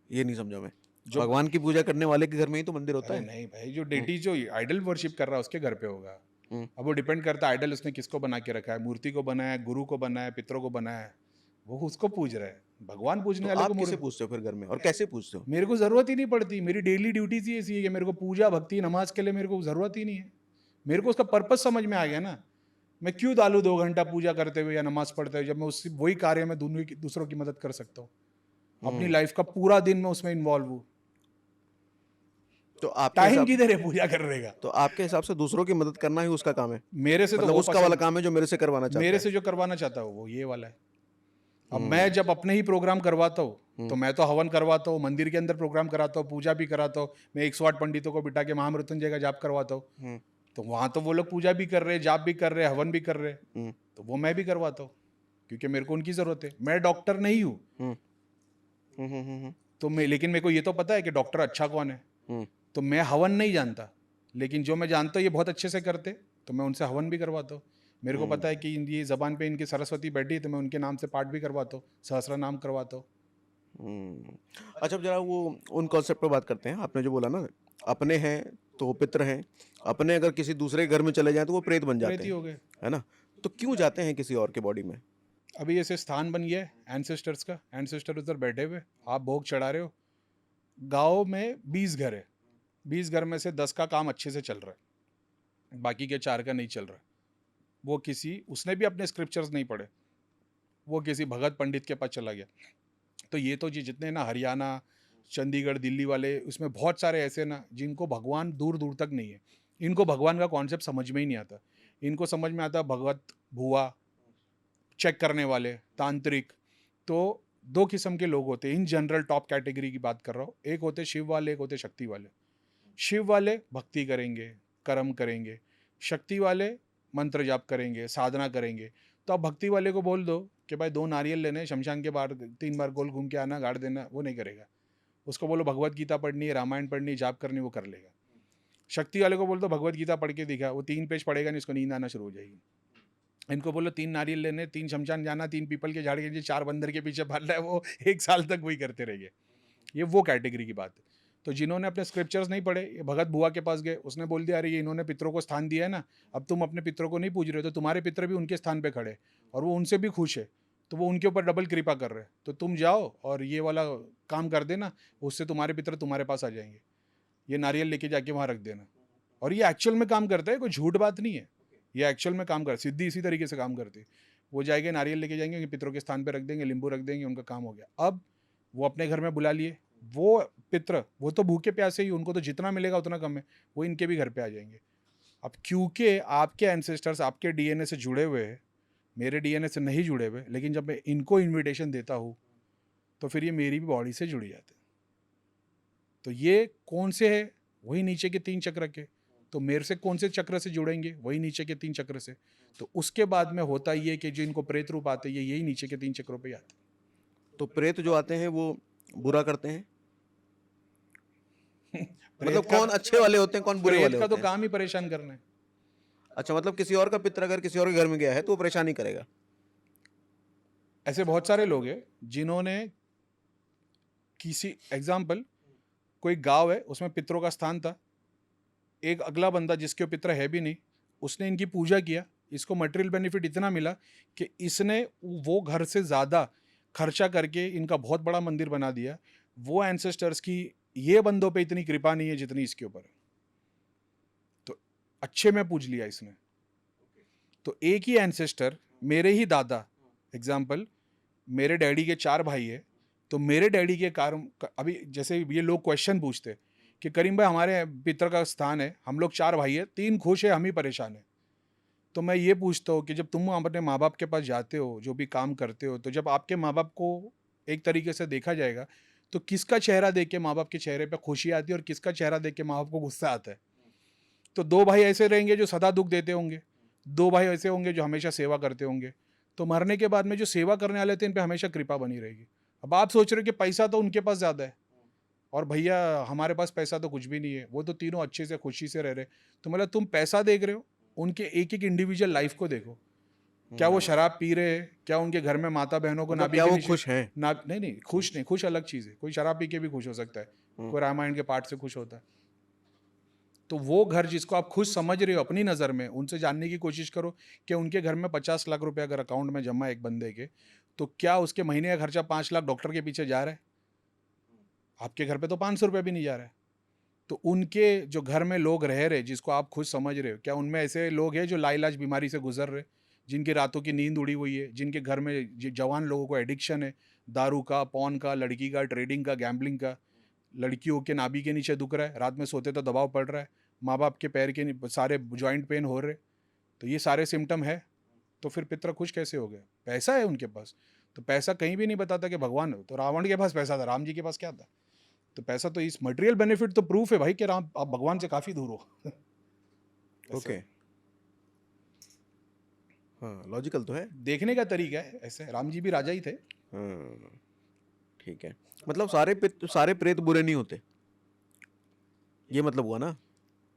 ये नहीं समझा मैं।
जो
भगवान की पूजा करने वाले के घर में ही तो मंदिर होता
अरे
है।
नहीं भाई, जो डेटी जो आइडल वर्शिप कर रहा है उसके घर पे होगा।
हम्म।
अब वो डिपेंड करता है आइडल उसने किसको बना के रखा है, मूर्ति को बनाया है, गुरु को बनाया है, पितरों को बनाया है, वो उसको पूज रहा है। भगवान पूजने
तो
वाले को
आप किसे पूछते हो फिर घर में, और कैसे पूछते हो?
मेरे को जरूरत ही नहीं पड़ती, मेरी डेली ड्यूटीज ही ऐसी है कि मेरे को पूजा भक्ति नमाज के लिए मेरे को जरूरत ही नहीं है। मेरे को उसका पर्पस समझ में आ गया ना। मैं क्यों डालू 2 घंटा पूजा करते हुए या नमाज पढ़ते हुए, जब मैं उस वही कार्य में दूसरों की मदद कर सकता हूँ। अपनी लाइफ का पूरा दिन मैं उसमें इन्वॉल्व हूँ।
तो आपके
टाइम
हिसाब
किधर है पूजा करने का?
तो आपके हिसाब से दूसरों की मदद करना ही उसका काम है?
मेरे से तो
मतलब
वो
उसका वाला
पसंद,
काम है जो मेरे से करवाना चाहता
मेरे
है।
से जो करवाना चाहता है वो ये वाला है। अब मैं जब अपने ही प्रोग्राम करवाता हूँ तो मैं तो हवन करवाता हूँ, मंदिर के अंदर प्रोग्राम कराता हूँ, पूजा भी कराता हूँ। मैं 108 पंडितों को बिठा के महामृत्युंजय का जाप करवाता हूँ। तो वहां तो वो लोग पूजा भी कर रहे हैं, जाप भी कर रहे हैं, हवन भी कर रहे हैं, तो वो मैं भी करवाता हूँ क्योंकि मेरे को उनकी जरूरत है। मैं डॉक्टर नहीं हूँ तो मैं, लेकिन मेरे को ये तो पता है कि डॉक्टर अच्छा कौन है। तो मैं हवन नहीं जानता, लेकिन जो मैं जानता हूँ ये बहुत अच्छे से करते, तो मैं उनसे हवन भी करवाता हूँ। मेरे को पता है कि ये जबान पे इनकी सरस्वती बैठी है तो मैं उनके नाम से पाठ भी करवाता हूँ, सहस्त्र नाम करवाता हूँ।
अच्छा, अब जरा वो उन कॉन्सेप्ट पे बात करते हैं। आपने जो बोला ना, अपने हैं तो वो पितर हैं, अपने अगर किसी दूसरे के घर में चले जाएं तो वो प्रेत बन जाते
प्रेत ही
हैं,
हो गए।
है ना? तो क्यों जाते हैं किसी और के बॉडी में?
अभी ऐसे स्थान बन गया है एंसेस्टर्स का, एंसेस्टर उधर बैठे हुए, आप भोग चढ़ा रहे हो। गाँव में 20 घर है, 20 घर में से 10 का काम अच्छे से चल रहा है, बाकी के 4 का नहीं चल रहा है। वो किसी, उसने भी अपने स्क्रिप्चर्स नहीं पढ़े, वो किसी भगत पंडित के पास चला गया। तो ये तो जी जितने ना हरियाणा, चंडीगढ़, दिल्ली वाले, उसमें बहुत सारे ऐसे ना जिनको भगवान दूर दूर तक नहीं है। इनको भगवान का कॉन्सेप्ट समझ में ही नहीं आता। इनको समझ में आता भगवत, भुआ, चेक करने वाले, तांत्रिक। तो 2 किस्म के लोग होते हैं इन जनरल, टॉप कैटेगरी की बात कर रहा हूँ। एक होते शिव वाले, एक होते शक्ति वाले। शिव वाले भक्ति करेंगे, कर्म करेंगे। शक्ति वाले मंत्र जाप करेंगे, साधना करेंगे। तो आप भक्ति वाले को बोल दो कि भाई 2 नारियल लेने, शमशान के बाहर 3 बार गोल घूम के आना, गाड़ देना, वो नहीं करेगा। उसको बोलो भगवत गीता पढ़नी है, रामायण पढ़नी है, जाप करनी, वो कर लेगा। शक्ति वाले को बोल दो भगवत गीता पढ़ के दिखा, वो 3 पेज पढ़ेगा नहीं, इसको नींद आना शुरू हो जाएगी। इनको बोलो 3 नारियल लेने, 3 शमशान जाना, 3 पीपल के झाड़ के नीचे, 4 बंदर के पीछे भागना है, वो 1 साल तक वही करते रहेंगे। ये वो कैटेगरी की बात है। तो जिन्होंने अपने स्क्रिप्चर्स नहीं पढ़े, ये भगत बुआ के पास गए, उसने बोल दिया अरे ये इन्होंने पितरों को स्थान दिया है ना, अब तुम अपने पितरों को नहीं पूज रहे हो, तो तुम्हारे पितर भी उनके स्थान पे खड़े और वो उनसे भी खुश है, तो वो उनके ऊपर डबल कृपा कर रहे हैं, तो तुम जाओ और ये वाला काम कर देना, उससे तुम्हारे पितर तुम्हारे पास आ जाएंगे। ये नारियल लेके जाके वहाँ रख देना। और ये एक्चुअल में काम करता है, कोई झूठ बात नहीं है, ये एक्चुअल में काम कर, सिद्धि इसी तरीके से काम करती है। वो जाएंगे, नारियल लेके जाएंगे, उनके पितरों के स्थान पे रख देंगे, नींबू रख देंगे, उनका काम हो गया। अब वो अपने घर में बुला लिए, वो पितर, वो तो भूखे प्यासे ही, उनको तो जितना मिलेगा उतना कम है, वो इनके भी घर पे आ जाएंगे। अब क्योंकि आपके एंसेस्टर्स आपके डीएनए से जुड़े हुए हैं, मेरे डीएनए से नहीं जुड़े हुए, लेकिन जब मैं इनको इन्विटेशन देता हूँ तो फिर ये मेरी भी बॉडी से जुड़ जाते हैं। तो ये कौन से है? वही नीचे के 3 चक्र के। तो मेरे से कौन से चक्र से जुड़ेंगे? वही नीचे के 3 चक्र से। तो उसके बाद में होता ये कि जो इनको प्रेत रूप आते हैं, ये यही नीचे के 3 चक्रों पे आते हैं।
तो प्रेत जो आते हैं वो बुरा करते हैं? मतलब
प्रेत का,
कौन अच्छे वाले होते हैं, कौन बुरे
प्रेत
वाले
का तो
होते हैं?
काम ही परेशान करना है।
अच्छा, मतलब किसी और का पितर अगर किसी और के घर में गया है तो वो परेशान ही करेगा?
ऐसे बहुत सारे लोग हैं जिन्होंने किसी एग्जाम्पल, कोई गांव है उसमें पितरों का स्थान था, एक अगला बंदा जिसके पितर है भी नहीं, उसने इनकी पूजा किया, इसको मटेरियल बेनिफिट इतना मिला कि इसने वो घर से ज़्यादा खर्चा करके इनका बहुत बड़ा मंदिर बना दिया। वो एंसेस्टर्स की ये बंदों पे इतनी कृपा नहीं है जितनी इसके ऊपर है। तो अच्छे में पूज लिया इसने। तो एक ही एंसेस्टर, मेरे ही दादा, एग्जाम्पल मेरे डैडी के 4 भाई है, तो मेरे डैडी के कारण, अभी जैसे ये लोग क्वेश्चन पूछते कि करीम भाई हमारे पितर का स्थान है, हम लोग 4 भाई है, 3 खुश है, हम ही परेशान है। तो मैं ये पूछता हूँ कि जब तुम अपने माँ बाप के पास जाते हो, जो भी काम करते हो, तो जब आपके माँ बाप को एक तरीके से देखा जाएगा, तो किसका चेहरा देख के माँ बाप के चेहरे पे खुशी आती है और किसका चेहरा देख के माँ बाप को गुस्सा आता है? तो 2 भाई ऐसे रहेंगे जो सदा दुःख देते होंगे, 2 भाई ऐसे होंगे जो हमेशा सेवा करते होंगे। तो मरने के बाद में जो सेवा करने वाले थे, इन पे हमेशा कृपा बनी रहेगी। अब आप सोच रहे हो कि पैसा तो उनके पास ज़्यादा है और भैया हमारे पास पैसा तो कुछ भी नहीं है, वो तो तीनों अच्छे से खुशी से रह रहे। तो मतलब तुम पैसा देख रहे हो, उनके एक-एक इंडिविजुअल लाइफ़ को देखो। क्या वो शराब पी रहे हैं? क्या उनके घर में माता-बहनों को
मतलब
नाभि
क्या
के
वो
नीचे
खुश हैं?
ना नहीं, खुश नहीं, खुश अलग चीज़ है। कोई शराब पी के भी खुश हो सकता है,
हुँ,
कोई रामायण के पाठ से खुश होता है। तो वो घर जिसको आप खुद समझ रहे हो अपनी नज़र में, उनसे जानने की कोशिश करो कि उनके घर में 50 लाख रुपए अगर अकाउंट में जमा है एक बंदे के, तो क्या उसके महीने का खर्चा 5 लाख डॉक्टर के पीछे जा रहा है? आपके घर पे तो 500 रुपए भी नहीं जा रहा है। तो उनके जो घर में लोग रह रहे, जिसको आप खुद समझ रहे हो, क्या उनमें ऐसे लोग हैं जो लाइलाज बीमारी से गुजर रहे, जिनकी रातों की नींद उड़ी हुई है, जिनके घर में जवान लोगों को एडिक्शन है, दारू का, पॉर्न का, लड़की का, ट्रेडिंग का, गैम्बलिंग का, लड़कियों के नाभि के नीचे दुख रहा है, रात में सोते तो दबाव पड़ रहा है, माँ बाप के पैर के सारे जॉइंट पेन हो रहे, तो ये सारे सिम्टम है। तो फिर पितर खुश कैसे हो गए? पैसा है उनके पास। तो पैसा कहीं भी नहीं बताता कि भगवान हो। तो रावण के पास पैसा था, राम जी के पास क्या था? तो पैसा तो इस मटेरियल बेनिफिट तो प्रूफ है भाई कि राम आप भगवान से काफ़ी दूर हो। ऐसा
ओके। हाँ, लॉजिकल तो है।
देखने का तरीका है ऐसे। राम जी भी राजा ही थे।
हाँ, ठीक है। मतलब सारे प्रेत बुरे नहीं होते, ये मतलब हुआ ना?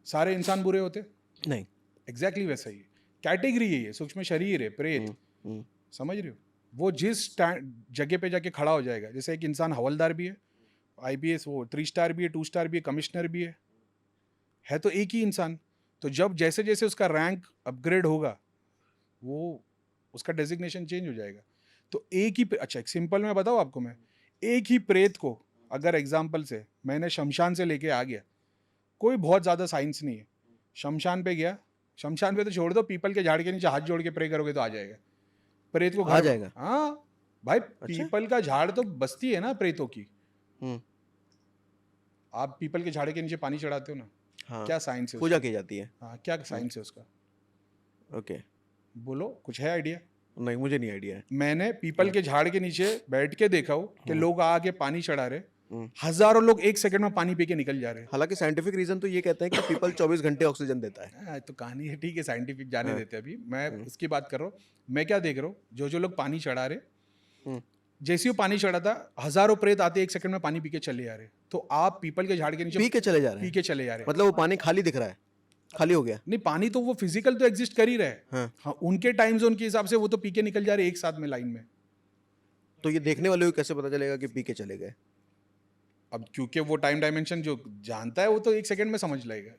सारे इंसान बुरे होते?
नहीं।
एग्जैक्टली वैसा ही है। कैटेगरी है ये, सूक्ष्म शरीर है, प्रेत।
हुँ, हुँ,
समझ रहे हो? वो जिस जगह पे जाके खड़ा हो जाएगा, जैसे एक इंसान हवलदार भी है, आईपीएस वो 3 स्टार भी है, 2 स्टार भी है, कमिश्नर भी है तो एक ही इंसान। तो जब जैसे जैसे उसका रैंक अपग्रेड होगा, वो उसका डेजिग्नेशन चेंज हो जाएगा। तो एक ही अच्छा एक सिंपल में बताऊँ आपको मैं, एक ही प्रेत को अगर एग्जाम्पल से मैंने शमशान से लेके आ गया, कोई बहुत ज़्यादा साइंस नहीं है, शमशान पे गया, शमशान पे तो छोड़ दो, पीपल के झाड़ के नीचे हाथ जोड़ के प्रे करोगे तो आ जाएगा। प्रेत को
आ
घर,
जाएगा?
हाँ भाई,
अच्छा?
पीपल का झाड़ तो बस्ती है ना प्रेतों की।
हुँ,
आप पीपल के झाड़ के नीचे पानी चढ़ाते हो ना,
हाँ,
क्या साइंस है
पूजा
उसका?
की जाती है।
हाँ, क्या
हुँ,
साइंस है उसका?
ओके।
बोलो, कुछ है आइडिया?
नहीं, मुझे नहीं आइडिया है।
मैंने पीपल के झाड़ के नीचे बैठ के देखा हो कि
हुँ,
लोग आके पानी चढ़ा रहे,
हुँ।
हजारों लोग एक सेकंड में पानी पी के निकल जा रहे हैं।
हालाँकि साइंटिफिक रीज़न तो ये कहते हैं कि पीपल 24 घंटे ऑक्सीजन देता है।
हाँ, तो कहानी है, ठीक है, साइंटिफिक जाने
हाँ,
देते हैं अभी, मैं
हुँ,
उसकी बात कर रहा हूँ। मैं क्या देख रहा हूँ, जो जो लोग पानी चढ़ा रहे,
हुँ।
जैसे ही वो पानी चढ़ा था, हजारों प्रेत आते एक सेकंड में पानी पी के चले जा रहे। तो आप पीपल के झाड़ के नीचे
पी के चले जा रहे
पी
हैं।
के चले जा रहे।
मतलब वो पानी खाली दिख रहा है, खाली हो गया।
नहीं, पानी तो वो फिजिकल तो एग्जिस्ट कर ही रहा है।
हाँ,
हाँ, उनके टाइम जोन के हिसाब से वो तो पी के निकल जा रहे एक साथ में लाइन में।
तो ये देखने वाले को कैसे पता चलेगा कि पी के चले गए?
अब क्योंकि वो टाइम डायमेंशन जो जानता है, वो तो एक सेकंड में समझ लेगा।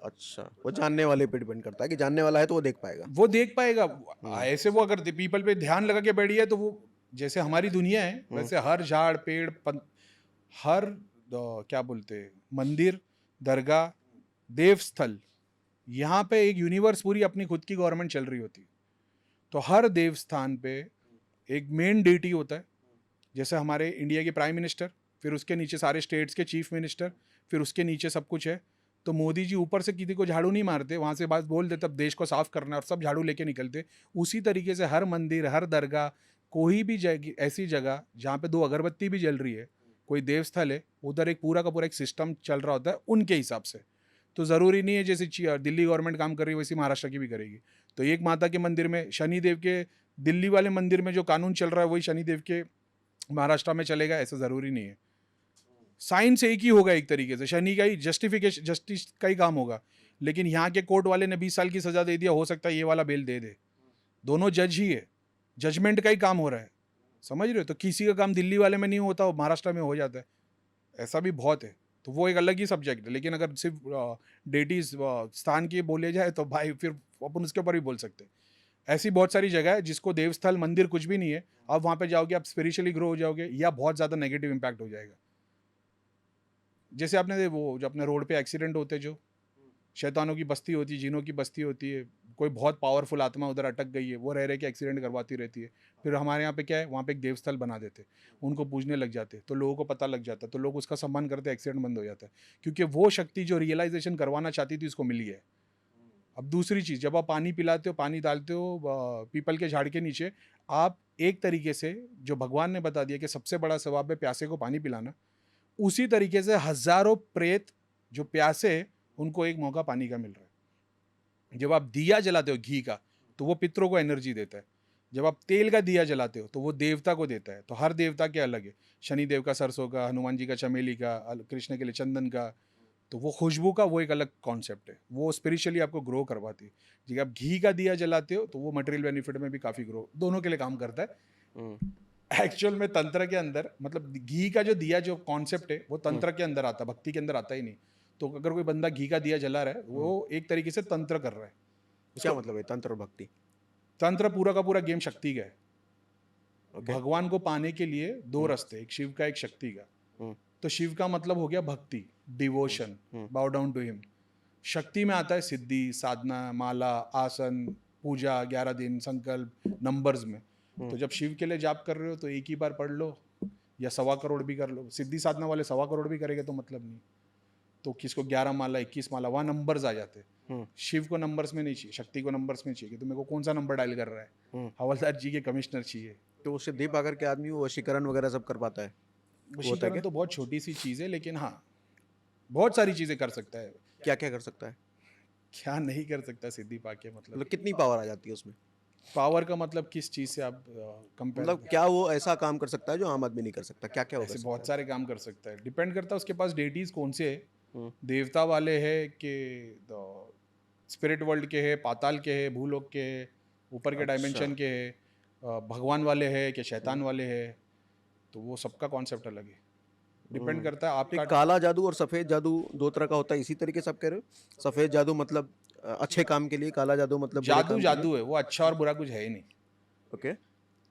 अच्छा, वो जानने वाले पे डिपेंड करता है कि जानने वाला है तो वो देख पाएगा।
वो देख पाएगा।
हुँ,
ऐसे वो अगर पीपल पे ध्यान लगा के बैठ गया तो वो, जैसे हमारी दुनिया है
हुँ,
वैसे हर झाड़ पेड़ हर क्या बोलते हैं, मंदिर, दरगाह, देव स्थल, यहाँ पे एक यूनिवर्स पूरी अपनी खुद की गवर्नमेंट चल रही होती है। तो हर देव स्थान पे एक मेन डीटी होता है, जैसे हमारे इंडिया के प्राइम मिनिस्टर, फिर उसके नीचे सारे स्टेट्स के चीफ मिनिस्टर, फिर उसके नीचे सब कुछ है। तो मोदी जी ऊपर से किसी को झाड़ू नहीं मारते, वहाँ से बात बोल देते अब देश को साफ करना है और सब झाड़ू लेके निकलते। उसी तरीके से हर मंदिर, हर दरगाह, कोई भी जगह, ऐसी जगह जहाँ पे 2 अगरबत्ती भी जल रही है, कोई देवस्थल है, उधर एक पूरा का पूरा एक सिस्टम चल रहा होता है उनके हिसाब से। तो ज़रूरी नहीं है जैसे दिल्ली गवर्नमेंट काम कर रही है वैसी महाराष्ट्र की भी करेगी। तो एक माता के मंदिर में शनिदेव के, दिल्ली वाले मंदिर में जो कानून चल रहा है वही शनिदेव के महाराष्ट्र में चलेगा, ऐसा ज़रूरी नहीं है। साइंस एक ही होगा एक तरीके से, शनि का ही जस्टिफिकेशन, जस्टिस का ही काम होगा। लेकिन यहाँ के कोर्ट वाले ने 20 साल की सज़ा दे दिया, हो सकता है ये वाला बेल दे दे। दोनों जज ही है, जजमेंट का ही काम हो रहा है। समझ रहे हो? तो किसी का काम दिल्ली वाले में नहीं होता, वो महाराष्ट्र में हो जाता है। ऐसा भी बहुत है। तो वो एक अलग ही सब्जेक्ट है। लेकिन अगर सिर्फ डेटीज स्थान की बोले जाए तो भाई फिर अपन उसके ऊपर भी बोल सकते हैं। ऐसी बहुत सारी जगह है जिसको देवस्थल मंदिर कुछ भी नहीं है, आप वहाँ पे जाओगे, आप स्पिरिचुअली ग्रो हो जाओगे या बहुत ज़्यादा नेगेटिव इम्पैक्ट हो जाएगा। जैसे आपने वो जो अपने रोड पे एक्सीडेंट होते, जो शैतानों की बस्ती होती है, जिनों की बस्ती होती है, कोई बहुत पावरफुल आत्मा उधर अटक गई है, वो रह के एक्सीडेंट करवाती रहती है। फिर हमारे यहाँ पे क्या है, वहाँ पे एक देवस्थल बना देते, उनको पूजने लग जाते, तो लोगों को पता लग जाता, तो लोग उसका सम्मान करते, एक्सीडेंट बंद हो जाता है। क्योंकि वो शक्ति जो रियलाइजेशन करवाना चाहती थी उसको मिली है। अब दूसरी चीज़, जब आप पानी पिलाते हो, पानी डालते हो पीपल के झाड़ के नीचे, आप एक तरीके से, जो भगवान ने बता दिया कि सबसे बड़ा सवाब है प्यासे को पानी पिलाना, उसी तरीके से हज़ारों प्रेत जो प्यासे हैं, उनको एक मौका पानी का मिल रहा है। जब आप दिया जलाते हो घी का, तो वो पितरों को एनर्जी देता है। जब आप तेल का दिया जलाते हो, तो वो देवता को देता है। तो हर देवता के अलग है। शनि देव का सरसों का, हनुमान जी का चमेली का, कृष्ण के लिए चंदन का। तो वो खुशबू का वो एक अलग कॉन्सेप्ट है। वो स्पिरिचुअली आपको ग्रो करवाती है। जब आप घी का दिया जलाते हो, तो वो मटेरियल बेनिफिट में भी काफ़ी ग्रो, दोनों के लिए काम करता है।
हम्म,
एक्चुअल में तंत्र के अंदर, मतलब घी का जो दिया जो कॉन्सेप्ट है, वो तंत्र के अंदर आता है, भक्ति के अंदर आता ही नहीं। तो अगर कोई बंदा घी का दिया जला रहा है, वो एक तरीके से तंत्र कर रहा है।
क्या
उसको
मतलब है तंत्र और भक्ति?
तंत्र पूरा का पूरा गेम शक्ति का है।
ओके।
भगवान को पाने के लिए दो रास्ते, एक शिव का, एक शक्ति का।
हम्म,
तो शिव का मतलब हो गया भक्ति, डिवोशन, बाउ डाउन टू हिम। शक्ति में आता है सिद्धि, साधना, माला, आसन, पूजा, 11 दिन, संकल्प, नंबर्स में। तो जब शिव के लिए जाप कर रहे हो, तो एक ही बार पढ़ लो या 1.25 करोड़ भी कर लो। सिद्धि साधना वाले 1.25 करोड़ भी करेंगे तो मतलब नहीं। तो किसको 11 माला, 21 माला, वहाँ नंबर्स आ जाते हैं। शिव को नंबर्स में नहीं चाहिए, शक्ति को नंबर्स में चाहिए कि तुम्हें को कौन सा नंबर डायल कर रहा है। हवलदार जी के कमिश्नर चाहिए।
तो उससे दीप आकर के आदमी वो वशीकरण वगैरह सब कर पाता है? वो होता है
वशीकरण
क्या?
तो बहुत छोटी सी चीज़ है, लेकिन हाँ, बहुत सारी चीज़ें कर सकता है।
क्या क्या कर सकता है?
क्या नहीं कर सकता सिद्धि पाके, मतलब
मतलब कितनी पावर आ जाती है उसमें?
पावर का मतलब किस चीज़ से आप कंपेयर?
मतलब क्या वो ऐसा काम कर सकता है जो आम आदमी नहीं कर सकता? क्या क्या वो कर
ऐसे
सकता
बहुत
है?
सारे काम कर सकता है, डिपेंड करता है उसके पास डेटीज कौन से है।
हम्म,
देवता वाले हैं कि स्पिरिट वर्ल्ड के हैं, पाताल के हैं, भूलोक के हैं, ऊपर के
अच्छा।
डायमेंशन के हैं, भगवान वाले हैं कि शैतान वाले हैं। तो वो सबका कॉन्सेप्ट अलग है, डिपेंड करता है
तो ये
आपका।
काला जादू और सफेद जादू दो तरह का होता है, इसी तरीके से आप कह रहे हो? सफेद जादू मतलब अच्छे काम के लिए, काला जादू मतलब बुरे
जादू
काम के लिए।
जादू है, वो अच्छा और बुरा कुछ है ही नहीं।
ओके।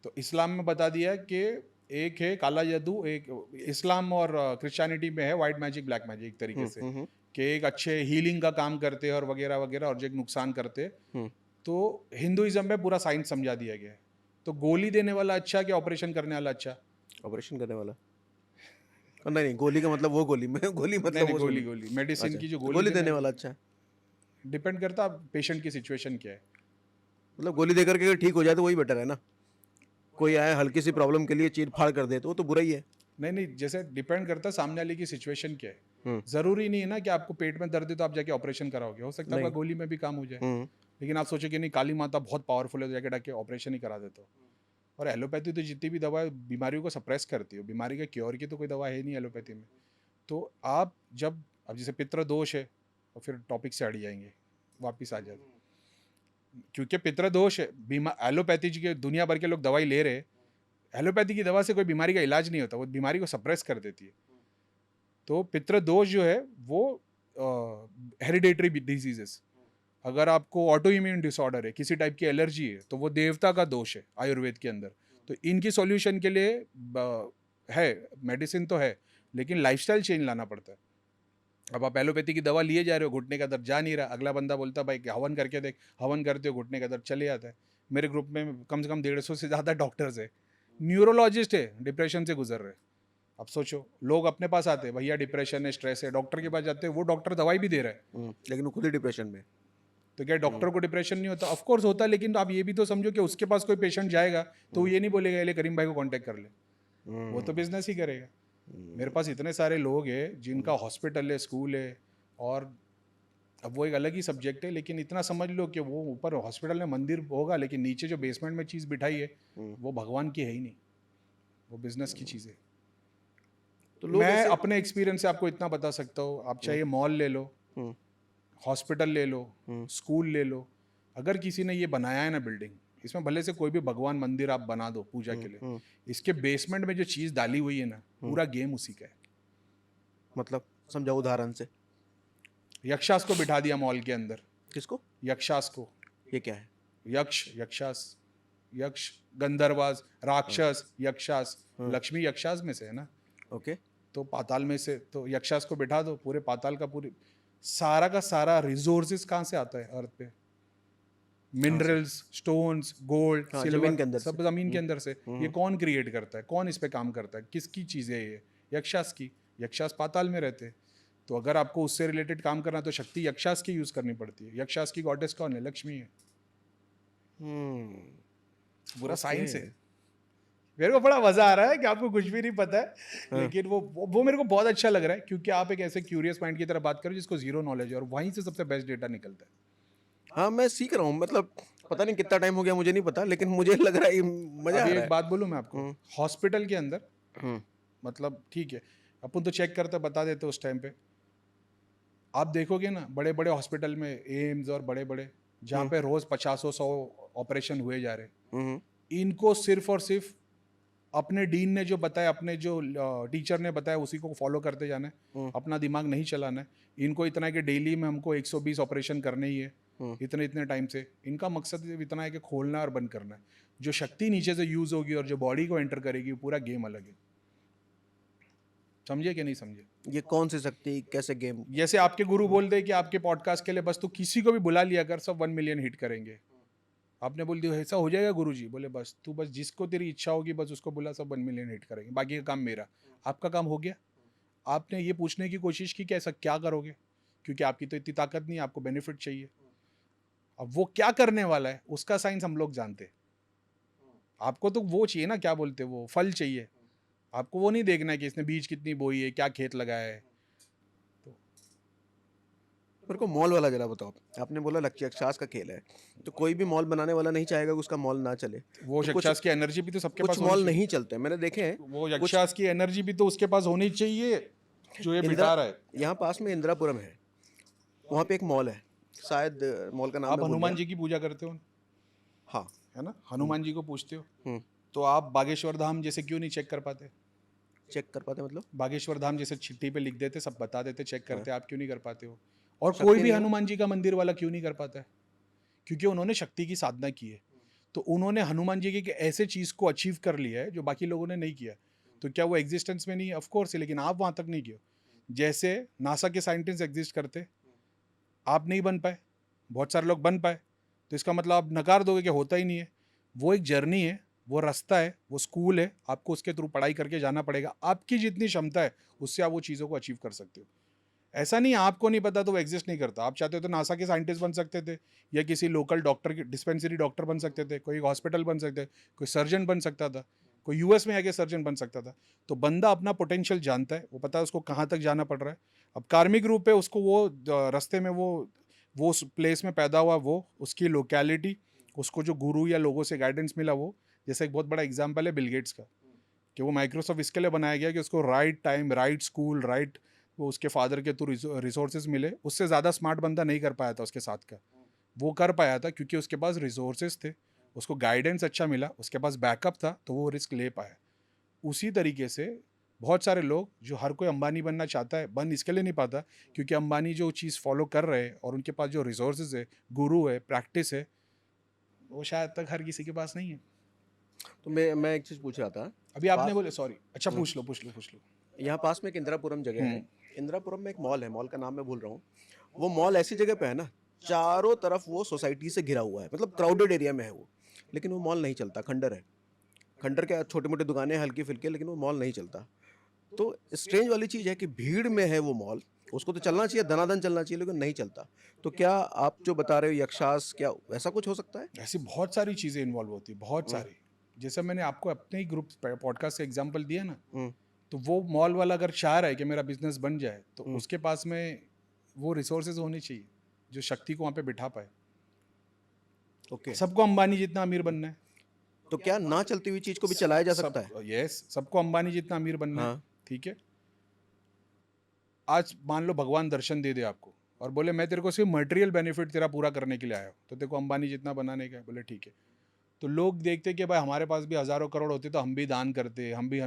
तो इस्लाम में बता दिया कि एक है काला जादू, एक इस्लाम और क्रिश्चियनिटी में है वाइट मैजिक, ब्लैक मैजिक, एक तरीके से कि एक अच्छे हीलिंग का काम करते हैं और वगैरह वगैरह, और जो एक नुकसान करते हैं। तो हिंदुइज्म में पूरा साइंस समझा दिया गया है। तो गोली देने वाला अच्छा कि ऑपरेशन करने वाला अच्छा?
ऑपरेशन करने वाला? नहीं नहीं, गोली का मतलब वो गोली में गोली
नहीं
मतलब
नहीं,
वो
गोली
गोली।
गोली मेडिसिन
अच्छा,
की जो
तो
गोली
गोली
देने,
देने वाला अच्छा है।
डिपेंड करता है पेशेंट की सिचुएशन क्या है।
मतलब गोली देकर के अगर ठीक हो जाए तो वही बेटर है ना। कोई आए हल्की सी प्रॉब्लम के लिए चीर फाड़ कर दे तो वो तो बुरा ही है।
नहीं नहीं, जैसे डिपेंड करता है सामने वाले की सिचुएशन क्या है।
हम्म।
ज़रूरी नहीं है ना कि आपको पेट में दर्द है तो आप जाके ऑपरेशन कराओगे, हो सकता है आपका
नहीं।
गोली में भी काम हो जाए।
हम्म।
लेकिन आप सोचो कि नहीं काली माता बहुत पावरफुल है, तो जाके डाके ऑपरेशन ही करा देते हो। और एलोपैथी तो जितनी भी दवा बीमारियों को सप्रेस करती है, बीमारी के क्योर की तो कोई दवा है नहीं एलोपैथी में। तो आप जब, अब जैसे पितृ दोष है, और फिर टॉपिक से हट जाएंगे, वापिस आ जाए, क्योंकि पितृ दोष है, बीमा एलोपैथी जी के दुनिया भर के लोग दवाई ले रहे हैं। एलोपैथी की दवा से कोई बीमारी का इलाज नहीं होता, वो बीमारी को सप्रेस कर देती है। तो पितृ दोष जो है वो हेरिडेटरी डिजीजेस, अगर आपको ऑटो इम्यून डिसऑर्डर है, किसी टाइप की एलर्जी है, तो वो देवता का दोष है आयुर्वेद के अंदर। तो इनकी सॉल्यूशन के लिए है मेडिसिन तो है, लेकिन लाइफस्टाइल चेंज लाना पड़ता है। अब आप एलोपैथी की दवा लिए जा रहे हो, घुटने का दर्द जा नहीं रहा, अगला बंदा बोलता है भाई कि हवन करके देख, हवन करते हो घुटने का दर्द चले जाता है। मेरे ग्रुप में कम से कम 150 से ज़्यादा डॉक्टर्स है, न्यूरोलॉजिस्ट है, डिप्रेशन से गुजर रहे हैं। अब सोचो, लोग अपने पास आते हैं, भैया डिप्रेशन है, स्ट्रेस है, डॉक्टर के पास जाते हैं, वो डॉक्टर दवाई भी दे रहा है।
लेकिन वो खुद ही डिप्रेशन में।
तो क्या डॉक्टर को डिप्रेशन नहीं होता? ऑफ कोर्स होता है, लेकिन आप ये भी तो समझो कि उसके पास कोई पेशेंट जाएगा तो वो ये नहीं बोलेगा ले करीम भाई को कांटेक्ट कर ले, वो तो बिजनेस ही करेगा। मेरे पास इतने सारे लोग हैं जिनका हॉस्पिटल है, स्कूल है, और अब वो एक अलग ही सब्जेक्ट है, लेकिन इतना समझ लो कि वो ऊपर हॉस्पिटल में मंदिर होगा, लेकिन नीचे जो बेसमेंट में चीज़ बिठाई है वो भगवान की है ही नहीं, वो बिजनेस की चीज़ है।
तो लोग
मैं
ऐसे।
अपने एक्सपीरियंस से आपको इतना बता सकता हूँ, आप चाहे मॉल ले लो,
हम्म,
हॉस्पिटल ले लो, स्कूल ले लो, अगर किसी ने ये बनाया है ना बिल्डिंग, इसमें भले से कोई भी भगवान मंदिर आप बना दो पूजा के लिए, इसके बेसमेंट में जो चीज़ डाली हुई है ना, पूरा गेम उसी का है।
मतलब समझाओ उदाहरण से।
यक्षास को बिठा दिया मॉल के अंदर,
किसको?
यक्षास को,
ये क्या है?
यक्षास, यक्ष, गंधर्वास, राक्षस, यक्षास, लक्ष्मी यक्षास में से है ना,
ओके।
तो पाताल में से, तो यक्षास को बिठा दो, पूरे पाताल का पूरी सारा का सारा रिसोर्सेज कहाँ से आता है अर्थ पे? मिनरल्स, स्टोन्स, गोल्ड,
हाँ,
सिल्वर,
जमीन के अंदर
सब
से।
जमीन के अंदर से। ये कौन क्रिएट करता है, कौन इस पे काम करता है, किसकी चीज़ है ये? यक्षास की। यक्षास पाताल में रहते हैं। तो अगर आपको उससे रिलेटेड काम करना है तो शक्ति यक्षास की यूज़ करनी पड़ती है। यक्षास की गॉडेस कौन है? लक्ष्मी है। पूरा साइंस है।
ओके।
मेरे को बड़ा मजा आ रहा है कि आपको कुछ भी नहीं पता है,
हाँ
लेकिन वो मेरे को बहुत अच्छा लग रहा है क्योंकि आप एक ऐसे क्यूरियस माइंड की तरह बात करो जिसको जीरो नॉलेज है और वहीं से सबसे बेस्ट डेटा निकलता है।
हाँ, मैं सीख रहा हूँ, मतलब पता नहीं कितना टाइम हो गया मुझे नहीं पता, लेकिन मुझे लग रहा है ये मजा आ
अभी
रहा
एक
है।
बात बोलूं मैं आपको,
हम्म।
हॉस्पिटल के अंदर
हम्म।
मतलब ठीक है, अपन तो चेक करते बता देते उस टाइम पे। आप देखोगे ना बड़े बड़े हॉस्पिटल में, एम्स और बड़े बड़े, जहाँ
हम्म।
पे रोज 50-100 ऑपरेशन हुए जा रहे,
हम्म।
इनको सिर्फ और सिर्फ अपने डीन ने जो बताया, अपने जो टीचर ने बताया उसी को फॉलो करते जाना है,
हम्म।
अपना दिमाग नहीं चलाना है। इनको इतना है कि डेली में हमको 120 ऑपरेशन करने ही है,
हम्म।
इतने इतने टाइम से। इनका मकसद सिर्फ इतना है कि खोलना और बंद करना है। जो शक्ति नीचे से यूज होगी और जो बॉडी को एंटर करेगी, वो पूरा गेम अलग है। समझे कि नहीं समझे?
ये कौन सी शक्ति, कैसे गेम?
जैसे आपके गुरु बोल दे कि आपके पॉडकास्ट के लिए बस तू किसी को भी बुला लिया कर, सब 1 मिलियन हिट करेंगे। आपने बोल दिया ऐसा हो जाएगा गुरुजी, बोले बस तू बस जिसको तेरी इच्छा होगी बस उसको बुला, सब 1 मिलियन हिट करेंगे, बाकी का काम मेरा। आपका काम हो गया। आपने ये पूछने की कोशिश की कि ऐसा क्या करोगे, क्योंकि आपकी तो इतनी ताकत नहीं, आपको बेनिफिट चाहिए। अब वो क्या करने वाला है उसका साइंस हम लोग जानते हैं। आपको तो वो चाहिए ना, क्या बोलते हैं, वो फल चाहिए। आपको वो नहीं देखना है कि इसने बीज कितनी बोई है, क्या खेत लगाया है।
मेरे को मॉल वाला जरा बताओ। आपने बोला लक्ष्य यक्षास का खेल है, तो कोई भी मॉल बनाने वाला नहीं चाहेगा कि उसका मॉल ना चले।
वो
तो कुछ
यक्षास की एनर्जी भी तो सबके
कुछ
पास होनी
मॉल
चाहिए।
नहीं चलते, मैंने देखे हैं।
वो
कुछ
यक्षास की एनर्जी भी तो उसके पास होनी चाहिए जो ये
इंदिरा,
बिठा रहा है।
यहाँ पास में इंदिरापुरम है, वहाँ पे एक मॉल है, शायद मॉल का नाम
आप
मैं भूल
हनुमान
गया।
जी की पूजा करते हो,
हाँ।
है ना, हनुमान जी को पूछते हो,
हम्म।
तो आप बागेश्वर धाम जैसे क्यों नहीं चेक कर पाते?
चेक कर पाते मतलब?
बागेश्वर धाम जैसे चिट्ठी पे लिख देते, सब बता देते, चेक
हाँ,
करते, आप क्यों नहीं कर पाते हो? और कोई
शक्ति
भी
नहीं है ना।
हनुमान जी का मंदिर वाला क्यों नहीं कर पाता है? क्योंकि उन्होंने शक्ति की साधना की है। तो उन्होंने हनुमान जी की एक ऐसे चीज को अचीव कर लिया है जो बाकी लोगों ने नहीं किया। तो क्या वो एग्जिस्टेंस में नहीं है? ऑफ कोर्स है, लेकिन आप वहां तक नहीं किए। जैसे नासा के साइंटिस्ट एग्जिस्ट करते, आप नहीं बन पाए, बहुत सारे लोग बन पाए, तो इसका मतलब आप नकार दोगे कि होता ही नहीं है? वो एक जर्नी है, वो रास्ता है, वो स्कूल है, आपको उसके थ्रू पढ़ाई करके जाना पड़ेगा। आपकी जितनी क्षमता है उससे आप वो चीज़ों को अचीव कर सकते हो। ऐसा नहीं है आपको नहीं पता तो वो एग्जिस्ट नहीं करता। आप चाहते हो तो नासा के साइंटिस्ट बन सकते थे, या किसी लोकल डॉक्टर की डिस्पेंसरी डॉक्टर बन सकते थे, कोई हॉस्पिटल बन सकते, कोई सर्जन बन सकता था, कोई यूएस में आके सर्जन बन सकता था। तो बंदा अपना पोटेंशियल जानता है, वो पता है उसको कहाँ तक जाना पड़ रहा है। अब कार्मिक रूप पे उसको वो रास्ते में वो उस प्लेस में पैदा हुआ, वो उसकी लोकेलिटी, उसको जो गुरु या लोगों से गाइडेंस मिला वो। जैसे एक बहुत बड़ा एग्जाम्पल है बिल गेट्स का, कि वो माइक्रोसॉफ्ट इसके लिए बनाया गया कि उसको right time, right school, right, वो उसके फादर के थ्रू रिसोर्सेज मिले। उससे ज़्यादा स्मार्ट बंदा नहीं कर पाया था उसके साथ का। वो कर पाया था क्योंकि उसके पास रिसोर्सेज थे, उसको गाइडेंस अच्छा मिला, उसके पास बैकअप था, तो वो रिस्क ले पाया। उसी तरीके से बहुत सारे लोग, जो हर कोई अंबानी बनना चाहता है, बन इसके लिए नहीं पाता क्योंकि अंबानी जो चीज़ फॉलो कर रहे हैं और उनके पास जो रिसोर्सेज है, गुरु है, प्रैक्टिस है, वो शायद तक हर किसी के पास नहीं है।
तो मैं एक चीज़ पूछ रहा था।
अभी आपने
पास
बोले, सॉरी, अच्छा पूछ लो पूछ लो पूछ लो।
यहाँ पास में एक इंदिरापुरम जगह है। इंदिरापुरम में एक मॉल है, मॉल का नाम मैं भूल रहा हूँ। वो मॉल ऐसी जगह पे है ना, चारों तरफ वो सोसाइटी से घिरा हुआ है, मतलब क्राउडेड एरिया में है वो, लेकिन वो मॉल नहीं चलता, खंडर है। खंडर के छोटे मोटे दुकानें हल्की फुल्की, लेकिन वो मॉल नहीं चलता। तो स्ट्रेंज वाली चीज़ है कि भीड़ में है वो मॉल, उसको तो चलना चाहिए, दनादन चलना चाहिए, लेकिन नहीं चलता। तो क्या आप जो बता रहे हो यक्षास, क्या वैसा कुछ हो सकता है?
ऐसी बहुत सारी चीज़ें इन्वॉल्व होती है, बहुत
हम्म।
सारी। जैसे मैंने आपको अपने ही ग्रुप पॉडकास्ट से एग्जांपल दिया ना,
हम्म।
तो वो मॉल वाला अगर चाह रहा है कि मेरा बिजनेस बन जाए, तो
हम्म।
उसके पास में वो रिसोर्सेज होने चाहिए जो शक्ति को वहाँ पे बिठा पाए।
ओके।
सबको अंबानी जितना अमीर बनना है।
तो क्या ना चलती हुई चीज़ को भी चलाया जा सकता है?
सब, यस, सबको अंबानी जितना अमीर बनना है।
हाँ।
ठीक है, आज मान लो भगवान दर्शन दे दे आपको और बोले मैं तेरे को सिर्फ मटेरियल बेनिफिट तेरा पूरा करने के लिए आया हूँ, तो तेरे को अंबानी जितना बनाने का है, बोले ठीक है। तो लोग देखते कि भाई हमारे पास भी हज़ारों करोड़ होते तो हम भी दान करते, हम भी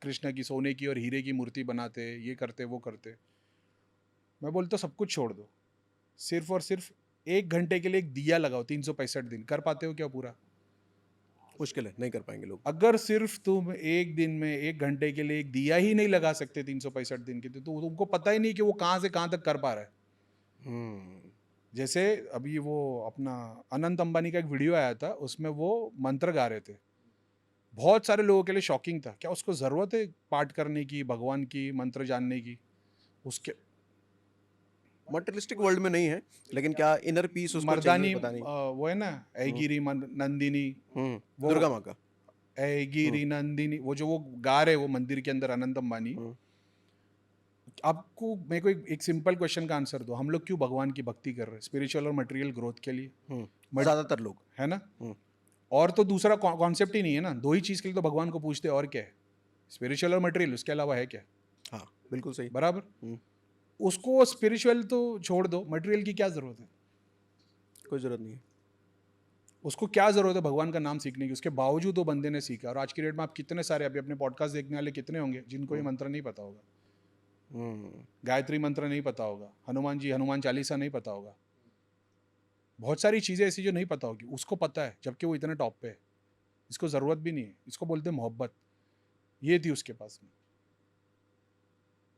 कृष्ण की सोने की और हीरे की मूर्ति बनाते, ये करते वो करते। मैं बोलता सब कुछ छोड़ दो, सिर्फ और सिर्फ 1 घंटे के लिए एक दिया लगाओ, 365 दिन। कर पाते हो क्या पूरा?
मुश्किल है, नहीं कर पाएंगे लोग।
अगर सिर्फ तुम एक दिन में 1 घंटे के लिए एक दिया ही नहीं लगा सकते 365 दिन के, तो तुमको पता ही नहीं कि वो कहाँ से कहाँ तक कर पा रहा है।
हम्म।
जैसे अभी वो अपना अनंत अंबानी का एक वीडियो आया था, उसमें वो मंत्र गा रहे थे। बहुत सारे लोगों के लिए शॉकिंग था, क्या उसको ज़रूरत है पाठ करने की, भगवान की मंत्र जानने की? उसके
मटेरियलिस्टिक वर्ल्ड में नहीं है, लेकिन क्या इनर पीस उसको
मर्दानी
चाहिए पता नहीं।
वो है ना, ऐगिरी नंदिनी, वो
दुर्गा माँ का।
ऐगिरी नंदिनी, वो जो वो गा रहे वो मंदिर के अंदर अनंत अंबानी।
हम्म,
आपको मेरे को एक सिंपल क्वेश्चन का आंसर दो, हम लोग क्यों भगवान की भक्ति कर रहे हैं? स्पिरिचुअल और मटेरियल ग्रोथ के लिए,
ज्यादातर लोग।
है ना?
हम्म,
और तो दूसरा कॉन्सेप्ट ही नहीं है ना, दो ही चीज़ के लिए तो भगवान को पूछते हैं, और क्या है? स्पिरिचुअल और मटेरियल, उसके अलावा है क्या?
हाँ बिल्कुल सही।
बराबर।
हम्म,
उसको स्पिरिचुअल तो छोड़ दो, मटेरियल की क्या ज़रूरत है?
कोई जरूरत नहीं है।
उसको क्या ज़रूरत है भगवान का नाम सीखने की? उसके बावजूद वो बंदे ने सीखा। और आज की डेट में आप कितने सारे अभी अपने पॉडकास्ट देखने वाले कितने होंगे जिनको ये मंत्र नहीं पता होगा? गायत्री मंत्र नहीं पता होगा, हनुमान चालीसा नहीं पता होगा, बहुत सारी चीज़ें ऐसी जो नहीं पता होगी, उसको पता है, जबकि वो इतने टॉप पे है। इसको ज़रूरत भी नहीं है, इसको बोलते हैं मोहब्बत। ये थी उसके पास में।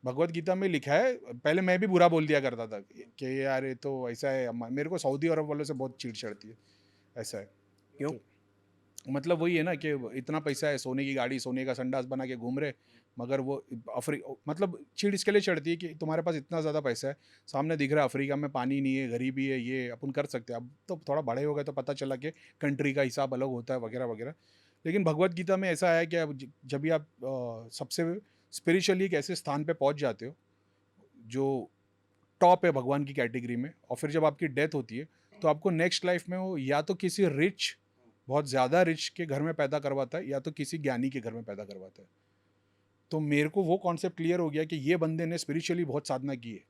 भगवत गीता में लिखा है, पहले मैं भी बुरा बोल दिया करता था कि यार ये तो ऐसा है, मेरे को सऊदी अरब वालों से बहुत चिढ़ चढ़ती है, ऐसा है।
क्यों?
तो मतलब वही है ना कि इतना पैसा है, सोने की गाड़ी, सोने का संडास बना के घूम रहे, मगर वो मतलब चिढ़ इसके लिए चढ़ती है कि तुम्हारे पास इतना ज़्यादा पैसा है, सामने दिख रहा है अफ्रीका में पानी नहीं है, गरीबी है, ये अपन कर सकते हैं। अब तो थोड़ा बड़े हो गए तो पता चला कि कंट्री का हिसाब अलग होता है वगैरह वगैरह। लेकिन भगवत गीता में ऐसा है कि अब जब भी आप सबसे स्पिरिचुअली एक ऐसे स्थान पे पहुंच जाते हो जो टॉप है भगवान की कैटेगरी में, और फिर जब आपकी डेथ होती है तो आपको नेक्स्ट लाइफ में वो या तो किसी रिच, बहुत ज़्यादा रिच के घर में पैदा करवाता है, या तो किसी ज्ञानी के घर में पैदा करवाता है। तो मेरे को वो कॉन्सेप्ट क्लियर हो गया कि ये बंदे ने स्पिरिचुअली बहुत साधना की है,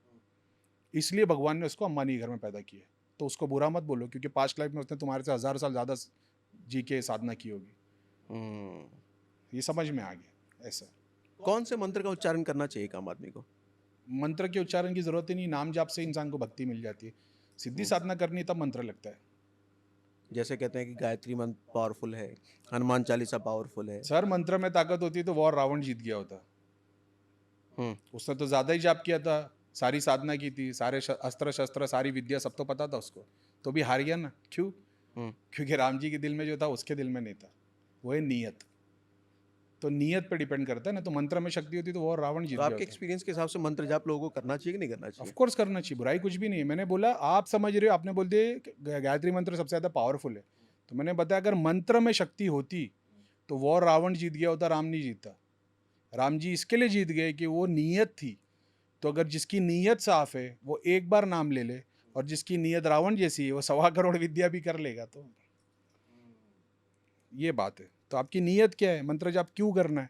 इसलिए भगवान ने उसको अंबानी के घर में पैदा किया है। तो उसको बुरा मत बोलो, क्योंकि पास्ट लाइफ में उसने तुम्हारे से 1000 साल ज़्यादा जी के साधना की होगी। ये समझ में आ गया। ऐसा
कौन से मंत्र का उच्चारण करना चाहिए एक आम आदमी को?
मंत्र के उच्चारण की जरूरत ही नहीं, नाम जाप से इंसान को भक्ति मिल जाती है। सिद्धि साधना करनी तब मंत्र लगता है।
जैसे कहते हैं कि गायत्री मंत्र पावरफुल है, हनुमान चालीसा पावरफुल है।
सर मंत्र में ताकत होती तो वॉर रावण जीत गया होता। उसने तो ज्यादा ही जाप किया था, सारी साधना की थी, सारे अस्त्र शस्त्र सारी विद्या सब तो पता था उसको, तो भी हार गया ना। क्यों? क्योंकि राम जी के दिल में जो था उसके दिल में नहीं था। वो है नीयत। तो नीयत पे डिपेंड करता है ना। तो मंत्र में शक्ति होती तो वो रावण जीत
तो
गया
आपके
होता।
एक्सपीरियंस के हिसाब से मंत्र जाप लोगों को करना चाहिए कि नहीं करना
ऑफ
चाहिए?
कोर्स करना चाहिए, बुराई कुछ भी नहीं है। मैंने बोला आप समझ रहे हो, आपने बोल दिया कि गायत्री मंत्र सबसे ज्यादा पावरफुल है, तो मैंने बताया अगर मंत्र में शक्ति होती तो वॉर रावण जीत गया होता, राम नहीं जीता। राम जी इसके लिए जीत गए कि वो नीयत थी। तो अगर जिसकी नीयत साफ है वो एक बार नाम ले ले, और जिसकी नीयत रावण जैसी है वो 1.25 करोड़ विद्या भी कर लेगा। तो ये बात है। तो आपकी नीयत क्या है, मंत्र जाप क्यों करना है?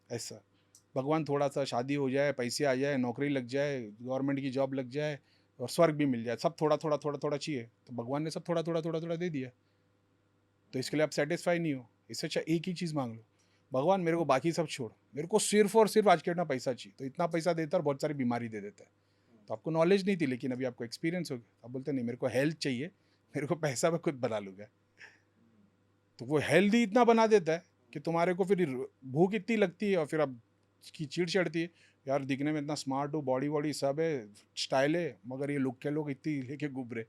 ऐसा भगवान थोड़ा सा शादी हो जाए, पैसे आ जाए, नौकरी लग जाए, गवर्नमेंट की जॉब लग जाए और स्वर्ग भी मिल जाए, सब थोड़ा थोड़ा थोड़ा थोड़ा चाहिए, तो भगवान ने सब थोड़ा थोड़ा थोड़ा थोड़ा दे दिया। तो इसके लिए आप सेटिस्फाई नहीं हो, इससे अच्छा एक ही चीज़ मांग लो, भगवान मेरे को बाकी सब छोड़, मेरे को सिर्फ और सिर्फ आज के इतना पैसा चाहिए। तो इतना पैसा देता है और बहुत सारी बीमारी दे देता है। तो आपको नॉलेज नहीं थी, लेकिन अभी आपको एक्सपीरियंस हो गया। आप बोलते नहीं मेरे को हेल्थ चाहिए, मेरे को पैसा मैं खुद बना लूँगा। तो वो हेल्दी इतना बना देता है कि तुम्हारे को फिर भूख इतनी लगती है और फिर अब की चिड़ चढ़ती है, यार दिखने में इतना स्मार्ट हो, बॉडी वॉडी सब है, स्टाइल है, मगर ये लुक के लोग इतनी लेके घूम रहे।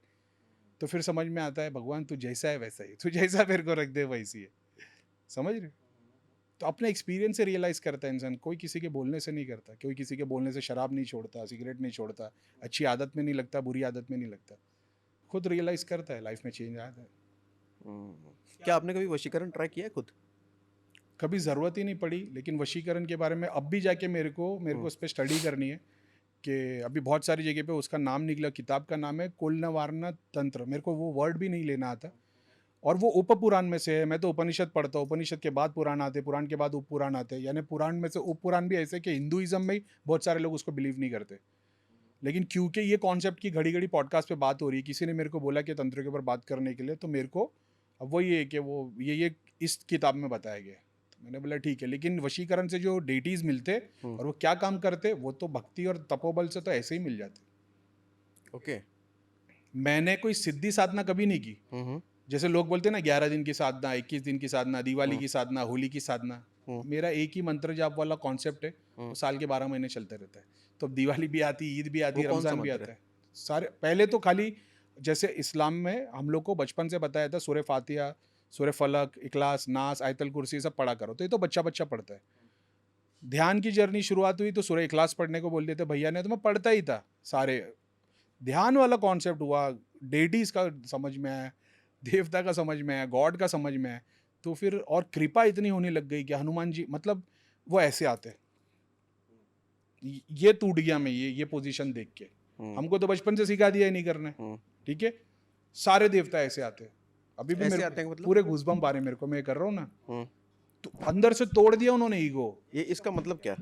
तो फिर समझ में आता है भगवान तू जैसा है वैसा ही, तू जैसा मेरे को रख दे वैसी है। समझ रहे? तो अपने एक्सपीरियंस से रियलाइज़ करता है इंसान, कोई किसी के बोलने से नहीं करता। कोई किसी के बोलने से शराब नहीं छोड़ता, सिगरेट नहीं छोड़ता, अच्छी आदत में नहीं लगता, बुरी आदत में नहीं लगता। खुद रियलाइज़ करता है, लाइफ में चेंज आता है।
क्या आपने कभी वशीकरण ट्राई किया है खुद?
कभी ज़रूरत ही नहीं पड़ी, लेकिन वशीकरण के बारे में अब भी जाके मेरे को उस पर स्टडी करनी है। कि अभी बहुत सारी जगह पे उसका नाम निकला, किताब का नाम है कुलनवारना तंत्र। मेरे को वो वर्ड भी नहीं लेना आता, और वो उप पुराण में से है। मैं तो उपनिषद पढ़ता हूँ, उपनिषद के बाद पुराण आते, पुराण के बाद उप पुराण आते, यानी पुराण में से उप पुराण भी ऐसे कि हिंदुइज्म में ही बहुत सारे लोग उसको बिलीव नहीं करते। लेकिन क्योंकि ये कॉन्सेप्ट की घड़ी घड़ी पॉडकास्ट पे बात हो रही है, किसी ने मेरे को बोला कि तंत्र के ऊपर बात करने के लिए, तो मेरे को अब वही है कि वो ये इस किताब में बताया गया है। तो मैंने बोला ठीक है, लेकिन वशीकरण से जो डेटीज मिलते और वो क्या काम करते, वो तो भक्ति और तपोबल से तो ऐसे ही मिल जाते।
ओके।
मैंने कोई सिद्धि साधना कभी नहीं की। जैसे लोग बोलते हैं ना 11 दिन की साधना, 21 दिन की साधना, दिवाली की साधना, होली की साधना। मेरा एक ही मंत्र जाप वाला कॉन्सेप्ट है, वो साल के 12 महीने चलते रहता है। तो दिवाली भी आती, ईद भी आती, रमजान भी आता है। सारे पहले तो खाली जैसे इस्लाम में हम लोग को बचपन से बताया था सूरह फातिहा, सूरह फलक, इखलास, नास, आयतल कुर्सी सब पढ़ा करो, तो ये तो बच्चा बच्चा पढ़ता है। ध्यान की जर्नी शुरुआत हुई तो सूरह इखलास पढ़ने को बोल देते भैया ने, तो मैं पढ़ता ही था सारे। ध्यान वाला कॉन्सेप्ट हुआ, डेटीज का समझ में आया, देवता का समझ में आया, गॉड का समझ में आया, तो फिर और कृपा इतनी होने लग गई कि हनुमान जी मतलब वो ऐसे आते, ये टूट गया मैं ये पोजीशन देख के। हमको तो बचपन से सिखा दिया ही नहीं करना है, ठीक है। सारे देवता ऐसे आते हैं, अभी भी
ऐसे
मेरे
आते हैं मतलब?
पूरे घूसबम्प आ रहे हैं मेरे को, मैं कर रहा हूँ ना,
हम्म,
तो अंदर से तोड़ दिया उन्होंने ईगो।
ये इसका मतलब क्या?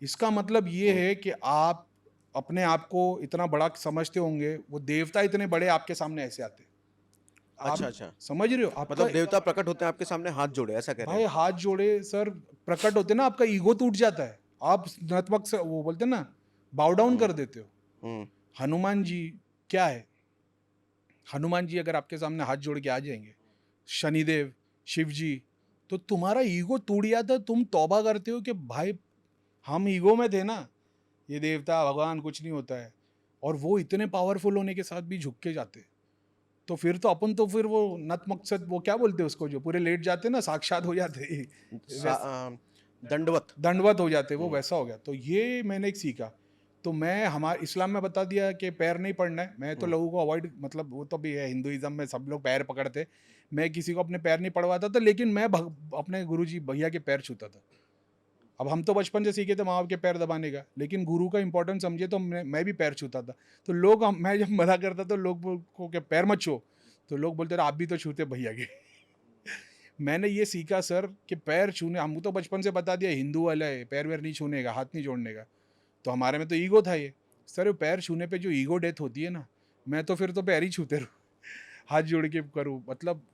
इसका मतलब ये है कि आप अपने आप को इतना बड़ा समझते होंगे, वो देवता इतने बड़े आपके सामने ऐसे आते हैं।
अच्छा
आप
अच्छा,
समझ रहे हो आपका
मतलब देवता प्रकट होते हैं आपके सामने हाथ जोड़े, ऐसा कह रहे
भाई
हैं?
हाथ जोड़े सर, प्रकट होते ना, आपका ईगो टूट जाता है, आप नतमक से वो बोलते ना बाउ डाउन
हम्म
कर देते हो।
हम्म
हनुमान जी क्या है, हनुमान जी अगर आपके सामने हाथ जोड़ के आ जाएंगे, शनिदेव, शिव जी, तो तुम्हारा ईगो टूट जाता है, तुम तौबा करते हो कि भाई हम ईगो में थे ना, ये देवता भगवान कुछ नहीं होता है, और वो इतने पावरफुल होने के साथ भी झुक के जाते हैं। तो फिर तो अपन तो फिर वो नत मकसद वो क्या बोलते हैं उसको, जो पूरे लेट जाते हैं ना, साक्षात हो जाते वैस
दंडवत।
दंडवत हो जाते, वो
हम्म
वैसा हो गया। तो ये मैंने एक सीखा, तो मैं हमारे इस्लाम में बता दिया कि पैर नहीं पड़ना है, मैं तो
हम्म
लोगों को अवॉइड, मतलब वो तो भी है, हिंदुइज्म में सब लोग पैर पकड़ते, मैं किसी को अपने पैर नहीं पड़वाता था, लेकिन मैं अपने गुरुजी भैया के पैर छूता था। अब हम तो बचपन से सीखे थे माँ बाप के पैर दबाने का, लेकिन गुरु का इंपॉर्टेंस समझे तो मैं भी पैर छूता था। तो लोग मैं जब मना करता तो लोग को क्या पैर मत छू, तो लोग बोलते रहे आप भी तो छूते भैया के। मैंने ये सीखा सर कि पैर छूने, हम तो बचपन से बता दिया हिंदू वाला है, पैर वैर नहीं छूने का, हाथ नहीं जोड़ने का, तो हमारे में तो ईगो था ये। सर वो पैर छूने पे जो ईगो डेथ होती है ना, मैं तो फिर तो पैर ही छूते रहूँ, हाथ जोड़ के करूँ, मतलब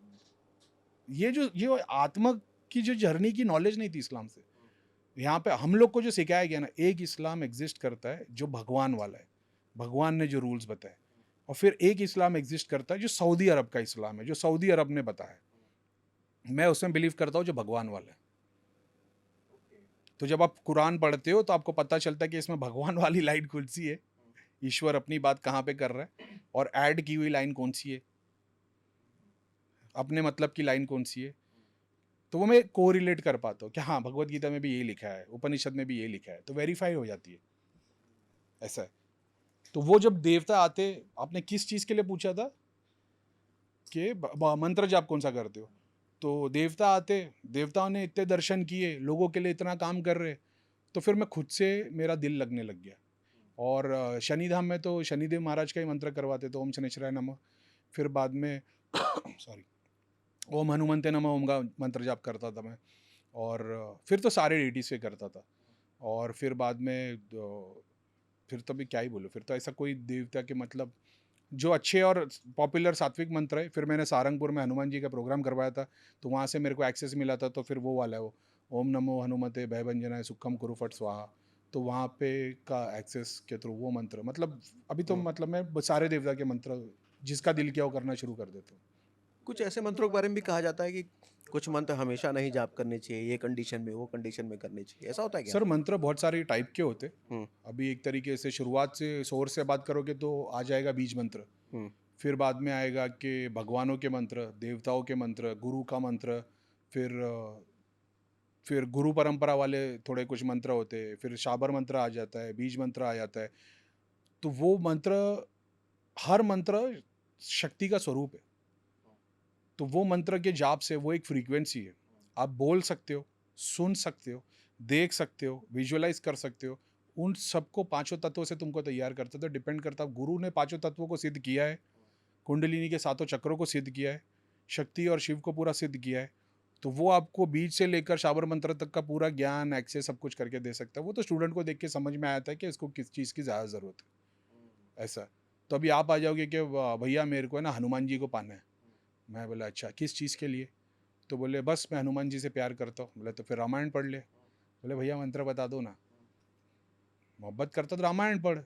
ये आत्मा की जो जर्नी की नॉलेज नहीं थी इस्लाम से। यहाँ पे हम लोग को जो सिखाया गया ना, एक इस्लाम एग्जिस्ट करता है जो भगवान वाला है, भगवान ने जो रूल्स बताए, और फिर एक इस्लाम एग्जिस्ट करता है जो सऊदी अरब का इस्लाम है, जो सऊदी अरब ने बताया। मैं उसमें बिलीव करता हूँ जो भगवान वाला है। तो जब आप कुरान पढ़ते हो तो आपको पता चलता है कि इसमें भगवान वाली लाइन कौन सी है, ईश्वर अपनी बात कहाँ पे कर रहा है, और ऐड की हुई लाइन कौन सी है, अपने मतलब की लाइन कौन सी है। तो वो मैं को रिलेट कर पाता हूँ कि हाँ भगवत गीता में भी ये लिखा है, उपनिषद में भी ये लिखा है, तो वेरीफाई हो जाती है, ऐसा है। तो वो जब देवता आते, आपने किस चीज़ के लिए पूछा था कि मंत्र जाप कौन सा करते हो, तो देवता आते, देवताओं ने इतने दर्शन किए, लोगों के लिए इतना काम कर रहे, तो फिर मैं खुद से मेरा दिल लगने लग गया। और शनिधाम में तो शनिदेव महाराज का ही मंत्र करवाते थे, ओम शनिश्चराय नमः। फिर बाद में सॉरी, ओम हनुमंते नमः ओम का मंत्र जाप करता था मैं। और फिर तो सारे डेटी से करता था। और फिर बाद में फिर तो भी क्या ही बोलूँ, फिर तो ऐसा कोई देवता के मतलब जो अच्छे और पॉपुलर सात्विक मंत्र है। फिर मैंने सारंगपुर में हनुमान जी का प्रोग्राम करवाया था, तो वहाँ से मेरे को एक्सेस मिला था, तो फिर वो वाला है वो ओम नमो हनुमते भयभंजनाय सुखम कुरु फट स्वाहा, तो वहाँ पे का एक्सेस के थ्रू वो मंत्र, मतलब अभी तो मतलब मैं सारे देवता के मंत्र जिसका दिल किया वो करना शुरू कर देता हूँ।
कुछ ऐसे मंत्रों के बारे में भी कहा जाता है कि कुछ मंत्र हमेशा नहीं जाप करने चाहिए, ये कंडीशन में वो कंडीशन में करने चाहिए, ऐसा होता है क्या?
सर मंत्र बहुत सारे टाइप के होते।
हम्म
अभी एक तरीके से शुरुआत से सोर से बात करोगे तो आ जाएगा बीज मंत्र,
हम्म
फिर बाद में आएगा कि भगवानों के मंत्र, देवताओं के मंत्र, गुरु का मंत्र, फिर फिर गुरु परंपरा वाले थोड़े कुछ मंत्र होते हैं, फिर शाबर मंत्र आ जाता है, बीज मंत्र आ जाता है। तो वो मंत्र, हर मंत्र शक्ति का स्वरूप है। तो वो मंत्र के जाप से वो एक फ्रीक्वेंसी है, आप बोल सकते हो, सुन सकते हो, देख सकते हो, विजुअलाइज कर सकते हो। उन सबको पांचों तत्वों से तुमको तैयार करता, तो डिपेंड करता है, गुरु ने पांचों तत्वों को सिद्ध किया है, कुंडलिनी के सातों चक्रों को सिद्ध किया है, शक्ति और शिव को पूरा सिद्ध किया है, तो वो आपको बीज से लेकर शाबर मंत्र तक का पूरा ज्ञान एक्सेस सब कुछ करके दे सकता है। वो तो स्टूडेंट को देख के समझ में आया था कि इसको किस चीज़ की ज़्यादा ज़रूरत है, ऐसा। तो अभी आप आ जाओगे कि भैया मेरे को है ना हनुमान जी को पाना है, मैं बोला अच्छा किस चीज़ के लिए, तो बोले बस मैं हनुमान जी से प्यार करता हूँ। बोले तो फिर रामायण पढ़ ले। बोले भैया मंत्र बता दो ना, मोहब्बत करता तो रामायण पढ़,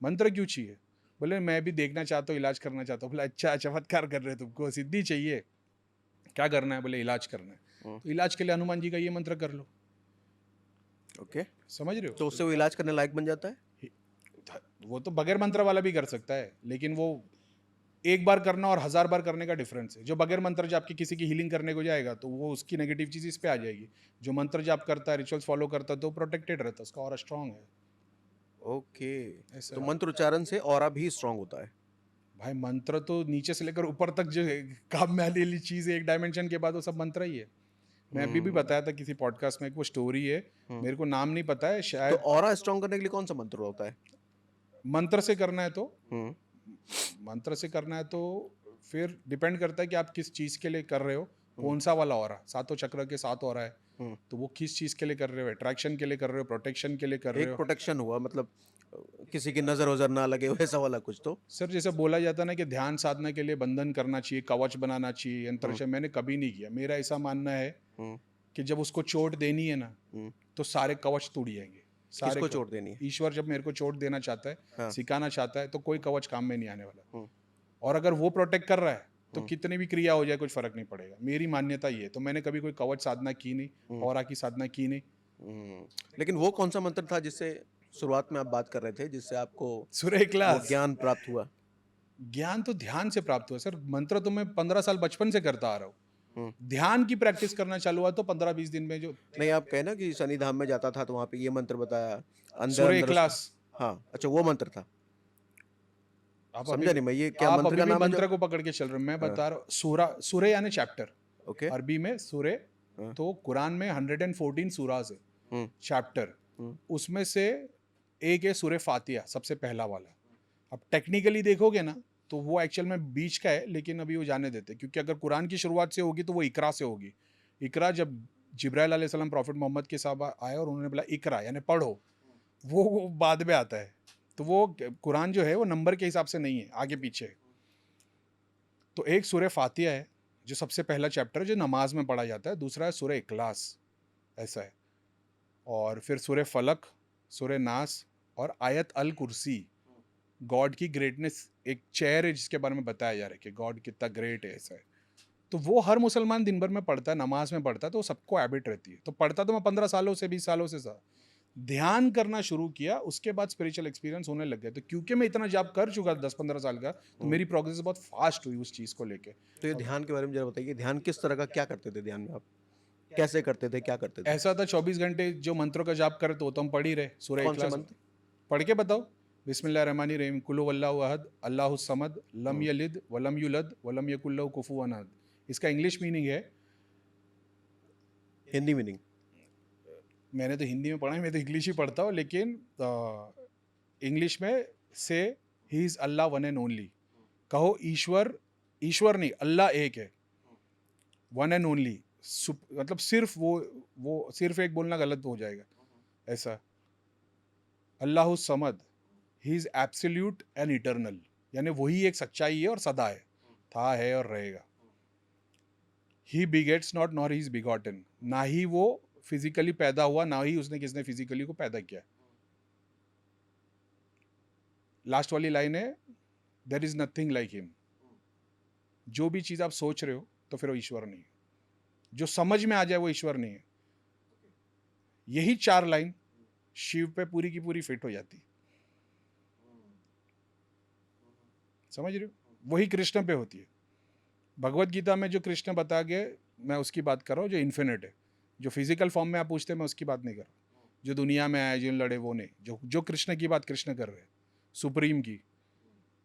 मंत्र क्यों चाहिए। बोले मैं भी देखना चाहता हूँ, इलाज करना चाहता हूँ। बोले अच्छा चमत्कार कर रहे हो, तुमको सिद्धि चाहिए, क्या करना है, बोले इलाज करना है, तो इलाज के लिए हनुमान जी का ये मंत्र कर लो।
ओके,
समझ रहे
तो
हो।
उससे वो इलाज करने लायक बन जाता है?
वो तो बगैर मंत्र वाला भी कर सकता है, लेकिन वो एक बार करना और 1000 बार करने का डिफरेंस है। जो बगैर मंत्र जाप की किसी की हीलिंग करने को जाएगा तो वो उसकी नेगेटिव चीज़ इस पे आ जाएगी। जो मंत्र जाप करता है, रिचुअल्स फॉलो करता है, तो प्रोटेक्टेड रहता है, उसका और स्ट्रांग है,
ओके। तो
ऐसा।
मंत्र उच्चारण से ऑरा भी स्ट्रांग होता है।
भाई मंत्र तो नीचे से लेकर ऊपर तक जो है, काम में आने वाली चीज़ है एक डायमेंशन के बाद वो सब मंत्र ही है। मैं अभी भी
हुँ,
बताया था किसी पॉडकास्ट में, एक वो स्टोरी है,
हुँ।
मेरे को नाम नहीं पता है
तो
शायद।
ऑरा स्ट्रांग करने के लिए कौन-सा मंत्र होता है?
मंत्र से करना है तो
हुँ,
मंत्र से करना है तो फिर डिपेंड करता है कि आप किस चीज़ के लिए कर रहे हो,
हुँ,
कौन सा वाला ऑरा, सातों चक्र के साथ ऑरा है,
हुँ।
तो वो किस चीज़ के लिए कर रहे हो, अट्रैक्शन के लिए कर रहे हो, प्रोटेक्शन के लिए कर रहे
एक
हो।
प्रोटेक्शन हुआ मतलब किसी की नज़र-वज़र ना लगे वैसा वाला कुछ तो?
सर जैसे बोला जाता है ना कि ध्यान साधना के लिए बंधन करना चाहिए, कवच बनाना चाहिए,
हुँ,
यंत्र, मैंने कभी नहीं किया। मेरा ऐसा मानना है
हुँ,
कि जब उसको चोट देनी है ना,
हुँ।
तो सारे कवच टूट जाएंगे, सारे
किसको
कवच।
चोट देनी है?
ईश्वर जब मेरे को चोट देना चाहता है,
हाँ,
सिखाना चाहता है, तो कोई कवच काम में नहीं आने वाला।
हुँ,
और अगर वो प्रोटेक्ट कर रहा है तो
हुँ,
कितनी भी क्रिया हो जाए कुछ फर्क नहीं पड़ेगा, मेरी मान्यता ये है। तो मैंने कभी कोई कवच साधना की नहीं,
हुँ,
और की साधना की नहीं।
हुँ। लेकिन वो कौन-सा मंत्र था जिससे शुरुआत में आप बात कर रहे थे, जिससे आपको
सूर्य
वो
क्लास।
ज्ञान प्राप्त हुआ?
ज्ञान तो ध्यान से प्राप्त हुआ सर, मंत्र तो मैं 15 साल बचपन से करता आ रहा हूँ।
हुँ।
ध्यान की प्रैक्टिस करना चालू हुआ तो 15-20 दिन में जो।
नहीं, आप कहे ना कि शनिधाम में जाता था तो वहाँ पे ये मंत्र बताया,
सूर्य
अंदर-अंदर उसको।
क्लास।
हाँ, अच्छा वो मंत्र था। समझा नहीं मैं, ये क्या
आप
मंत्र
अभी
का
भी
नाम है जो।
मंत्र को पकड़ के चल रहे हो, मैं
हाँ,
बता रहा हूँ। सूरा, सूर्य यानी चैप्टर,
ओके।
अरबी में सूर्य।
हाँ,
तो कुरान में 114 सूराज है,
हुँ,
चैप्टर।
हुँ,
उसमें से एक है सूर्य फातिहा, सबसे पहला वाला। अब टेक्निकली देखोगे ना, तो वो एक्चुअल में बीच का है, लेकिन अभी वो जाने देते, क्योंकि अगर कुरान की शुरुआत से होगी तो वो इकरा से होगी। इकरा जब जिब्राइल अलैहिस्सलाम प्रॉफिट मोहम्मद के साथ आए और उन्होंने बोला इकरा यानी पढ़ो, वो बाद में आता है। तो वो कुरान जो है वो नंबर के हिसाब से नहीं है, आगे पीछे है। तो एक सूर्य फातिहा है जो सबसे पहला चैप्टर है, जो नमाज में पढ़ा जाता है। दूसरा है सूर्य इखलास, ऐसा है। और फिर सूर्य फलक, सूर्य नास, और आयत अल कुर्सी। गॉड की ग्रेटनेस, एक चेयर है जिसके बारे में बताया जा रहा है कि गॉड कितना ग्रेट है, ऐसा है। तो वो हर मुसलमान दिन भर में पढ़ता है, नमाज में पढ़ता है, तो सबको हैबिट रहती है। तो पढ़ता तो मैं 15 सालों से, 20 सालों से था। ध्यान करना शुरू किया, उसके बाद स्पिरिचुअल एक्सपीरियंस होने लग गया। तो क्योंकि मैं इतना जॉब कर चुका था 10-15 साल का, तो
हुँ।
मेरी प्रोग्रेस बहुत फास्ट हुई उस चीज़ को लेके।
तो ये
अब
ध्यान के बारे में ज़रा बताइए, ध्यान किस तरह का क्या करते थे ध्यान में आप? कैसे करते थे, क्या करते थे?
ऐसा था 24 घंटे जो मंत्रों का जाप करे तो हम पढ़ ही रहे, सूरह
कौन से
इखलास।
मंत्र?
पढ़ के बताओ। बिस्मिल्लाहिर्रहमानिर्रहीम, कुल हुवल्लाहु अहद, अल्लाहुस समद, लम
हुँ,
यलिद वलम युलद वलम यकुल लहू कुफुवन अहद। इसका इंग्लिश मीनिंग है,
हिंदी मीनिंग?
मैंने तो हिंदी में पढ़ा है, मैं तो इंग्लिश ही पढ़ता हूँ, लेकिन इंग्लिश में से he is Allah one and only. कहो ईश्वर, ईश्वर नहीं, अल्लाह एक है, वन एंड ओनली। मतलब सिर्फ वो सिर्फ एक बोलना गलत हो जाएगा, ऐसा। अल्लाह समद, he is absolute and eternal, यानी वही एक सच्चाई है और सदा है, था, है और रहेगा। He begets not nor he is begotten, ना ही वो फिजिकली पैदा हुआ, ना ही उसने किसने फिजिकली को पैदा किया। लास्ट वाली लाइन है, there is nothing like him. जो भी चीज़ आप सोच रहे हो तो फिर वो ईश्वर नहीं है, जो समझ में आ जाए वो ईश्वर नहीं है। यही 4 लाइन शिव पे पूरी की पूरी फिट हो जाती, समझ रहे हो? वही कृष्ण पे होती है। भगवत गीता में जो कृष्ण बता गए, मैं उसकी बात कर रहा हूँ जो इन्फिनिट है। जो फिजिकल फॉर्म में आप पूछते हैं मैं उसकी बात नहीं कर रहा। जो दुनिया में आए, जो लड़े, वो नहीं। जो जो कृष्ण की बात कृष्ण कर रहे हैं, सुप्रीम की,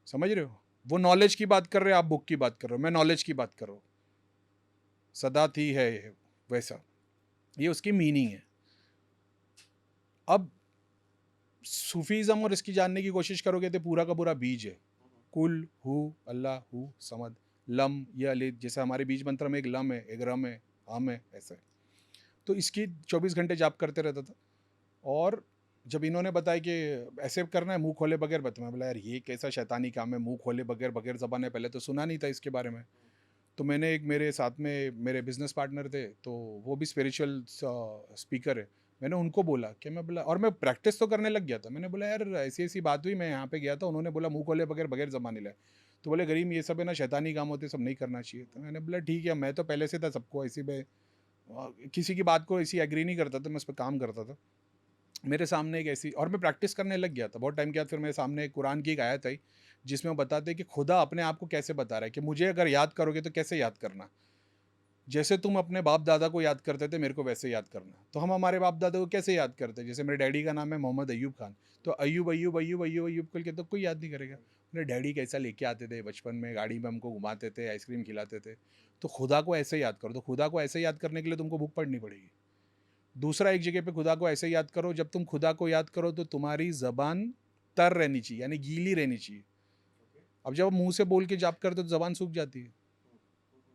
समझ रहे हो? वो नॉलेज की बात कर रहे हैं, आप बुक की बात कर रहे हो, मैं नॉलेज की बात कर रहा हूँ। सदा थी है वैसा, ये उसकी मीनिंग है। अब सूफीज़म और इसकी जानने की कोशिश करोगे तो पूरा का पूरा बीज है। कुल who Allah who Samad, lump ये अलिद, जैसे हमारे बीज मंत्र में एक लम है, एक रम है, आम है, ऐसा है। तो इसकी 24 घंटे जाप करते रहता था। और जब इन्होंने बताया कि ऐसे करना है मुंह खोले बगैर, बता, मैं बोला यार ये कैसा शैतानी काम है, मुंह खोले बगैर, बगैर ज़बान है, पहले तो सुना नहीं था इसके बारे में। तो मैंने, एक मेरे साथ में मेरे बिजनेस पार्टनर थे, तो वो भी स्पिरिचुअल स्पीकर है। मैंने उनको बोला कि, मैं बोला, और मैं प्रैक्टिस तो करने लग गया था। मैंने बोला यार ऐसी ऐसी बात हुई, मैं यहाँ पे गया था, उन्होंने बोला मुंह खोले बगैर, बगैर ज़बान हिलाए। तो बोले गरीब ये सब है ना शैतानी काम होते, सब नहीं करना चाहिए। तो मैंने बोला ठीक है, मैं तो पहले से था सबको ऐसी में किसी की बात को ऐसी एग्री नहीं करता था, मैं उस पर काम करता था। मेरे सामने एक ऐसी, और मैं प्रैक्टिस करने लग गया था बहुत टाइम के बाद। फिर मेरे सामने एक कुरान की एक आयत आई जिसमें वो बताते हैं कि खुदा अपने आप को कैसे बता रहा है कि मुझे अगर याद करोगे तो कैसे याद करना। जैसे तुम अपने बाप दादा को याद करते थे मेरे को वैसे याद करना। तो हम हमारे बाप दादा को कैसे याद करते हैं? जैसे मेरे डैडी का नाम है मोहम्मद अयूब खान, तो अयूब अयूब अयूब अयूब अयूब करके के तो कोई याद नहीं करेगा। मेरे डैडी कैसा लेके आते थे बचपन में, गाड़ी में हमको घुमाते थे, आइसक्रीम खिलाते थे। तो खुदा को ऐसे याद करो। तो खुदा को ऐसे याद करने के लिए तुमको बुक पढ़नी पड़ेगी। दूसरा, एक जगह पे खुदा को ऐसे याद करो, जब तुम खुदा को याद करो तो तुम्हारी जबान तर रहनी चाहिए, यानी गीली रहनी चाहिए। अब जब मुंह से बोल के जाप करते हो तो जबान सूख जाती है,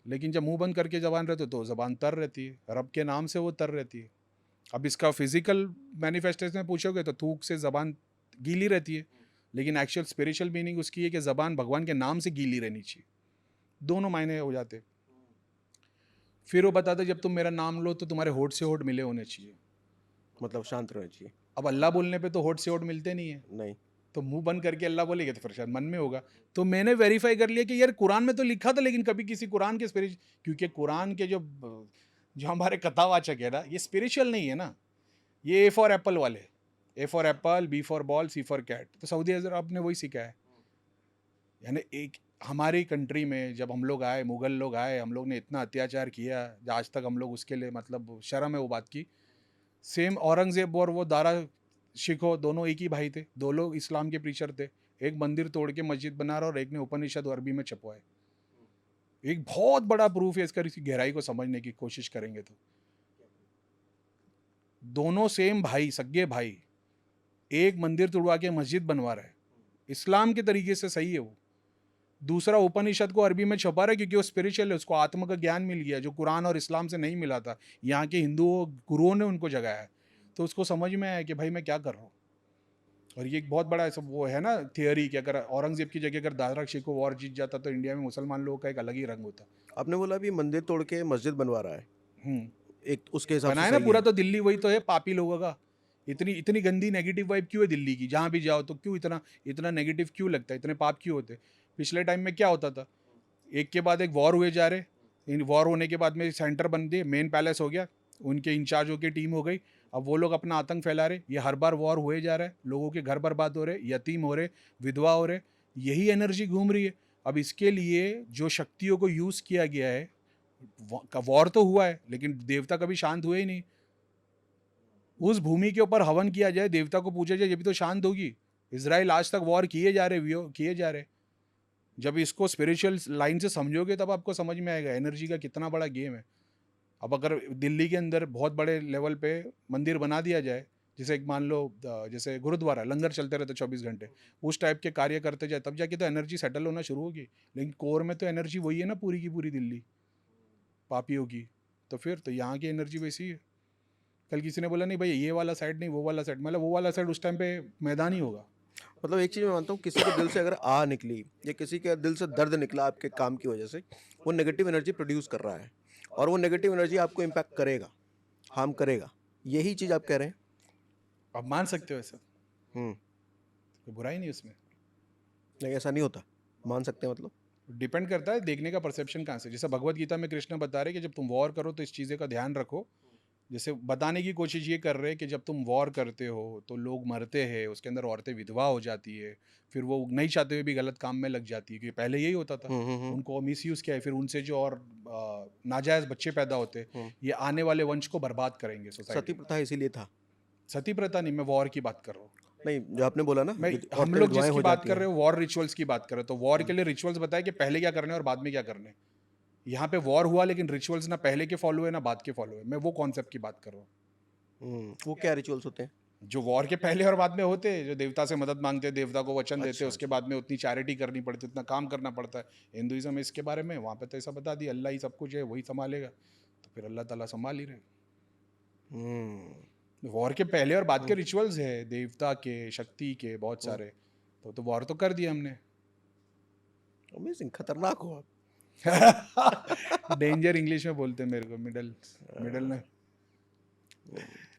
लेकिन जब मुंह बंद करके जबान रहते हो तो जबान तर रहती है, रब के नाम से वो तर रहती है। अब इसका फिजिकल मैनिफेस्टेशन में पूछोगे तो थूक से जबान गीली रहती है, लेकिन एक्चुअल स्पिरिचुअल मीनिंग उसकी है कि जबान भगवान के नाम से गीली रहनी चाहिए। दोनों मायने हो जाते। फिर वो बताते जब तुम मेरा नाम लो तो तुम्हारे होठ से होठ मिले होने चाहिए।
मतलब शांत रहना चाहिए।
अब अल्लाह बोलने पे तो होठ से होठ मिलते नहीं है,
नहीं।
तो मुंह बंद करके अल्लाह बोलेगा तो फिर शायद मन में होगा। तो मैंने वेरीफाई कर लिया कि यार कुरान में तो लिखा था, लेकिन कभी किसी कुरान के स्पिरिच, क्योंकि कुरान के जो हमारे कथावाचक है ना, ये स्पिरिचुअल नहीं है ना, ये ए फॉर एप्पल वाले, A for apple, B for ball, C for cat. तो सऊदी अरब ने वही सीखा है। यानी एक हमारी कंट्री में जब हम लोग आए, मुगल लोग आए, हम लोग ने इतना अत्याचार किया, आज तक हम लोग उसके लिए मतलब शर्म है वो बात की। सेम औरंगजेब और वो दारा शिको दोनों एक ही भाई थे, दो लोग इस्लाम के प्रीचर थे। एक मंदिर तोड़ के मस्जिद बना रहा और एक ने उपनिषद अरबी में छपवाए। एक बहुत बड़ा प्रूफ है इसका, इसकी गहराई को समझने की कोशिश करेंगे तो दोनों सेम भाई, सगे भाई, एक मंदिर तोड़वा के मस्जिद बनवा रहा है, इस्लाम के तरीके से सही है वो। दूसरा उपनिषद को अरबी में छपा रहा है क्योंकि वो स्पिरिचुअल है, उसको आत्मा का ज्ञान मिल गया जो कुरान और इस्लाम से नहीं मिला था। यहाँ के हिंदुओं गुरुओं ने उनको जगाया है, तो उसको समझ में आया कि भाई मैं क्या कर रहा हूँ। और ये एक बहुत बड़ा ऐसा वो है ना थियोरी कि अगर औरंगजेब की जगह अगर दारा शिकोह वॉर जीत जाता तो इंडिया में मुसलमान लोगों का एक अलग ही रंग होता।
आपने बोला अभी मंदिर तोड़ के मस्जिद बनवा रहा है,
हम्म
एक उसके हिसाब से
बनाया ना
सही
पूरा।
है।
तो दिल्ली वही तो है पापी लोगों का। इतनी इतनी गंदी नेगेटिव वाइब क्यों है दिल्ली की? जहाँ भी जाओ तो क्यों इतना इतना नेगेटिव क्यों लगता है, इतने पाप क्यों होते? पिछले टाइम में क्या होता था, एक के बाद एक वॉर हुए जा रहे। इन वॉर होने के बाद में सेंटर बन दिए, मेन पैलेस हो गया, उनके इंचार्जों की टीम हो गई। अब वो लोग अपना आतंक फैला रहे। ये हर बार वॉर हुए जा रहा है, लोगों के घर बर्बाद हो रहे, यतीम हो रहे, विधवा हो रहे, यही एनर्जी घूम रही है। अब इसके लिए जो शक्तियों को यूज़ किया गया है, वॉर तो हुआ है लेकिन देवता कभी शांत हुए ही नहीं। उस भूमि के ऊपर हवन किया जाए, देवता को पूजा जाए, ये भी तो शांत होगी। इसराइल आज तक वॉर किए जा रहे, किए जा रहे। जब इसको स्पिरिचुअल लाइन से समझोगे तब आपको समझ में आएगा एनर्जी का कितना बड़ा गेम है। अब अगर दिल्ली के अंदर बहुत बड़े लेवल पे मंदिर बना दिया जाए, जैसे एक मान लो जैसे गुरुद्वारा लंगर चलते रहते 24 घंटे, उस टाइप के कार्य करते जाए तब जाके तो एनर्जी सेटल होना शुरू होगी। लेकिन कोर में तो एनर्जी वही है ना, पूरी की पूरी दिल्ली पापियों की। तो फिर तो यहाँ की एनर्जी वैसी है। कल किसी ने बोला नहीं भाई ये वाला साइड नहीं वो वाला साइड, मतलब वो वाला साइड उस टाइम पे मैदान ही होगा।
मतलब एक चीज़ मैं मानता हूँ, किसी के दिल से अगर आ निकली या किसी के दिल से दर्द निकला आपके काम की वजह से, वो नेगेटिव एनर्जी प्रोड्यूस कर रहा है और वो नेगेटिव एनर्जी आपको इम्पैक्ट करेगा, हार्म करेगा। यही चीज़ आप कह रहे हैं।
आप मान सकते हो ऐसा,
हम्म।
कोई बुराई नहीं उसमें।
नहीं, ऐसा नहीं होता। मान सकते हैं मतलब।
डिपेंड करता है देखने का परसेप्शन कहाँ से। जैसे भगवत गीता में कृष्ण बता रहे कि जब तुम वॉर करो तो इस चीज़ें का ध्यान रखो। जैसे बताने की कोशिश ये कर रहे हैं कि जब तुम वॉर करते हो तो लोग मरते हैं, उसके अंदर औरतें विधवा हो जाती है, फिर वो नहीं चाहते हुए भी गलत काम में लग जाती है, क्योंकि पहले यही होता था।
हम्म।
उनको मिसयूज़ किया है, फिर उनसे जो और नाजायज़ बच्चे पैदा होते हैं,
हम्म।
ये आने वाले वंश को बर्बाद करेंगे
सती
सोसाइटी।
प्रथा इसीलिए था।
सती प्रथा नहीं, मैं वॉर की बात कर रहा हूँ।
नहीं, जो आपने बोला ना,
मैं हम
औरतें
लोग
विधवाएं
जिसकी
हो
बात
जाती
कर
हैं।
रहे हो वॉर रिचुअल्स की बात कर रहे हो, तो वॉर के लिए रिचुअल्स बताए कि पहले क्या करने और बाद में क्या करने। यहाँ पे वॉर हुआ लेकिन रिचुअल्स ना पहले के फॉलो है ना बाद के फॉलो है। मैं वो कॉन्सेप्ट की बात कर रहा हूँ
वो क्या रिचुअल्स होते हैं?
जो वॉर के पहले और बाद में होते हैं, जो देवता से मदद मांगते हैं, देवता को वचन देते हैं,
अच्छा,
उसके बाद में उतनी चैरिटी करनी पड़ती है, उतना काम करना पड़ता है। हिंदुइज्म में इसके बारे में, वहाँ पे तो ऐसा बता दिया अल्लाह ही सब कुछ है, वही संभालेगा। तो फिर अल्लाह ताला संभाल ही रहे। वॉर के पहले और बाद के रिचुअल्स है देवता के, शक्ति के, बहुत सारे। तो वॉर तो कर दिया हमने।
अमेजिंग, खतरनाक हो आप।
डेंजर इंग्लिश में बोलते हैं मेरे को, मिडल मिडल में।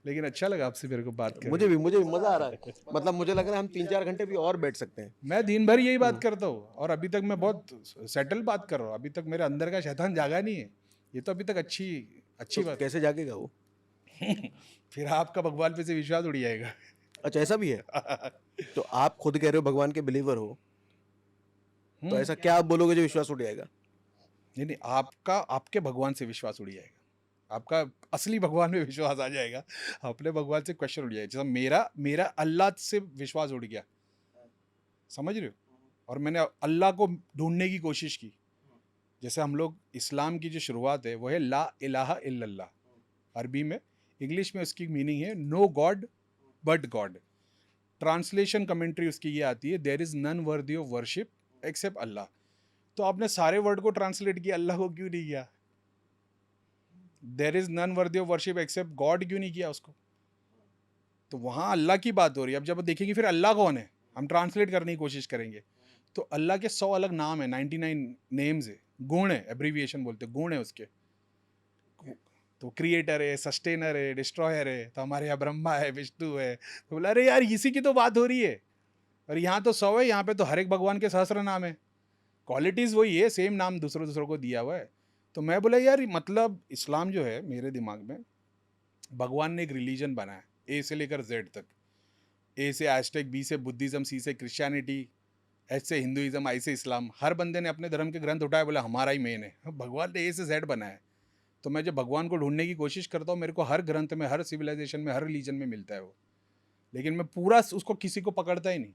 लेकिन अच्छा लगा आपसे मेरे को बात करके।
मुझे भी मजा आ रहा है। मतलब मुझे लग रहा है हम 3-4 घंटे भी और बैठ सकते हैं।
मैं दिन भर यही बात करता हूँ और अभी तक मैं बहुत सेटल बात कर रहा हूँ। अभी तक मेरे अंदर का शैतान जागा नहीं है। ये तो अभी तक अच्छी अच्छी
तो
बात।
कैसे जागेगा वो?
फिर आपका भगवान पे से विश्वास उड़ जाएगा।
अच्छा, ऐसा भी है? तो आप खुद कह रहे हो भगवान के बिलीवर हो, तो ऐसा क्या आप बोलोगे जो विश्वास उठ जाएगा?
नहीं नहीं, आपका आपके भगवान से विश्वास उड़ जाएगा, आपका असली भगवान में विश्वास आ जाएगा, अपने भगवान से क्वेश्चन उड़ जाएगा। जैसे मेरा मेरा अल्लाह से विश्वास उड़ गया, समझ रहे हो? और मैंने अल्लाह को ढूंढने की कोशिश की। जैसे हम लोग इस्लाम की जो शुरुआत है वो है ला इलाहा इल्लल्लाह, अरबी में। इंग्लिश में उसकी मीनिंग है no god but god. Translation commentary उसकी ये आती है there is none worthy of worship except Allah. तो आपने सारे वर्ड को ट्रांसलेट किया, अल्लाह को क्यों नहीं किया? There is none worthy of worship except God क्यों नहीं किया उसको? तो वहाँ अल्लाह की बात हो रही है। अब जब देखेंगे फिर अल्लाह कौन है, हम ट्रांसलेट करने की कोशिश करेंगे तो अल्लाह के 100 अलग नाम है, 99 नेम्स है, गुण है, एब्रीविएशन बोलते हैं, गुण है उसके। तो क्रिएटर है, सस्टेनर है, डिस्ट्रॉयर है, तो हमारे यहाँ ब्रह्मा है, विष्णु है। तो बोला अरे यार इसी की तो बात हो रही है, और यहाँ तो 100 है, यहाँ पे तो हर एक भगवान के सहस्र नाम है, क्वालिटीज़ वही है, सेम नाम दूसरों दूसरों को दिया हुआ है। तो मैं बोला यार मतलब इस्लाम जो है मेरे दिमाग में, भगवान ने एक रिलीजन बनाया ए से लेकर जेड तक। ए से एस्टेक, बी से बुद्धिज़्म, सी से क्रिश्चियनिटी, एच से हिंदुइज्म, आई से इस्लाम। हर बंदे ने अपने धर्म के ग्रंथ उठाए, बोला हमारा ही मेन है। भगवान ने ए से जेड बनाया है। तो मैं जब भगवान को ढूंढने की कोशिश करता हूँ, मेरे को हर ग्रंथ में, हर सिविलाइजेशन में, हर रिलीजन में मिलता है वो। लेकिन मैं पूरा उसको किसी को पकड़ता ही नहीं।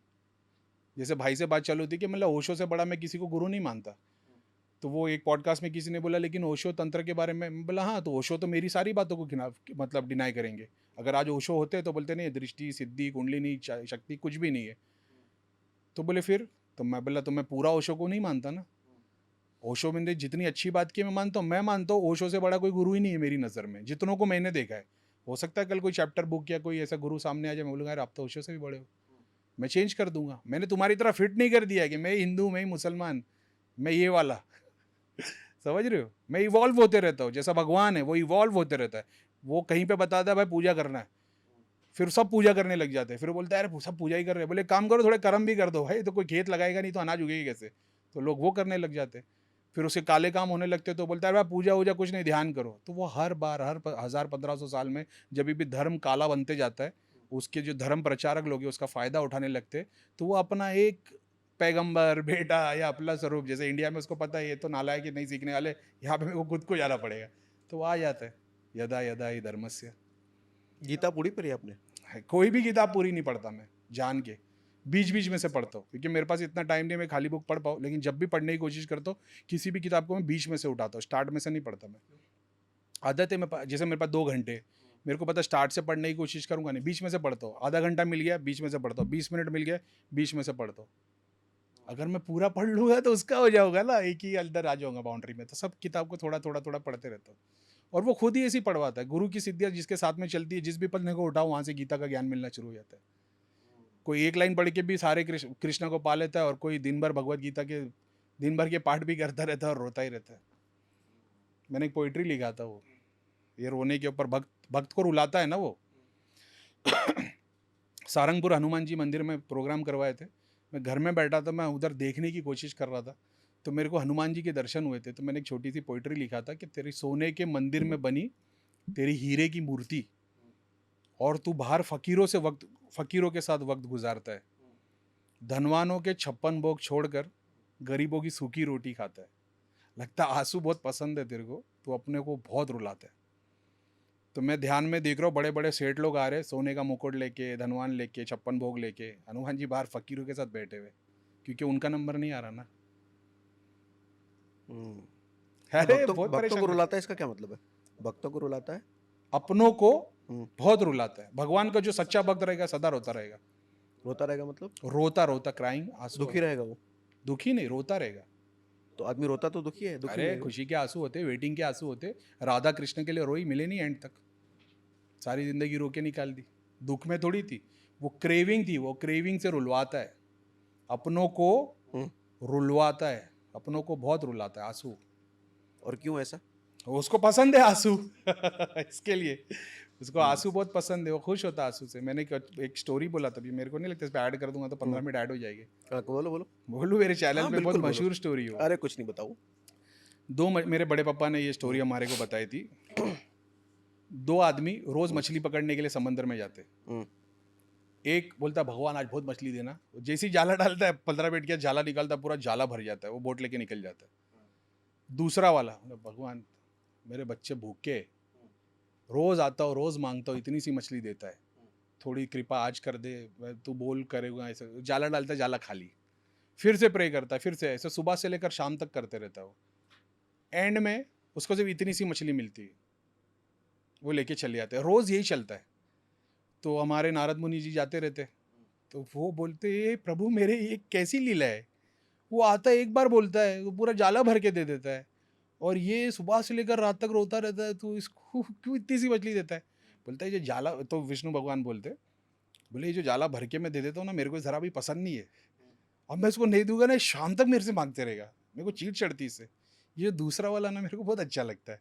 जैसे भाई से बात चालू थी कि मतलब ओशो से बड़ा मैं किसी को गुरु नहीं मानता। तो वो एक पॉडकास्ट में किसी ने बोला लेकिन ओशो तंत्र के बारे में, मैं बोला हाँ, तो ओशो तो मेरी सारी बातों को मतलब डिनाई करेंगे। अगर आज ओशो होते तो बोलते नहीं दृष्टि, सिद्धि, कुंडलिनी, शक्ति कुछ भी नहीं है। तो बोले फिर, तो मैं बोला तो मैं पूरा ओशो को नहीं मानता ना। ओशो में जितनी अच्छी बात की मैं मानता हूँ, मैं मानता हूँ ओशो से बड़ा कोई गुरु ही नहीं है मेरी नज़र में, जितनों को मैंने देखा है। हो सकता है कल कोई चैप्टर बुक या कोई ऐसा गुरु सामने आ जाए, मैं बोलूँगा यार आप तो ओशो से भी बड़े हो, मैं चेंज कर दूंगा। मैंने तुम्हारी तरह फिट नहीं कर दिया कि मैं हिंदू, मैं मुसलमान, मैं ये वाला। समझ रहे हो? मैं इवॉल्व होते रहता हूँ, जैसा भगवान है वो इवॉल्व होते रहता है। वो कहीं पे बताता है भाई पूजा करना है, फिर सब पूजा करने लग जाते हैं। फिर बोलता है यार सब पूजा ही कर रहे हैं, बोले काम करो थोड़े कर्म भी कर दो भाई, तो कोई खेत लगाएगा नहीं तो अनाज उगेगी कैसे? तो लोग वो करने लग जाते हैं। फिर उसके काले काम होने लगते तो बोलता है भाई पूजा वूजा कुछ नहीं, ध्यान करो। तो वो हर बार, हर 1000-1500 साल में जब भी धर्म काला बनते जाता है, उसके जो धर्म प्रचारक लोग हैं उसका फ़ायदा उठाने लगते हैं। तो वो अपना एक पैगंबर बेटा या अपना स्वरूप, जैसे इंडिया में उसको पता है ये तो नालायक ही नहीं सीखने वाले, यहाँ पे मेरे को खुद को जाना पड़ेगा, तो वो आ जाता है। यदा यदा ही धर्मस्य।
गीता पूरी पढ़ी आपने?
कोई भी किताब पूरी नहीं पढ़ता मैं, जान के बीच बीच में से पढ़ता हूँ, क्योंकि मेरे पास इतना टाइम नहीं मैं खाली बुक पढ़ पाऊँ। लेकिन जब भी पढ़ने की कोशिश करता हूँ किसी भी किताब को मैं बीच में से उठाता हूँ, स्टार्ट में से नहीं पढ़ता मैं। आदत है, मैं जैसे मेरे पास 2 घंटे, मेरे को पता स्टार्ट से पढ़ने की कोशिश करूँगा नहीं, बीच में से पढ़ता हूँ। आधा घंटा मिल गया बीच में से पढ़ता हूँ, 20 मिनट मिल गया बीच में से पढ़ता हूँ। अगर मैं पूरा पढ़ लूँगा तो उसका हो जाऊँगा ना, एक ही अंदर आ जाऊँगा बाउंड्री में। तो सब किताब को थोड़ा थोड़ा थोड़ा पढ़ते रहता हूँ, और वो खुद ही ऐसी पढ़वाता है। गुरु की सिद्धियाँ जिसके साथ में चलती है, जिस भी पन्ने को उठाओ वहाँ से गीता का ज्ञान मिलना शुरू हो जाता है। कोई एक लाइन पढ़ के भी सारे कृष्ण को पा लेता है, और कोई दिन भर भगवत गीता के दिन भर के पाठ भी करता रहता है और रोता ही रहता है। मैंने एक पोइट्री लिखा था, वो ये रोने के ऊपर, भक्त भक्त को रुलाता है ना वो। सारंगपुर हनुमान जी मंदिर में प्रोग्राम करवाए थे, मैं घर में बैठा था, मैं उधर देखने की कोशिश कर रहा था, तो मेरे को हनुमान जी के दर्शन हुए थे। तो मैंने एक छोटी सी पोइट्री लिखा था कि तेरी सोने के मंदिर में बनी तेरी हीरे की मूर्ति, और तू बाहर फकीरों के साथ वक्त गुजारता है, धनवानों के 56 भोग छोड़कर गरीबों की सूखी रोटी खाता है। लगता आंसू बहुत पसंद है तेरे को, तू अपने को बहुत रुलाता है। तो मैं ध्यान में देख रहा हूँ बड़े बड़े सेठ लोग आ रहे हैं, सोने का मुकुट लेके, धनवान लेके, 56 भोग लेके, हनुमान जी बाहर फकीरों के साथ बैठे हुए, क्योंकि उनका नंबर नहीं आ रहा ना। अरे
भक्तों
बहुत
भक्तों को
परेशान है।
रुलाता है, इसका क्या मतलब है? भक्तों को रुलाता है?
अपनों को
हम्म,
बहुत रुलाता है। भगवान का जो सच्चा भक्त रहेगा सदा रोता रहेगा।
रोता रहेगा मतलब?
रोता रोता, क्राइंग, आंसू।
दुखी रहेगा वो?
दुखी नहीं, रोता रहेगा।
तो आदमी रोता तो दुखी है, दुखी
अरे
नहीं रहेगा?
खुशी के आंसू होते, वेटिंग के आंसू होते। राधा कृष्ण के लिए रोई, मिले नहीं एंड तक, सारी जिंदगी रो के निकाल दी। दुख में थोड़ी थी, वो क्रेविंग थी, वो क्रेविंग से रुलवाता है। अपनों को
हम्म,
रुलवाता है, अपनों को बहुत रुलाता है आंसू।
और क्यों ऐसा?
उसको पसंद है आंसू। इसके लिए उसको
हम्म,
आंसू बहुत पसंद है, वो खुश होता है आंसू से। मैंने एक स्टोरी बोला तभी, मेरे को नहीं लगता इस पे ऐड कर दूंगा तो 15 मिनट ऐड हो जाएगी।
बोलो बोलो।
बोलूँ, मेरे चैनल
हाँ
पे बहुत
बिल्कुल बोलो।
मशहूर स्टोरी हो।
अरे कुछ नहीं, बताओ।
मेरे बड़े पापा ने ये स्टोरी हमारे को बताई थी। 2 आदमी रोज मछली पकड़ने के लिए समंदर में जाते।
हम्म,
एक बोलता भगवान आज बहुत मछली देना, जैसे ही जाला डालता है 15 मिनट के जाला निकालता, पूरा जाला भर जाता है, वो बोट लेके निकल जाता है। दूसरा वाला, भगवान मेरे बच्चे भूखे, रोज आता हूँ रोज मांगता हूँ, इतनी सी मछली देता है, थोड़ी कृपा आज कर दे, तू बोल करेगा ऐसे, जाला डालता है, जाला खाली, फिर से प्रे करता है, फिर से ऐसे सुबह से लेकर शाम तक करते रहता है वो। एंड में उसको सिर्फ इतनी सी मछली मिलती है, वो लेके चले जाते हैं, रोज यही चलता है। तो हमारे नारद मुनि जी जाते रहते, तो वो बोलते "ए प्रभु मेरे ये कैसी लीला है, वो आता है एक बार बोलता है, वो पूरा जाला भर के दे देता है, और ये सुबह से लेकर रात तक रोता रहता है, तो इसको क्यों इतनी सी मछली देता है?" बोलता है ये जाला, तो विष्णु भगवान बोलते, बोले ये जो जाला भर के मैं दे देता हूँ ना, मेरे को ज़रा भी पसंद नहीं है, अब मैं इसको नहीं दूंगा ना, शाम तक मेरे से मांगते रहेगा, मेरे को चीड़ चढ़ती इससे। ये दूसरा वाला ना मेरे को बहुत अच्छा लगता है,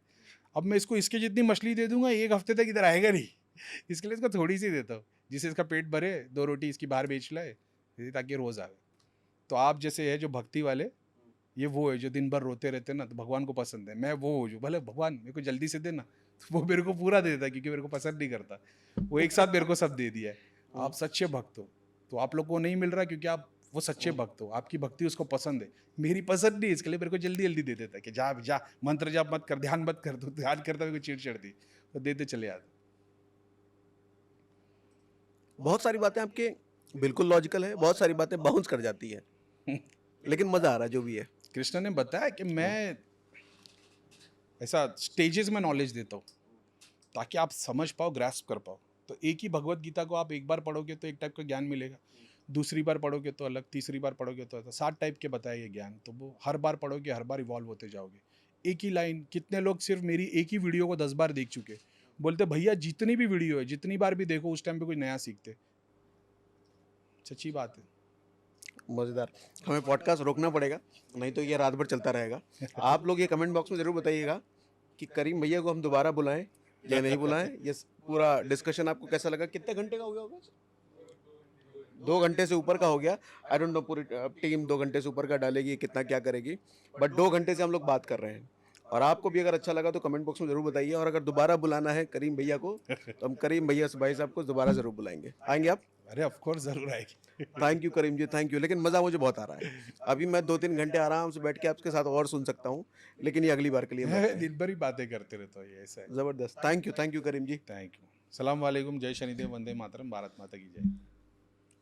अब मैं इसको इसके जितनी मछली दे दूंगा, एक हफ्ते तक इधर आएगा नहीं, इसके लिए इसको थोड़ी सी देता हूँ, जिससे इसका पेट भरे, 2 रोटी इसकी बाहर बेच लाए, ताकि रोज़ आवे। तो आप जैसे है जो भक्ति वाले, ये वो है जो दिन भर रोते रहते हैं ना, तो भगवान को पसंद है। मैं वो हूँ जो भले भगवान मेरे को जल्दी से देना, तो वो मेरे को पूरा दे देता है, क्योंकि मेरे को पसंद नहीं करता, वो एक साथ मेरे को सब दे दिया है। आप सच्चे भक्त हो, तो आप लोग को नहीं मिल रहा क्योंकि आप वो सच्चे भक्त हो, आपकी भक्ति उसको पसंद है, मेरी पसंद नहीं, इसके लिए मेरे को जल्दी जल्दी दे देता है कि जा जा, मंत्र जाप मत कर, ध्यान मत कर, तो ध्यान करता मेरे को चिड़ चढ़ती, तो देते चले जाते।
बहुत सारी बातें आपके बिल्कुल लॉजिकल है, बहुत सारी बातें बाउंस कर जाती है, लेकिन मज़ा आ रहा है जो भी है।
कृष्ण ने बताया कि मैं ऐसा स्टेजेस में नॉलेज देता हूँ, ताकि आप समझ पाओ, ग्रास्प कर पाओ। तो एक ही भगवत गीता को आप एक बार पढ़ोगे तो एक टाइप का ज्ञान मिलेगा, दूसरी बार पढ़ोगे तो अलग, तीसरी बार पढ़ोगे तो अलग, 7 टाइप के बताए ये ज्ञान, तो वो हर बार पढ़ोगे, हर बार इवॉल्व होते जाओगे। एक ही लाइन, कितने लोग सिर्फ मेरी एक ही वीडियो को 10 बार देख चुके, बोलते भैया जितनी भी वीडियो है, जितनी बार भी देखो, उस टाइम पे कुछ नया सीखते। सच्ची बात है।
मज़ेदार। हमें पॉडकास्ट रोकना पड़ेगा, नहीं तो ये रात भर चलता रहेगा। आप लोग ये कमेंट बॉक्स में ज़रूर बताइएगा कि करीम भैया को हम दोबारा बुलाएं या नहीं बुलाएं। ये पूरा डिस्कशन आपको कैसा लगा? कितने घंटे का हो गया होगा? 2 घंटे से ऊपर का हो गया। आई डोंट नो पूरी टीम 2 घंटे से ऊपर का डालेगी, कितना क्या करेगी, बट 2 घंटे से हम लोग बात कर रहे हैं। और आपको भी अगर अच्छा लगा तो कमेंट बॉक्स में ज़रूर बताइए, और अगर दोबारा बुलाना है करीम भैया को, तो हम करीम भैया भाई साहब को दोबारा ज़रूर बुलाएंगे। आएंगे आप?
अरे ऑफ कोर्स जरूर आएगी।
Thank you Karim ji, thank you. लेकिन मज़ा मुझे बहुत आ रहा है। अभी मैं 2-3 घंटे आराम से बैठ के आपके साथ और सुन सकता हूँ, लेकिन ये अगली बार के लिए
मैं
मैं
दिन भर ही बातें करते रहता हूँ, ये ऐसा है।
ज़बरदस्त। Thank you Karim ji.
Thank you. सलाम वालेकुम, जय शनिदेव, वंदे मातरम, भारत माता की जय।